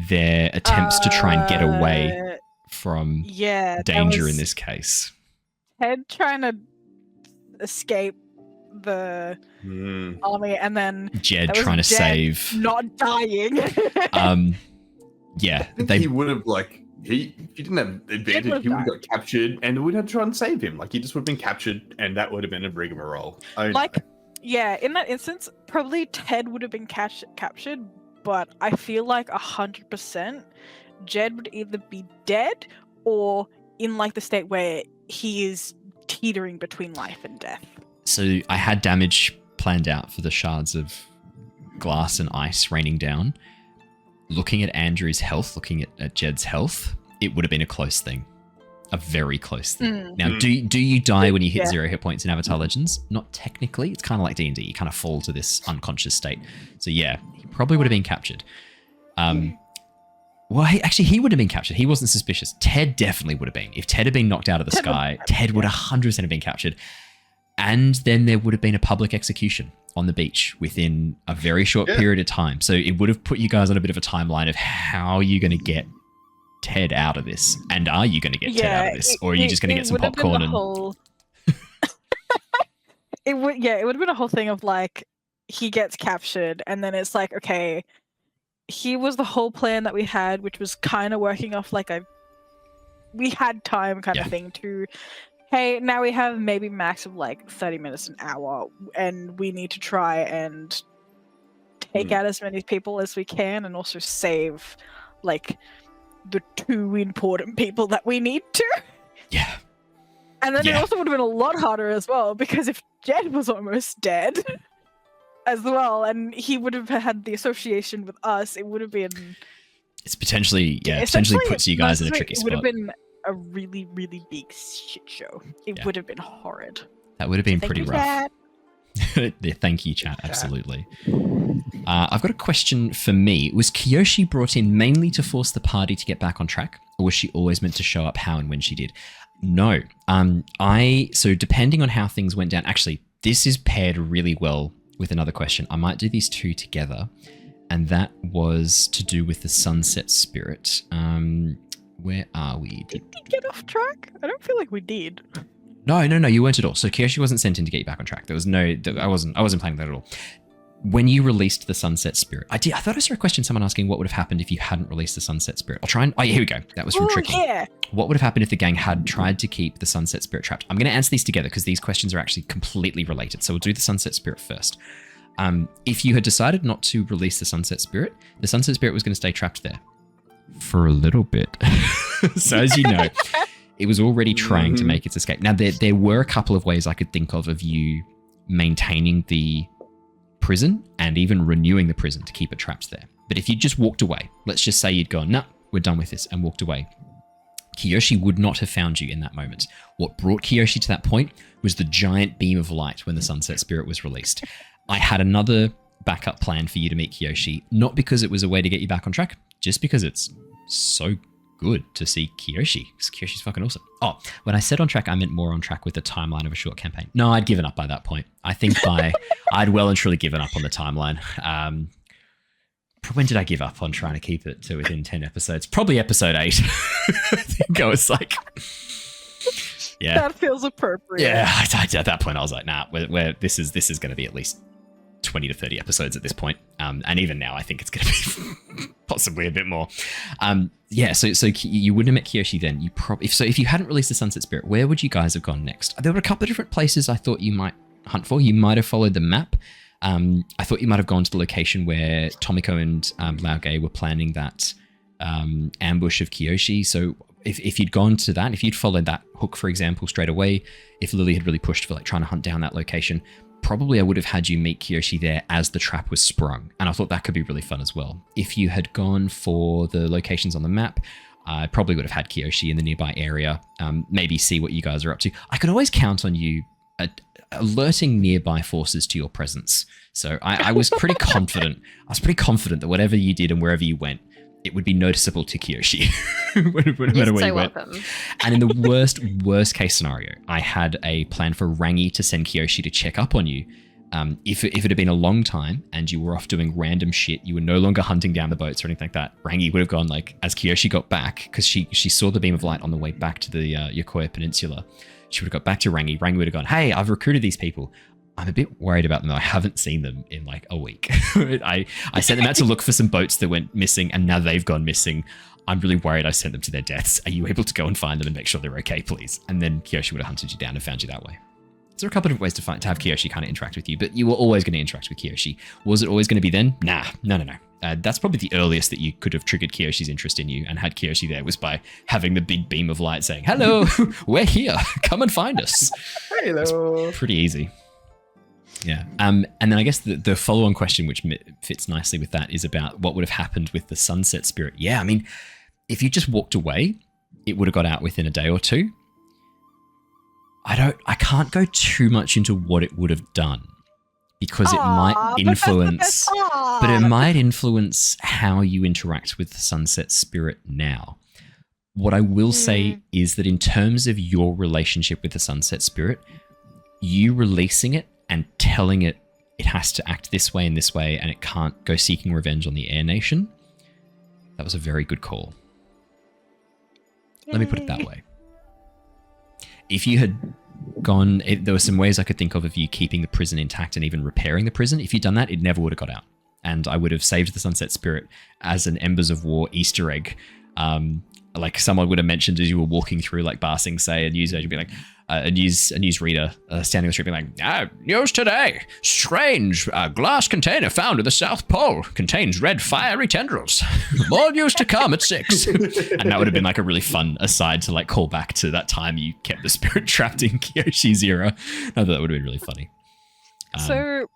their attempts to try and get away from danger in this case. Ted trying to escape the army, and then Jedd trying to save, not dying. Yeah, He would have if he didn't have advantage, he would have got captured, and we'd have to try and save him. Like, he just would have been captured, and that would have been a rigmarole. In that instance, probably Ted would have been captured, but I feel like 100% Jedd would either be dead or in like the state where he is teetering between life and death. So I had damage planned out for the shards of glass and ice raining down. Looking at Andrew's health, looking at Jedd's health, it would have been a close thing. A very close thing. Now, do you die when you hit 0 hit points in Avatar Legends? Not technically. It's kind of like D&D. You kind of fall to this unconscious state. So yeah, he probably would have been captured. Well, he would have been captured. He wasn't suspicious. Ted definitely would have been. If Ted had been knocked out of the sky, Ted would 100% have been captured. And then there would have been a public execution on the beach within a very short period of time. So it would have put you guys on a bit of a timeline of how you're going to get Ted out of this. And are you going to get Ted out of this? Or are you just going to get some popcorn and... It would have been a whole thing of like, he gets captured, and then it's like, okay, he was the whole plan that we had, which was kind of working off like we had time kind of thing to... Hey, now we have maybe max of like 30 minutes an hour, and we need to try and take out as many people as we can and also save, like, the 2 important people that we need to. Yeah. And then it Yeah. also would have been a lot harder as well, because if Jedd was almost dead as well, and he would have had the association with us, it would have been... It's potentially essentially, puts you guys in a tricky It would spot. have been a really, really big shit show. It Yeah. would have been horrid. That would have been Thank pretty you, rough. Chat. Yeah, thank you, chat. Absolutely. I've got a question for me. Was Kyoshi brought in mainly to force the party to get back on track, or was she always meant to show up how and when she did? No. So depending on how things went down, actually, this is paired really well with another question. I might do these two together, and that was to do with the sunset spirit. Where are we? Did we get off track? I don't feel like we did. No, you weren't at all. So Kyoshi wasn't sent in to get you back on track. There was no, I wasn't planning that at all. When you released the sunset spirit, I thought I saw a question, someone asking what would have happened if you hadn't released the sunset spirit. I'll try and, here we go. That was from Oh, Tricky. yeah. What would have happened if the gang had tried to keep the sunset spirit trapped? I'm going to answer these together because these questions are actually completely related. So we'll do the sunset spirit first. If you had decided not to release the sunset spirit was going to stay trapped there for a little bit. So as you know, it was already trying to make its escape. Now, there were a couple of ways I could think of you maintaining the prison and even renewing the prison to keep it trapped there. But if you just walked away, let's just say you'd gone, nah, we're done with this, and walked away, Kyoshi would not have found you in that moment. What brought Kyoshi to that point was the giant beam of light when the sunset spirit was released. I had another backup plan for you to meet Kyoshi, not because it was a way to get you back on track, just because it's so good to see Kyoshi. Kyoshi's fucking awesome. Oh, when I said on track, I meant more on track with the timeline of a short campaign. No, I'd given up by that point. I think I'd well and truly given up on the timeline. When did I give up on trying to keep it to within 10 episodes? Probably episode 8. I think I was like, yeah. That feels appropriate. Yeah, at that point I was like, nah, this is going to be at least 20 to 30 episodes at this point. And even now I think it's going to be possibly a bit more. So you wouldn't have met Kyoshi then. If you hadn't released the Sunset Spirit, where would you guys have gone next? There were a couple of different places I thought you might hunt for. You might have followed the map. I thought you might have gone to the location where Tomiko and Laoge were planning that ambush of Kyoshi. So if you'd gone to that, if you'd followed that hook, for example, straight away, if Lilly had really pushed for like trying to hunt down that location, probably I would have had you meet Kyoshi there as the trap was sprung. And I thought that could be really fun as well. If you had gone for the locations on the map, I probably would have had Kyoshi in the nearby area, maybe see what you guys are up to. I could always count on you alerting nearby forces to your presence. So I was pretty confident. I was pretty confident that whatever you did and wherever you went, it would be noticeable to Kyoshi, no matter where you went. Welcome. And in the worst case scenario, I had a plan for Rangi to send Kyoshi to check up on you. If it had been a long time and you were off doing random shit, you were no longer hunting down the boats or anything like that, Rangi would have gone like, as Kyoshi got back, because she saw the beam of light on the way back to the Yokoya Peninsula, she would have got back to Rangi. Rangi would have gone, hey, I've recruited these people. I'm a bit worried about them though. I haven't seen them in like a week. I sent them out to look for some boats that went missing and now they've gone missing. I'm really worried I sent them to their deaths. Are you able to go and find them and make sure they're okay, please? And then Kyoshi would have hunted you down and found you that way. So there are a couple of ways to have Kyoshi kind of interact with you, but you were always going to interact with Kyoshi. Was it always going to be then? Nah, no. That's probably the earliest that you could have triggered Kyoshi's interest in you and had Kyoshi there was by having the big beam of light saying, hello, we're here. Come and find us. Hello. It's pretty easy. Yeah. And then I guess the follow-on question, which fits nicely with that, is about what would have happened with the sunset spirit. Yeah, I mean, if you just walked away, it would have got out within a day or two. I can't go too much into what it would have done because it might influence, but it might influence how you interact with the sunset spirit now. What I will say is that in terms of your relationship with the sunset spirit, you releasing it and telling it has to act this way and this way and it can't go seeking revenge on the Air Nation, that was a very good call. Let me put it that way. If you had gone, there were some ways I could think of you keeping the prison intact and even repairing the prison. If you'd done that, it never would have got out. And I would have saved the Sunset Spirit as an Embers of War Easter egg. Like someone would have mentioned as you were walking through like Ba Sing Se and you'd be like, a news reader standing on the street being like, news today. Strange glass container found at the South Pole. Contains red fiery tendrils. More news to come at 6. And that would have been like a really fun aside to like call back to that time you kept the spirit trapped in Kyoshi's era. I thought that would have been really funny. So,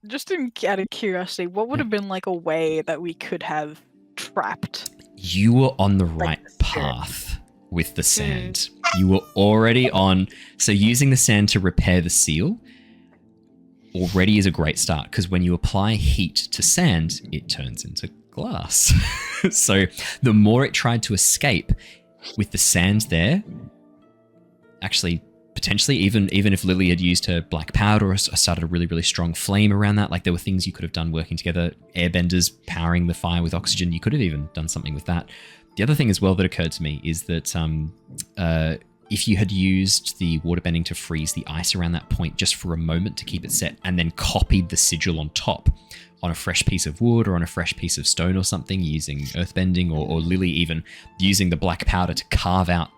just out of curiosity, what would have been like a way that we could have trapped? You were on the right path with the sand. You were already on. So using the sand to repair the seal already is a great start, because when you apply heat to sand, it turns into glass. So the more it tried to escape with the sand there, actually potentially even if Lilly had used her black powder or started a really, really strong flame around that, like there were things you could have done working together. Airbenders powering the fire with oxygen, you could have even done something with that. The other thing as well that occurred to me is that if you had used the waterbending to freeze the ice around that point just for a moment to keep it set, and then copied the sigil on top on a fresh piece of wood or on a fresh piece of stone or something, using earthbending, or Lilly even using the black powder to carve out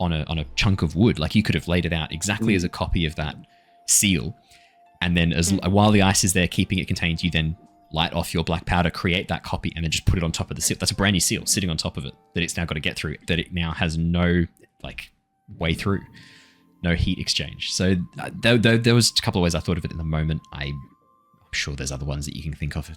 on a chunk of wood, like you could have laid it out exactly as a copy of that seal, and then while the ice is there keeping it contained, you then light off your black powder, create that copy, and then just put it on top of the seal. That's a brand new seal sitting on top of it that it's now got to get through, that it now has no like way through, no heat exchange. So there was a couple of ways I thought of it in the moment. I'm sure there's other ones that you can think of,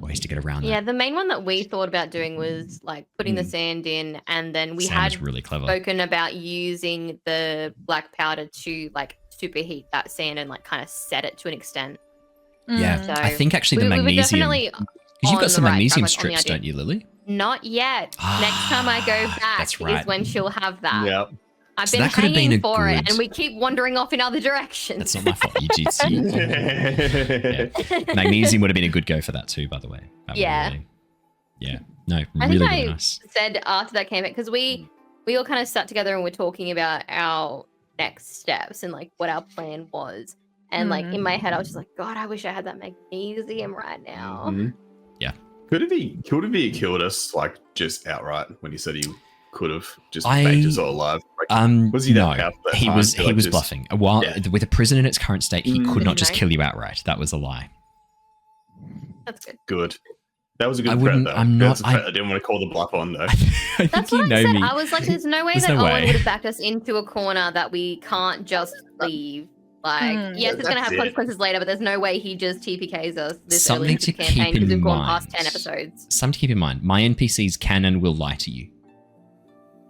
ways to get around that. Yeah, the main one that we thought about doing was like putting the sand in, and then we Sand had is really clever. spoken about using the black powder to like superheat that sand and like kind of set it to an extent. Yeah, So I think actually the we were magnesium, definitely because you've on got some the right magnesium track, like, on the strips, idea. don't you, Lilly? Not yet. Next time I go back That's right. is when she'll have that. Yeah. I've So been that could have been hanging a for it, good- and we keep wandering off in other directions. That's not my fault. Magnesium would have been a good go for that too, by the way. That would Yeah. really- yeah. No, I really, think really I nice. said after that campaign, because we all kind of sat together and we're talking about our next steps and like what our plan was. And like in my head, I was just like, God, I wish I had that magnesium right now. Mhm. Yeah. Could have he killed us like just outright when he said he could have just I- baked us all alive? Like, was he that no, powerful that he time was to, like, just- bluffing. While Yeah. with a prison in its current state, he could not just Right. kill you outright. That was a lie. That's good. Good. That was a good I threat, wouldn't- though. I'm That's not- a threat I didn't want to call the bluff on, though. I think That's you what know I said. me. I was like, there's no way There's that no Owen way. would have backed us into a corner that we can't just leave. Like, yes, it's going to That's have it. consequences later, but there's no way he just TPKs us this Something early into to the campaign keep because in we've gone past mind. 10 episodes. Something to keep in mind. My NPCs can and will lie to you.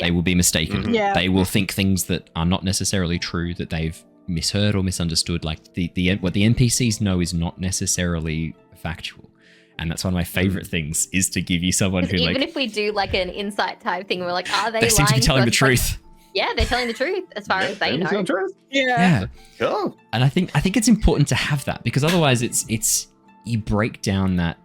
They will be mistaken. Mhm. Yeah. They will think things that are not necessarily true, that they've misheard or misunderstood. Like what the NPCs know is not necessarily factual. And that's one of my favorite things, is to give you someone who, Even like, if we do like an insight type thing, we're like, are they they seem to be lying telling the us? Like, truth. yeah, they're telling the truth as far as they know. Yeah. Oh, And I think it's important to have that, because otherwise it's you break down that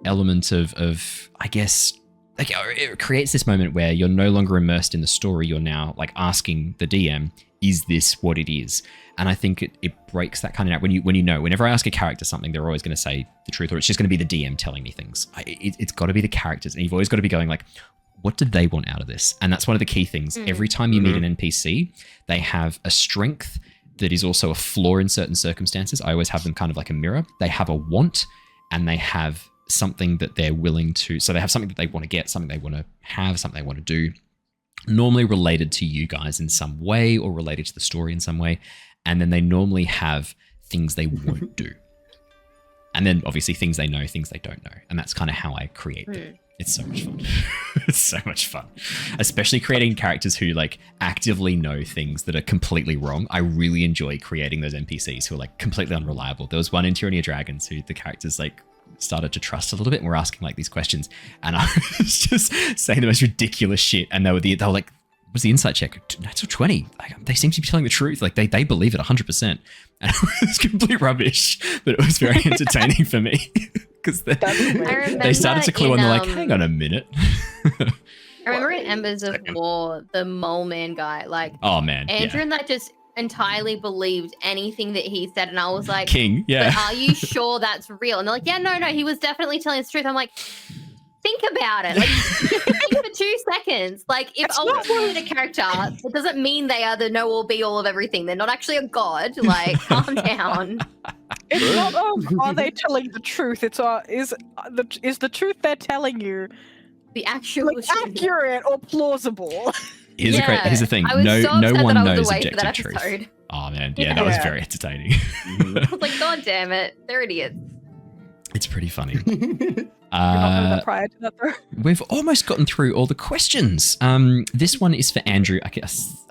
element of I guess, like, it creates this moment where you're no longer immersed in the story. You're now like asking the DM, is this what it is? And I think it breaks that kind of out when you know, whenever I ask a character something, they're always going to say the truth, or it's just going to be the DM telling me things. It's got to be the characters, and you've always got to be going like, what did they want out of this? And that's one of the key things. Every time you meet an NPC, they have a strength that is also a flaw in certain circumstances. I always have them kind of like a mirror. They have a want, and they have something that they're willing to. So they have something that they want to get, something they want to have, something they want to do, normally related to you guys in some way or related to the story in some way. And then they normally have things they won't do. And then obviously things they know, things they don't know. And that's kind of how I create them. It's so much fun. It's so much fun. Especially creating characters who like actively know things that are completely wrong. I really enjoy creating those NPCs who are like completely unreliable. There was one in Tyranny of Dragons who the characters like started to trust a little bit, and we're asking like these questions, and I was just saying the most ridiculous shit, and they were like, what's the insight check? Natural 20. Like, they seem to be telling the truth. Like they believe it 100%. And it was complete rubbish, but it was very entertaining for me because they started to clue on. They're like, hang on a minute. I remember in Embers of War, the mole man guy, like, Oh man, Andrew yeah. and that just entirely believed anything that he said, and I was like, King, yeah. but are you sure that's real? And they're like, yeah, no, he was definitely telling us the truth. I'm like, think about it. Like, think for 2 seconds. Like, if Owen's a character, it doesn't mean they are the know-all, be-all of everything. They're not actually a god. Like, calm down. It's not are they telling the truth? It's is the truth they're telling you The actual like, accurate or plausible? Here's the thing. I was so No upset one that I was knows away for objective that truth. episode. Oh man, yeah, that was very entertaining. I was like, God damn it, they're idiots. It's pretty funny. Prior to that, though. We've almost gotten through all the questions. This one is for Andrew. I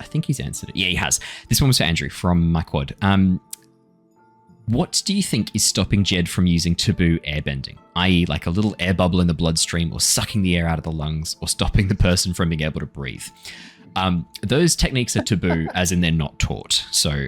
think he's answered it. Yeah, he has. This one was for Andrew from my quad. What do you think is stopping Jedd from using taboo airbending, i.e. like a little air bubble in the bloodstream or sucking the air out of the lungs or stopping the person from being able to breathe? Those techniques are taboo as in they're not taught. So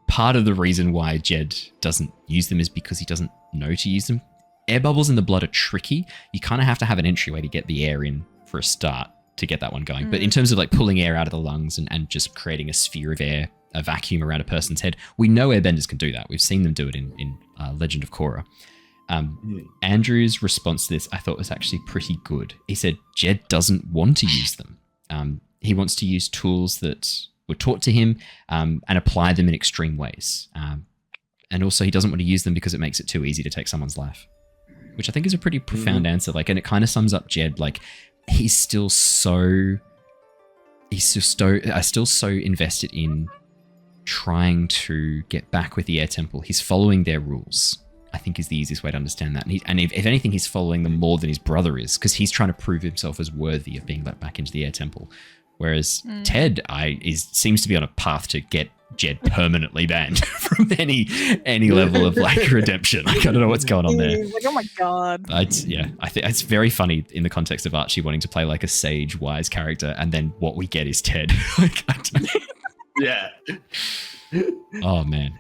part of the reason why Jedd doesn't use them is because he doesn't know to use them. Air bubbles in the blood are tricky. You kind of have to have an entryway to get the air in for a start to get that one going. But in terms of like pulling air out of the lungs and just creating a sphere of air, a vacuum around a person's head, we know airbenders can do that. We've seen them do it in Legend of Korra. Andrew's response to this I thought was actually pretty good. He said Jedd doesn't want to use them. He wants to use tools that were taught to him and apply them in extreme ways. And also he doesn't want to use them because it makes it too easy to take someone's life, which I think is a pretty profound answer. Like, and it kind of sums up Jedd. Like, he's still so invested in trying to get back with the Air Temple. He's following their rules, I think, is the easiest way to understand that. And if anything, he's following them more than his brother is, because he's trying to prove himself as worthy of being let back into the Air Temple. Whereas Ted seems to be on a path to get Jedd permanently banned from any level of like redemption. Like, I don't know what's going on there. Like, oh my god. I think it's very funny in the context of Archie wanting to play like a sage, wise character, and then what we get is Ted. Like, Yeah. Oh man.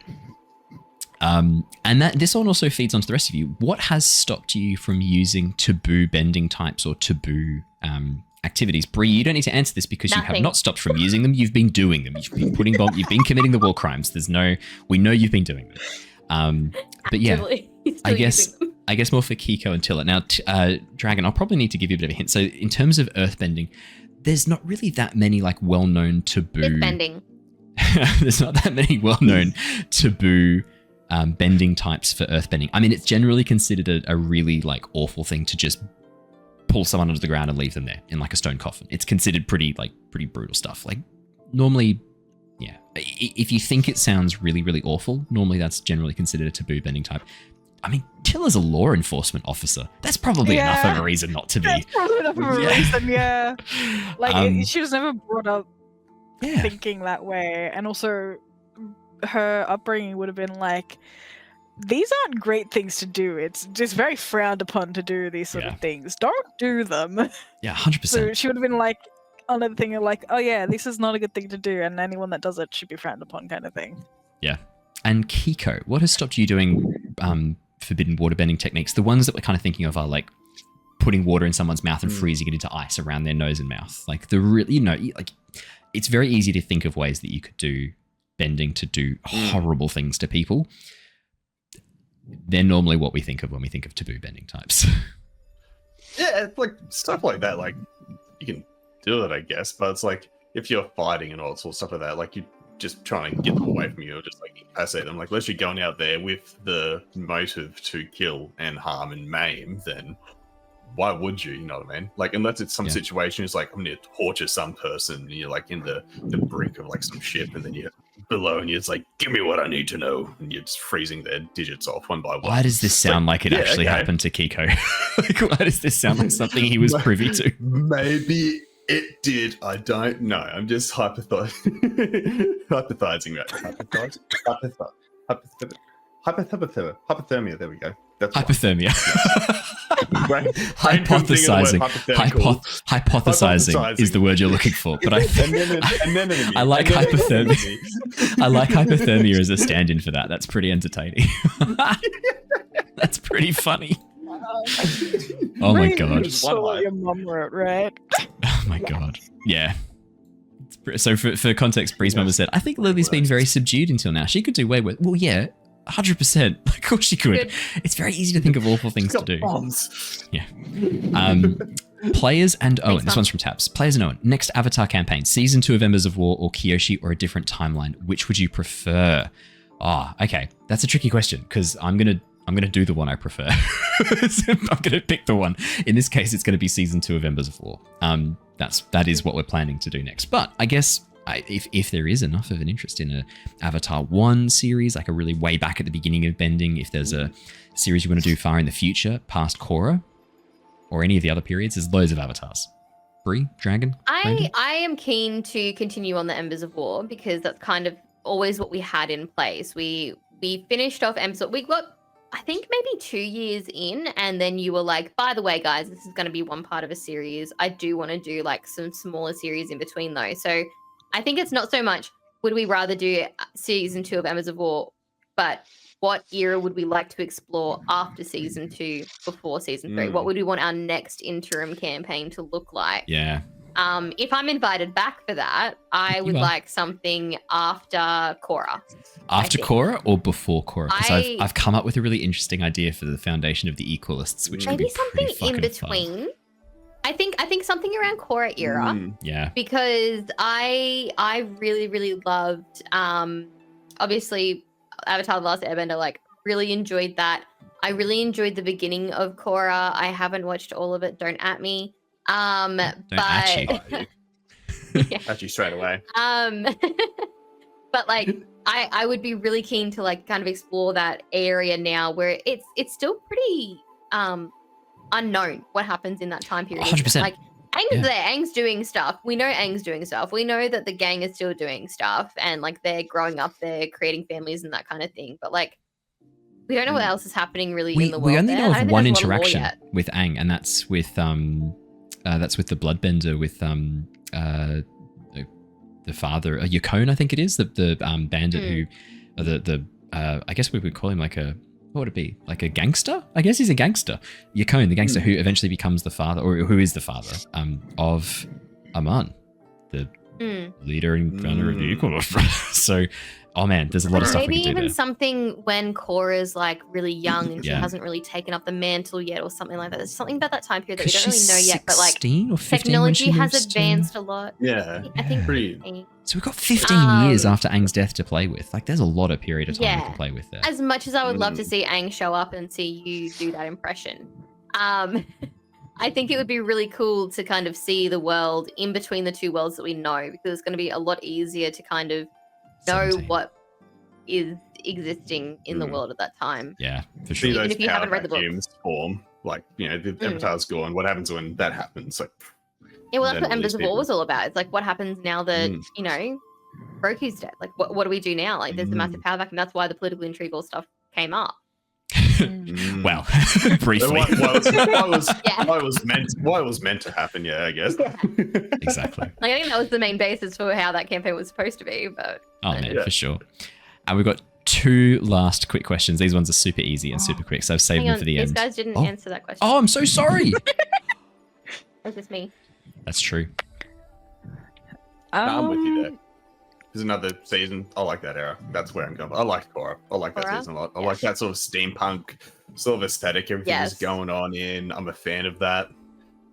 And this one also feeds onto the rest of you. What has stopped you from using taboo bending types or taboo activities? Bree, you don't need to answer this because you have not stopped from using them. You've been doing them. You've been you've been committing the war crimes. We know you've been doing them. But yeah, I guess more for Keeko and Tilla. Now, Dragon, I'll probably need to give you a bit of a hint. So in terms of earthbending, there's not really that many like well-known taboo. Earthbending. There's not that many well-known taboo bending types for earthbending. I mean, it's generally considered a really like awful thing to just pull someone under the ground and leave them there in like a stone coffin. It's considered pretty brutal stuff. Like, normally, yeah, if you think it sounds really, really awful, normally that's generally considered a taboo bending type. I mean, Tilla's a law enforcement officer. That's probably enough of a reason not to be. That's probably enough of a reason, yeah. Like, she was never brought up thinking that way. And also, her upbringing would have been like, these aren't great things to do. It's just very frowned upon to do these sort of things. Don't do them. Yeah, 100%. So she would have been like, on the thing of like, oh yeah, this is not a good thing to do, and anyone that does it should be frowned upon, kind of thing. Yeah. And Keeko, what has stopped you doing forbidden waterbending techniques? The ones that we're kind of thinking of are like putting water in someone's mouth and freezing it into ice around their nose and mouth. Like like it's very easy to think of ways that you could do bending to do horrible things to people. They're normally what we think of when we think of taboo bending types. Yeah, it's like stuff like that. Like, you can do it, I guess, but it's like if you're fighting and all sorts of stuff like that, like you just trying to get them away from you or just like incapacitate them. Like, unless you're going out there with the motive to kill and harm and maim, then why would you? You know what I mean? Like, unless it's some situation, it's like I'm going to torture some person, and you're like in the brink of like some ship, and then you're below, and you're just like, give me what I need to know, and you're just freezing their digits off one by one. Why does this sound like it actually happened to Keeko? Like, why does this sound like something he was privy to? Maybe it did. I don't know. I'm just hypothesizing. Hypothermia. There we go. That's hypothermia. Hypothesizing. Hypothesizing is the word you're looking for, but I like hypothermia. I like hypothermia as a stand-in for that. That's pretty entertaining. That's pretty funny. Oh my god! So your mum wrote, right? Oh my god! Yeah. So for context, Bree's mum has said, I think Lily's been very subdued until now. She could do way worse. Well, yeah. 100%. Of course she could. Good. It's very easy to think of awful things to do. Bombs. Players and Owen. Thanks, This Mum. one's from Tabs. Players and Owen. Next Avatar campaign, Season 2 of Embers of War or Kyoshi or a different timeline. Which would you prefer? Okay. That's a tricky question because I'm gonna do the one I prefer. I'm gonna pick the one. In this case, it's gonna be Season 2 of Embers of War. That is what we're planning to do next. But I guess if there is enough of an interest in a Avatar 1 series, like a really way back at the beginning of Bending, if there's a series you want to do far in the future, past Korra, or any of the other periods, there's loads of avatars. Bree, Dragon, Brandon? I am keen to continue on the Embers of War because that's kind of always what we had in place. We finished off Embers. We got, I think, maybe 2 years in, and then you were like, by the way, guys, this is going to be one part of a series. I do want to do like some smaller series in between those. So I think it's not so much would we rather do Season 2 of Embers of War, but what era would we like to explore after Season 2, before Season 3? What would we want our next interim campaign to look like? Yeah. If I'm invited back for that, I would like something after Korra. After Korra or before Korra? Because I- I've come up with a really interesting idea for the foundation of the Equalists, which could Maybe be something pretty in fucking fun. between. I think something around Korra era. Yeah. Because I really, really loved obviously Avatar The Last Airbender, like really enjoyed that. I really enjoyed the beginning of Korra. I haven't watched all of it, don't at me. Don't but at Yeah. Actually, straight away. But like I would be really keen to like kind of explore that area now where it's still pretty unknown what happens in that time period. 100%. Like Aang's there, Aang's doing stuff. We know Aang's doing stuff. We know that the gang is still doing stuff and like they're growing up, they're creating families and that kind of thing. But like we don't know what else is happening really in the world. We only there. know I of don't think one there's a lot of lore interaction yet. with Aang, and that's with the Bloodbender with the father, Yukon, I think it is, the bandit who I guess we would call him like a, what would it be? Like a gangster? I guess he's a gangster. Yukon, the gangster who eventually becomes the father, or who is the father of Aman, the leader and founder of the Equalists. So, oh man, there's a lot of stuff Maybe we can do even there. something when Korra's like really young and she Yeah. hasn't really taken up the mantle yet or something like that. There's something about that time period that we 'Cause don't really she's know yet, but like 16 or 15 when technology she has moves to- advanced a lot. Yeah. I think Pretty. So we've got 15 years after Aang's death to play with. Like, there's a lot of period of time we can play with there. As much as I would love to see Aang show up and see you do that impression, I think it would be really cool to kind of see the world in between the two worlds that we know, because it's going to be a lot easier to kind of know 17. what is existing in the world at that time. Yeah, for See sure. Even those if you haven't power read the book. vacuums form. Like, you know, the Avatar's gone. What happens when that happens? Like, Yeah, well, that's then what all Embers these of War people- was all about. It's like, what happens now that, you know, Roku's dead? Like, what do we do now? Like, there's a massive power vacuum. That's why the political intrigue all stuff came up. Well, So briefly. why was meant to happen? Yeah, I guess. Exactly. Like, I think that was the main basis for how that campaign was supposed to be. But Oh, man, Yeah. for sure. And we've got two last quick questions. These ones are super easy and super quick, so I've saved hang them on, for the these end. guys didn't Oh. answer that question. Oh, I'm so sorry. Or is this me? That's true. I'm with you there. There's another season. I like that era. That's where I'm going. I like Korra. I like that Korra? season a lot. I like that sort of steampunk sort of aesthetic. Everything Yes. is going on in. I'm a fan of that.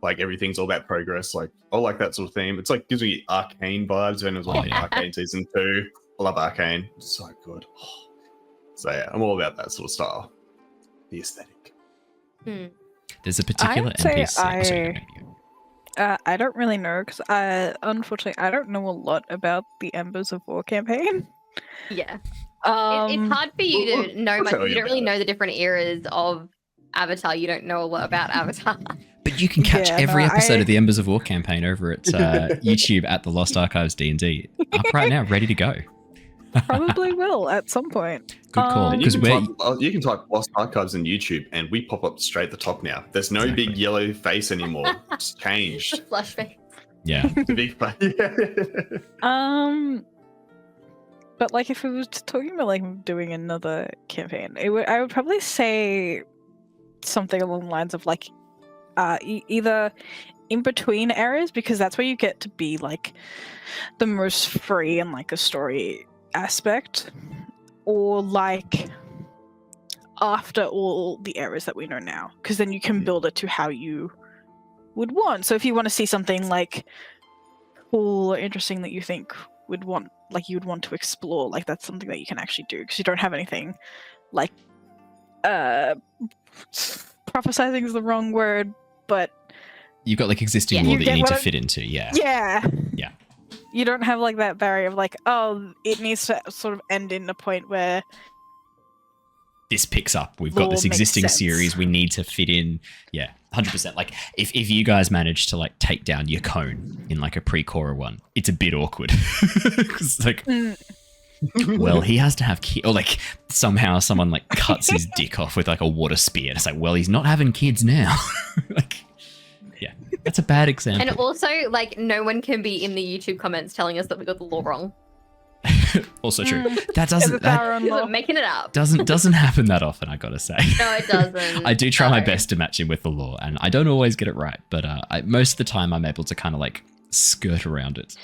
Like, everything's all about progress. Like, I like that sort of theme. It's like, gives me Arcane vibes when it was Oh, like yeah. Arcane season 2. I love Arcane. It's so good. So yeah, I'm all about that sort of style. The aesthetic. There's a particular I'd say NPC. Oh, sorry, no, no, I don't really know because unfortunately I don't know a lot about the Embers of War campaign. Yeah. Um, It's hard for you well, to know I'll much. tell You you don't really about know the different eras of Avatar. You don't know a lot about Avatar. But you can catch Yeah, every no, episode I- of the Embers of War campaign over at YouTube at the Lost Archives D&D. Up right now, ready to go. probably will at some point. Good call. Um, And Because you can type Lost Archives in YouTube, and we pop up straight at the top now. There's no big yellow face anymore. It's changed. Flush face. yeah, The big face. But like if we were talking about like doing another campaign, I would probably say something along the lines of like either in between eras, because that's where you get to be like the most free and like a story aspect, or like after all the errors that we know now, because then you can build it to how you would want. So if you want to see something like cool or interesting that you think would want, like you would want to explore, like that's something that you can actually do, because you don't have anything like prophesizing is the wrong word, but You've got like existing Yeah, law you that get you need what to I'm- fit into. Yeah. yeah. Yeah. You don't have like that barrier of like, oh, it needs to sort of end in a point where This picks up. We've got Law this makes existing sense. series. We need to fit in. Yeah, 100%. Like if you guys manage to like take down your cone in like a pre-Cora one, it's a bit awkward. 'Cause it's like, well, he has to have kids, or like somehow someone like cuts his dick off with like a water spear. And it's like, well, he's not having kids now. Like, yeah, that's a bad example. And also, like, no one can be in the YouTube comments telling us that we got the law wrong. Also true. That is doesn't it our own Because law? I'm making it up. doesn't happen that often, I gotta say. No, it doesn't. I do try my No. best to match in with the law, and I don't always get it right, but most of the time I'm able to kind of like skirt around it.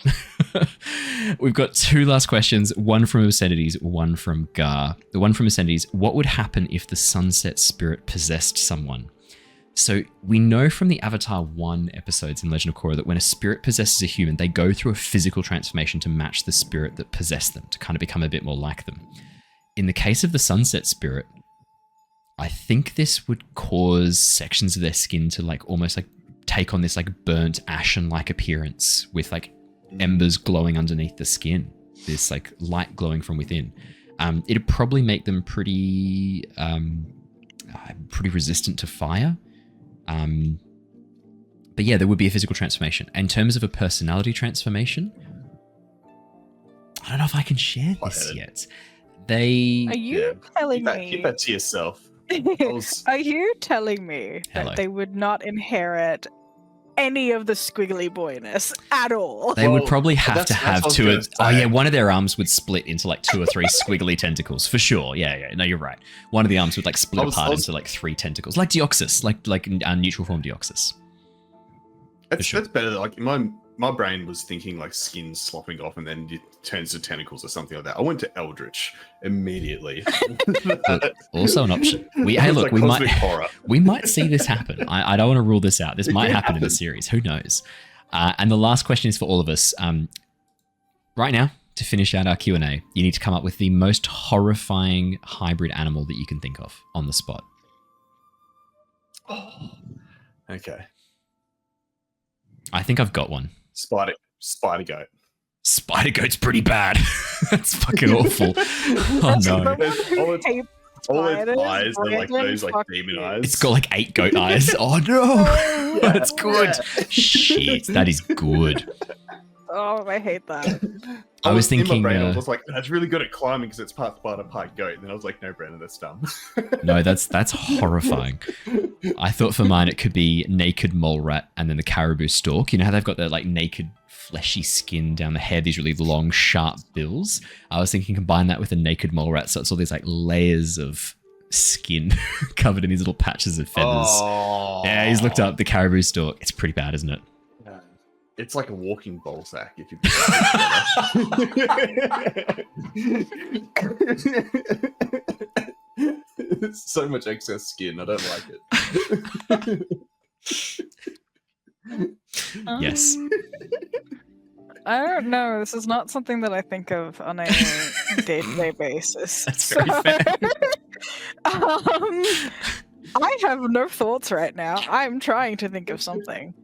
We've got 2 last questions, one from Obscenities, one from Gar. The one from Obscenities, what would happen if the sunset spirit possessed someone? So we know from the Avatar 1 episodes in Legend of Korra that when a spirit possesses a human, they go through a physical transformation to match the spirit that possessed them, to kind of become a bit more like them. In the case of the sunset spirit, I think this would cause sections of their skin to like almost like take on this like burnt ashen-like appearance with like embers glowing underneath the skin, this like light glowing from within. It'd probably make them pretty resistant to fire. But yeah, there would be a physical transformation. In terms of a personality transformation, I don't know if I can share this yet. Are you telling me? Keep that to yourself. Are you telling me Hello. that they would not inherit any of the squiggly boyness at all? They would Well, probably have that's- to that's have what I was 2 gonna oh say. yeah, one of their arms would split into like 2 or 3 squiggly tentacles for sure. Yeah, no, you're right. One of the arms would like split I was- apart into like 3 tentacles, like Deoxys, like neutral form Deoxys. sure. That's better. Like my brain was thinking like skin slopping off and then it turns to tentacles or something like that. I went to Eldritch immediately. Also an option. Hey, look, Like we cosmic might horror. we might see this happen. I don't want to rule this out. This might happen in the series. Who knows? And the last question is for all of us. Right now, to finish out our Q&A, you need to come up with the most horrifying hybrid animal that you can think of on the spot. Okay. I think I've got one. Spider goat. Spider goat's pretty bad. That's fucking awful. Oh That's no. the one who All its- hates All its spiders, eyes are like Brandon, those like fuck demon you. eyes. It's got like 8 goat eyes. Oh no. That's good. Shit, that is good. Oh, I hate that. I was in thinking, my brain, I was like, that's really good at climbing because it's part spider, part goat. And then I was like, no, Brandon, that's dumb. No, that's horrifying. I thought for mine it could be naked mole rat and then the caribou stalk. You know how they've got that like naked fleshy skin down the head, these really long sharp bills? I was thinking combine that with a naked mole rat, so it's all these like layers of skin covered in these little patches of feathers. Oh. Yeah, he's looked up the caribou stalk. It's pretty bad, isn't it? It's like a walking ball sack if you It's so much excess skin. I don't like it. Yes. I don't know. This is not something that I think of on a day-to-day basis. That's very fair. I have no thoughts right now. I'm trying to think of something.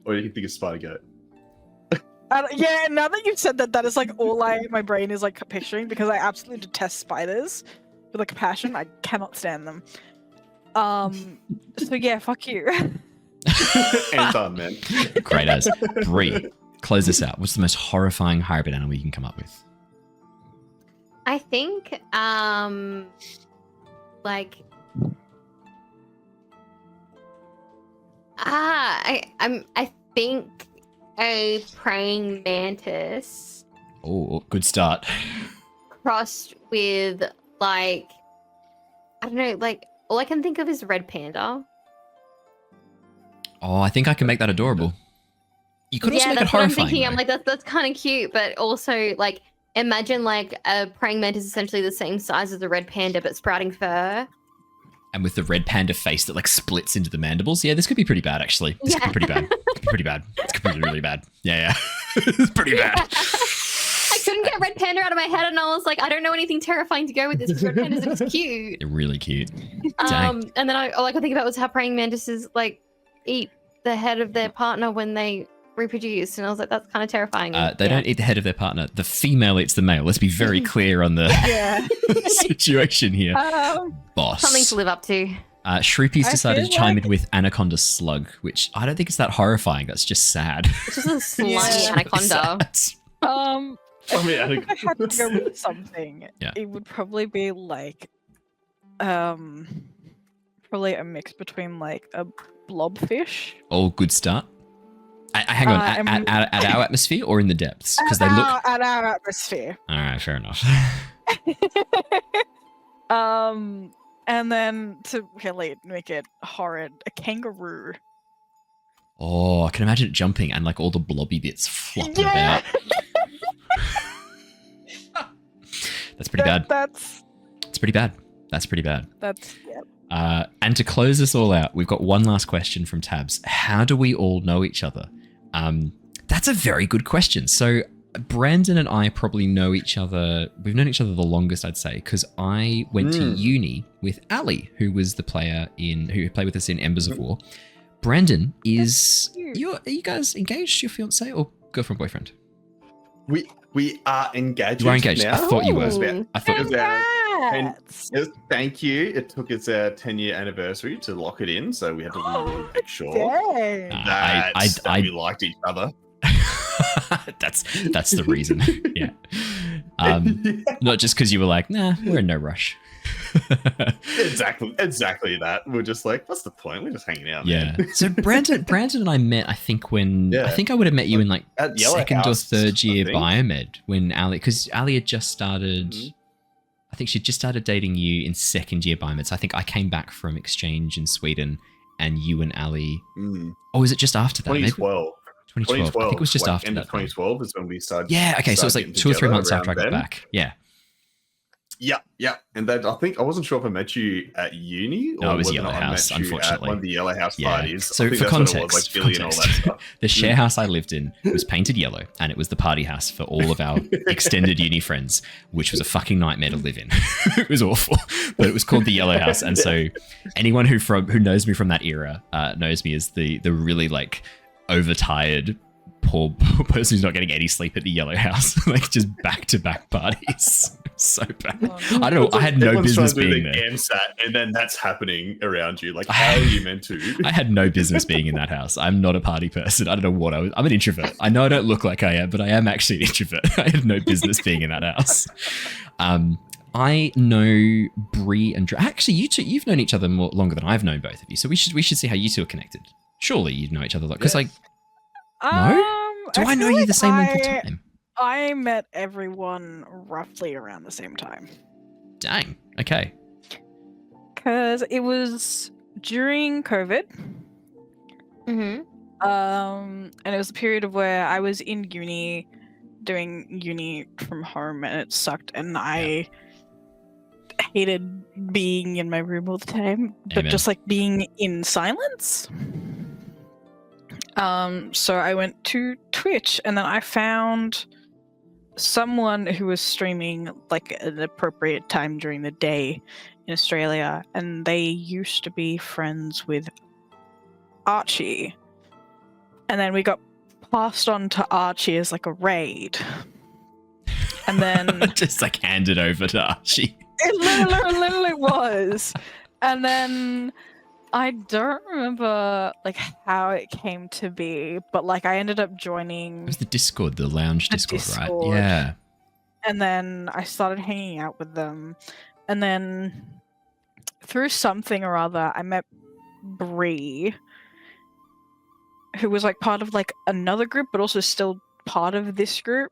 Or you can think of spider goat. Yeah, now that you've said that, that is like all my brain is like picturing, because I absolutely detest spiders with like a passion. I cannot stand them. So yeah, fuck you. Anytime, man. Great as. Bree, close this out. What's the most horrifying hybrid animal you can come up with? I think, like, I think a praying mantis Oh, good start. crossed with like, I don't know, like all I can think of is red panda. Oh, I think I can make that adorable. You could also Yeah, make it that's what I'm horrifying. thinking. I'm though. like, that's kind of cute, but also like imagine like a praying mantis essentially the same size as a red panda but sprouting fur. And with the red panda face that like splits into the mandibles. Yeah, this could be pretty bad actually. This could be pretty bad. Could be pretty bad. This could be really, really bad. Yeah. It's pretty bad. I couldn't get red panda out of my head, and I was like, I don't know anything terrifying to go with this because red pandas are just cute. They're really cute. And then all I could think about was how praying mantises like eat the head of their partner when they reproduce, and I was like, that's kind of terrifying. They don't eat the head of their partner. The female eats the male. Let's be very clear on the situation here. Boss. Something to live up to. Shreepy's decided to chime in with Anaconda Slug, which I don't think it's that horrifying. That's just sad. It's just a slimy anaconda. If I had to go with something, it would probably be like, probably a mix between like a blobfish. Oh, good start. Hang on, at our atmosphere or in the depths? Because they look at our atmosphere. All right, fair enough. And then to really make it horrid, a kangaroo. Oh, I can imagine it jumping and like all the blobby bits flopping about. That's pretty bad. That's pretty bad. That's pretty bad. And to close this all out, we've got one last question from Tabs. How do we all know each other? That's a very good question. So Brandon and I probably know each other. We've known each other the longest, I'd say, because I went to uni with Ali, who was the player who played with us in Embers of War. Brandon are you guys engaged? Your fiance or girlfriend, boyfriend? We are engaged. You are engaged. Now. I thought you were. I thought it was thank you. It took its 10-year anniversary to lock it in, so we had to really make sure that we liked each other. That's the reason. Yeah. Not just because you were like, nah, we're in no rush. Exactly that. We're just like, what's the point? We're just hanging out. Yeah. Man. So Brandon and I met, I think I think I would have met you in like second or third year biomed when Ali, because Ali had just started. I think she just started dating you in second year biomed. So I think I came back from exchange in Sweden, and you and Ali. Oh, is it just after that? 2012. 2012. I think it was just after end that. Of 2012 is when we started. Yeah. Okay. So it was like 2 or 3 months after I got back. Yeah. Yeah. And then I wasn't sure if I met you at uni or no, it was whether Yellow I House, met you unfortunately. At one of the Yellow House parties. So for context, the share house I lived in was painted yellow, and it was the party house for all of our extended uni friends, which was a fucking nightmare to live in. It was awful, but it was called the Yellow House, and so anyone who knows me from that era knows me as the really like overtired poor person who's not getting any sleep at the Yellow House, like just back-to-back parties. So bad. I don't know. I had no business being there. And then that's happening around you. Like, how are you meant to? I had no business being in that house. I'm not a party person. I don't know what I was. I'm an introvert. I know I don't look like I am, but I am actually an introvert. I had no business being in that house. I know Bree and actually you two. You've known each other longer than I've known both of you. So we should see how you two are connected. Surely you know each other because like. No? Do I know you the same length of time? I met everyone roughly around the same time. Dang. Okay. Because it was during COVID. And it was a period of where I was in uni, doing uni from home, and it sucked, and I hated being in my room all the time, but just like being in silence. So I went to Twitch, and then I found someone who was streaming like at an appropriate time during the day in Australia, and they used to be friends with Archie. And then we got passed on to Archie as like a raid. And then just like handed over to Archie. It literally was. And then I don't remember like how it came to be, but like I ended up joining. It was the Discord, the lounge Discord, right? Yeah. And then I started hanging out with them, and then through something or other, I met Bree, who was like part of like another group, but also still part of this group.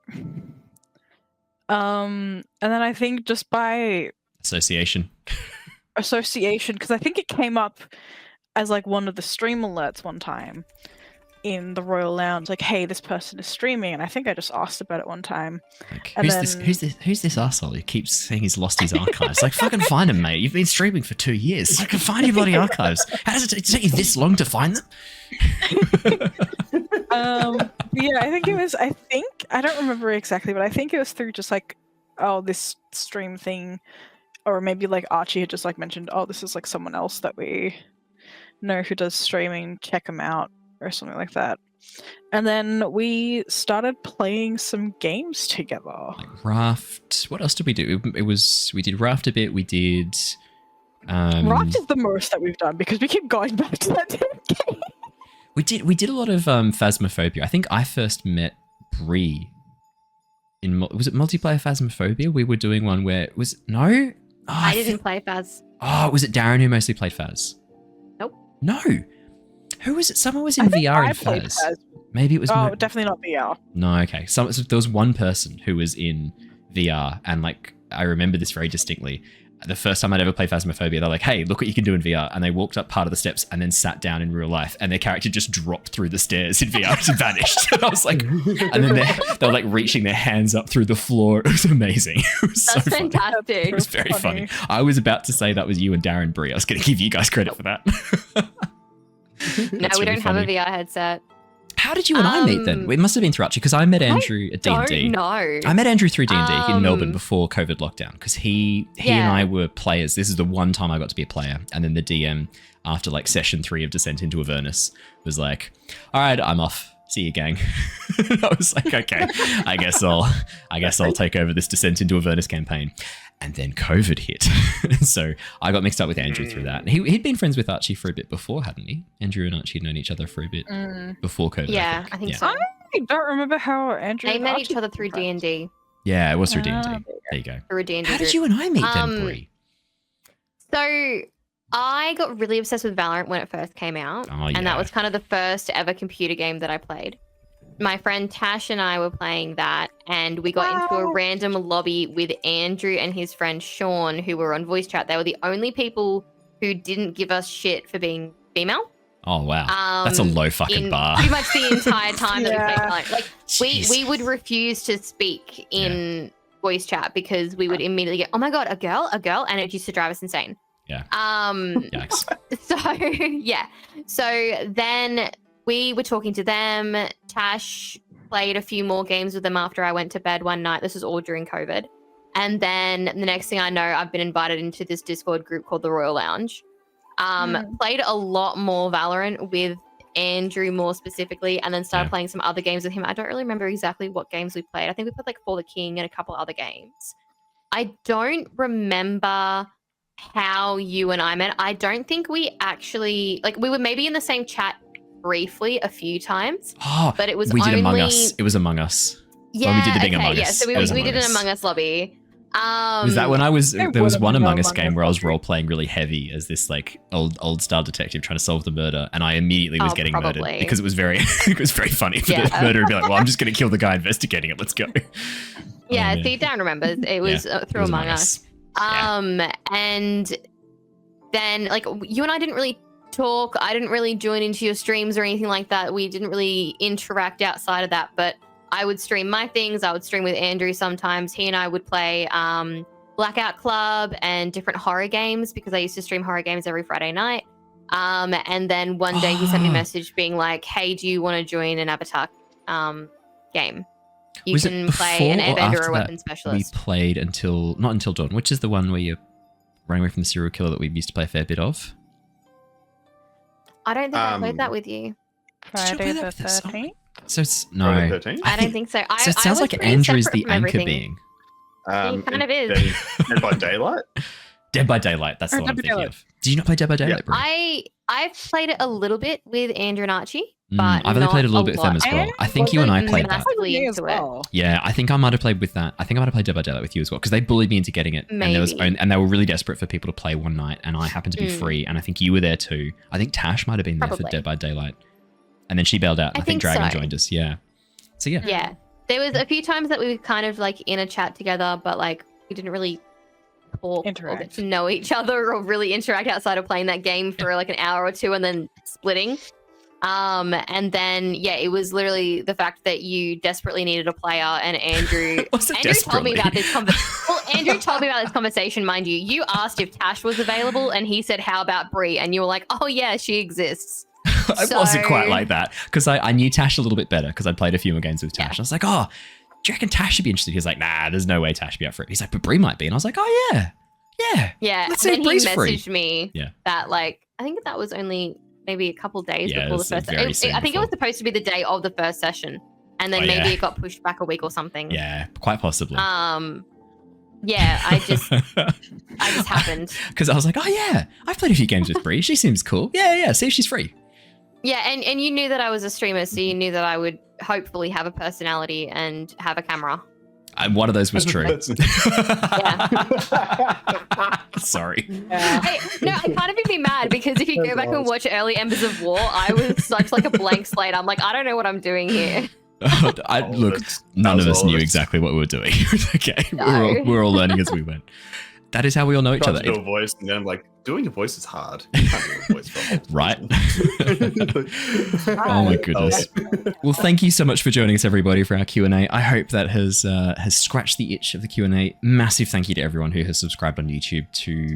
And then I think just by association, because I think it came up as like one of the stream alerts one time. in the Royal Lounge, like, hey, this person is streaming, and I think I just asked about it one time. Like, And who's this asshole who keeps saying he's lost his archives? Like, fucking find him, mate. You've been streaming for 2 years. You can find your bloody archives. How does it take you this long to find them? Yeah, I don't remember exactly, but I think it was through just like, oh, this stream thing, or maybe like Archie had just like mentioned, oh, this is like someone else that we know who does streaming, check them out, or something like that. And then we started playing some games together. Like Raft. What else did we do? We did Raft a bit. We did. Raft is the most that we've done because we keep going back to that damn game. We did a lot of Phasmophobia. I think I first met Bree in was it multiplayer Phasmophobia? We were doing one where it was no. Oh, I didn't play Phas. Oh, was it Darren who mostly played Phas? Nope. No. Who was it? Someone was in VR in Phas. Maybe it was. Oh, definitely not VR. No, okay. So there was one person who was in VR, and like I remember this very distinctly. The first time I'd ever played Phasmophobia, they're like, "Hey, look what you can do in VR," and they walked up part of the steps and then sat down in real life, and their character just dropped through the stairs in VR and vanished. And I was like, and then they were like reaching their hands up through the floor. It was amazing. It was That's so funny. fantastic. It was very funny. I was about to say that was you and Darren Bree. I was going to give you guys credit for that. No, we don't have a VR headset. How did you and I meet then? It must have been through Archie because I met Andrew at D&D. No. I met Andrew through D&D in Melbourne before COVID lockdown because he and I were players. This is the one time I got to be a player. And then the DM, after like session 3 of Descent into Avernus, was like, all right, I'm off. See you, gang. I was like, okay, I guess I'll take over this Descent into Avernus campaign. And then COVID hit. So I got mixed up with Andrew through that. He'd been friends with Archie for a bit before, hadn't he? Andrew and Archie had known each other for a bit before COVID. Yeah, I think so. I don't remember how Andrew They and met Archie each other through became friends. D&D. Yeah, it was through D&D. There you go. Through a D&D How did group. you and I meet then, Bree? So I got really obsessed with Valorant when it first came out. Oh, And yeah. that was kind of the first ever computer game that I played. My friend Tash and I were playing that, and we got into a random lobby with Andrew and his friend Sean, who were on voice chat. They were the only people who didn't give us shit for being female. Oh, wow. That's a low fucking bar. Pretty much the entire time that we played Valorant. Like, we Jeez. would refuse to speak in voice chat because we would immediately get, oh my god, a girl, and it used to drive us insane. Yeah. Yikes. So yeah. So then we were talking to them. Tash played a few more games with them after I went to bed one night. This was all during COVID. And then the next thing I know, I've been invited into this Discord group called the Royal Lounge. Played a lot more Valorant with Andrew more specifically, and then started playing some other games with him. I don't really remember exactly what games we played. I think we played like For the King and a couple other games. I don't remember how you and I met. I don't think we actually, like, we were maybe in the same chat briefly a few times, but it was we did only... Among Us. It was Among Us. Yeah, when we did the big okay, Among yeah. Us. So we did an Among Us lobby. Was that when I was? There was one Among Us game where I was role playing really heavy as this like old style detective trying to solve the murder, and I immediately was getting murdered because it was very funny for the murderer to be like, well, I'm just going to kill the guy investigating it. Let's go. Yeah, see, Dan remembers. It was through Among Us. And then like you and I didn't really talk. I didn't really join into your streams or anything like that. We didn't really interact outside of that, but I would stream my things. I would stream with Andrew sometimes. He and I would play Blackout Club and different horror games because I used to stream horror games every Friday night. And then one day he sent me a message being like, hey, do you want to join an Avatar game? You can play an Airbender or a weapon specialist. We played not until dawn, which is the one where you're running away from the serial killer that we used to play a fair bit of. I don't think I played that with you. Friday the 13th? So it's no. Friday the 13th? I don't think so. So it sounds like Andrew's the anchor being. He kind of is. Dead by Daylight? Dead by Daylight. That's the one I'm thinking of. Did you not play Dead by Daylight, Bree? I've played it a little bit with Andrew and Archie, but I've only played a little bit with them as well. I think you and I played that. Yeah, I think I might have played with that. I think I might have played Dead by Daylight with you as well because they bullied me into getting it, and they were really desperate for people to play one night, and I happened to be free, and I think you were there too. I think Tash might have been there for Dead by Daylight, and then she bailed out. And I think Dragon joined us. Yeah. So yeah. Yeah, there was a few times that we were kind of like in a chat together, but like we didn't really talk or get to know each other or really interact outside of playing that game for like an hour or two and then splitting. And then it was literally the fact that you desperately needed a player, and Andrew told me about this Andrew told me about this conversation, mind you. You asked if Tash was available, and he said, "How about Bree?" And you were like, "Oh yeah, she exists." It wasn't quite like that because I knew Tash a little bit better because I'd played a few more games with Tash. I was like, "Oh, do you reckon Tash should be interested?" He's like, "Nah, there's no way Tash should be up for it." He's like, "But Bree might be," and I was like, "Oh yeah." Let's see if Then he Bree's free. messaged me that I think that was only maybe a couple days before the first. I think it was supposed to be the day of the first session, and then maybe it got pushed back a week or something. Yeah, quite possibly. I just happened because I was like, "Oh yeah, I've played a few games with Bree. She seems cool. Yeah. See if she's free." Yeah, and you knew that I was a streamer, so you knew that I would hopefully have a personality and have a camera. One of those was true. Sorry. I can't even be mad because if you go back and watch early Embers of War, I was such like a blank slate. I'm like, I don't know what I'm doing here. None of us knew exactly what we were doing. Okay, we were all learning as we went. That is how we all know each other. Do a voice, and then I'm like, doing a voice is hard. You can't do a voice for a whole right? Oh my goodness. Well, thank you so much for joining us, everybody, for our Q&A. I hope that has scratched the itch of the Q&A. Massive thank you to everyone who has subscribed on YouTube to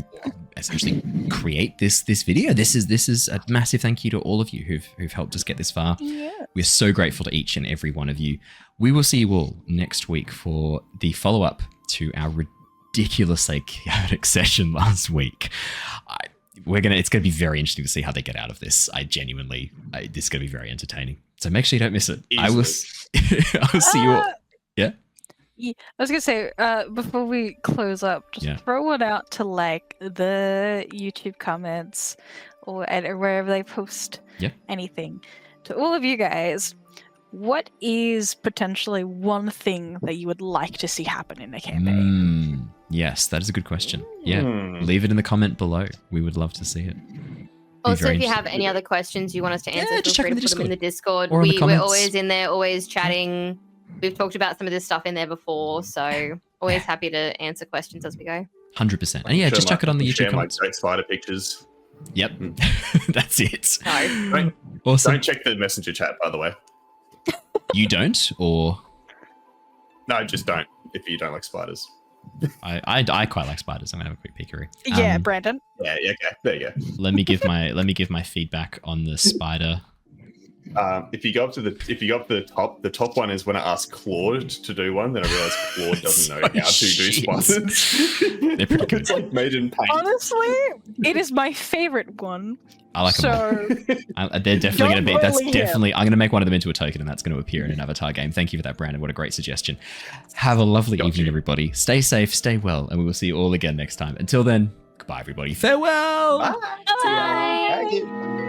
essentially create this video. This is a massive thank you to all of you who've helped us get this far. Yeah. We're so grateful to each and every one of you. We will see you all next week for the follow-up to our ridiculously chaotic session last week. It's going to be very interesting to see how they get out of this. This is going to be very entertaining. So make sure you don't miss it. I will see you all. Yeah. I was going to say, before we close up, just throw it out to the YouTube comments or wherever they post anything. To all of you guys, what is potentially one thing that you would like to see happen in the campaign? Yes, that is a good question. Yeah, leave it in the comment below. We would love to see it. Also, if you have any other questions you want us to answer, feel free to put them in the Discord. Or in the comments. We're always in there, always chatting. We've talked about some of this stuff in there before, so always happy to answer questions as we go. 100%. And just chuck it on the YouTube comments. Great spider pictures. Yep, that's it. No. Awesome. Don't check the messenger chat, by the way. You don't, or? No, just don't. If you don't like spiders. I quite like spiders. I'm gonna have a quick peekery. Yeah, Brandon. Yeah, okay. There you go. Let me give my feedback on the spider. If you go up to the top one is when I asked Claude to do one, then I realized Claude doesn't know how to do spiders. They're pretty good. It's like made in paint. Honestly, it is my favorite one. I like them all. They're definitely going to be. That's definitely. I'm going to make one of them into a token, and that's going to appear in an avatar game. Thank you for that, Brandon. What a great suggestion. Have a lovely evening, everybody. Stay safe, stay well, and we will see you all again next time. Until then, goodbye, everybody. Farewell. Bye. Bye.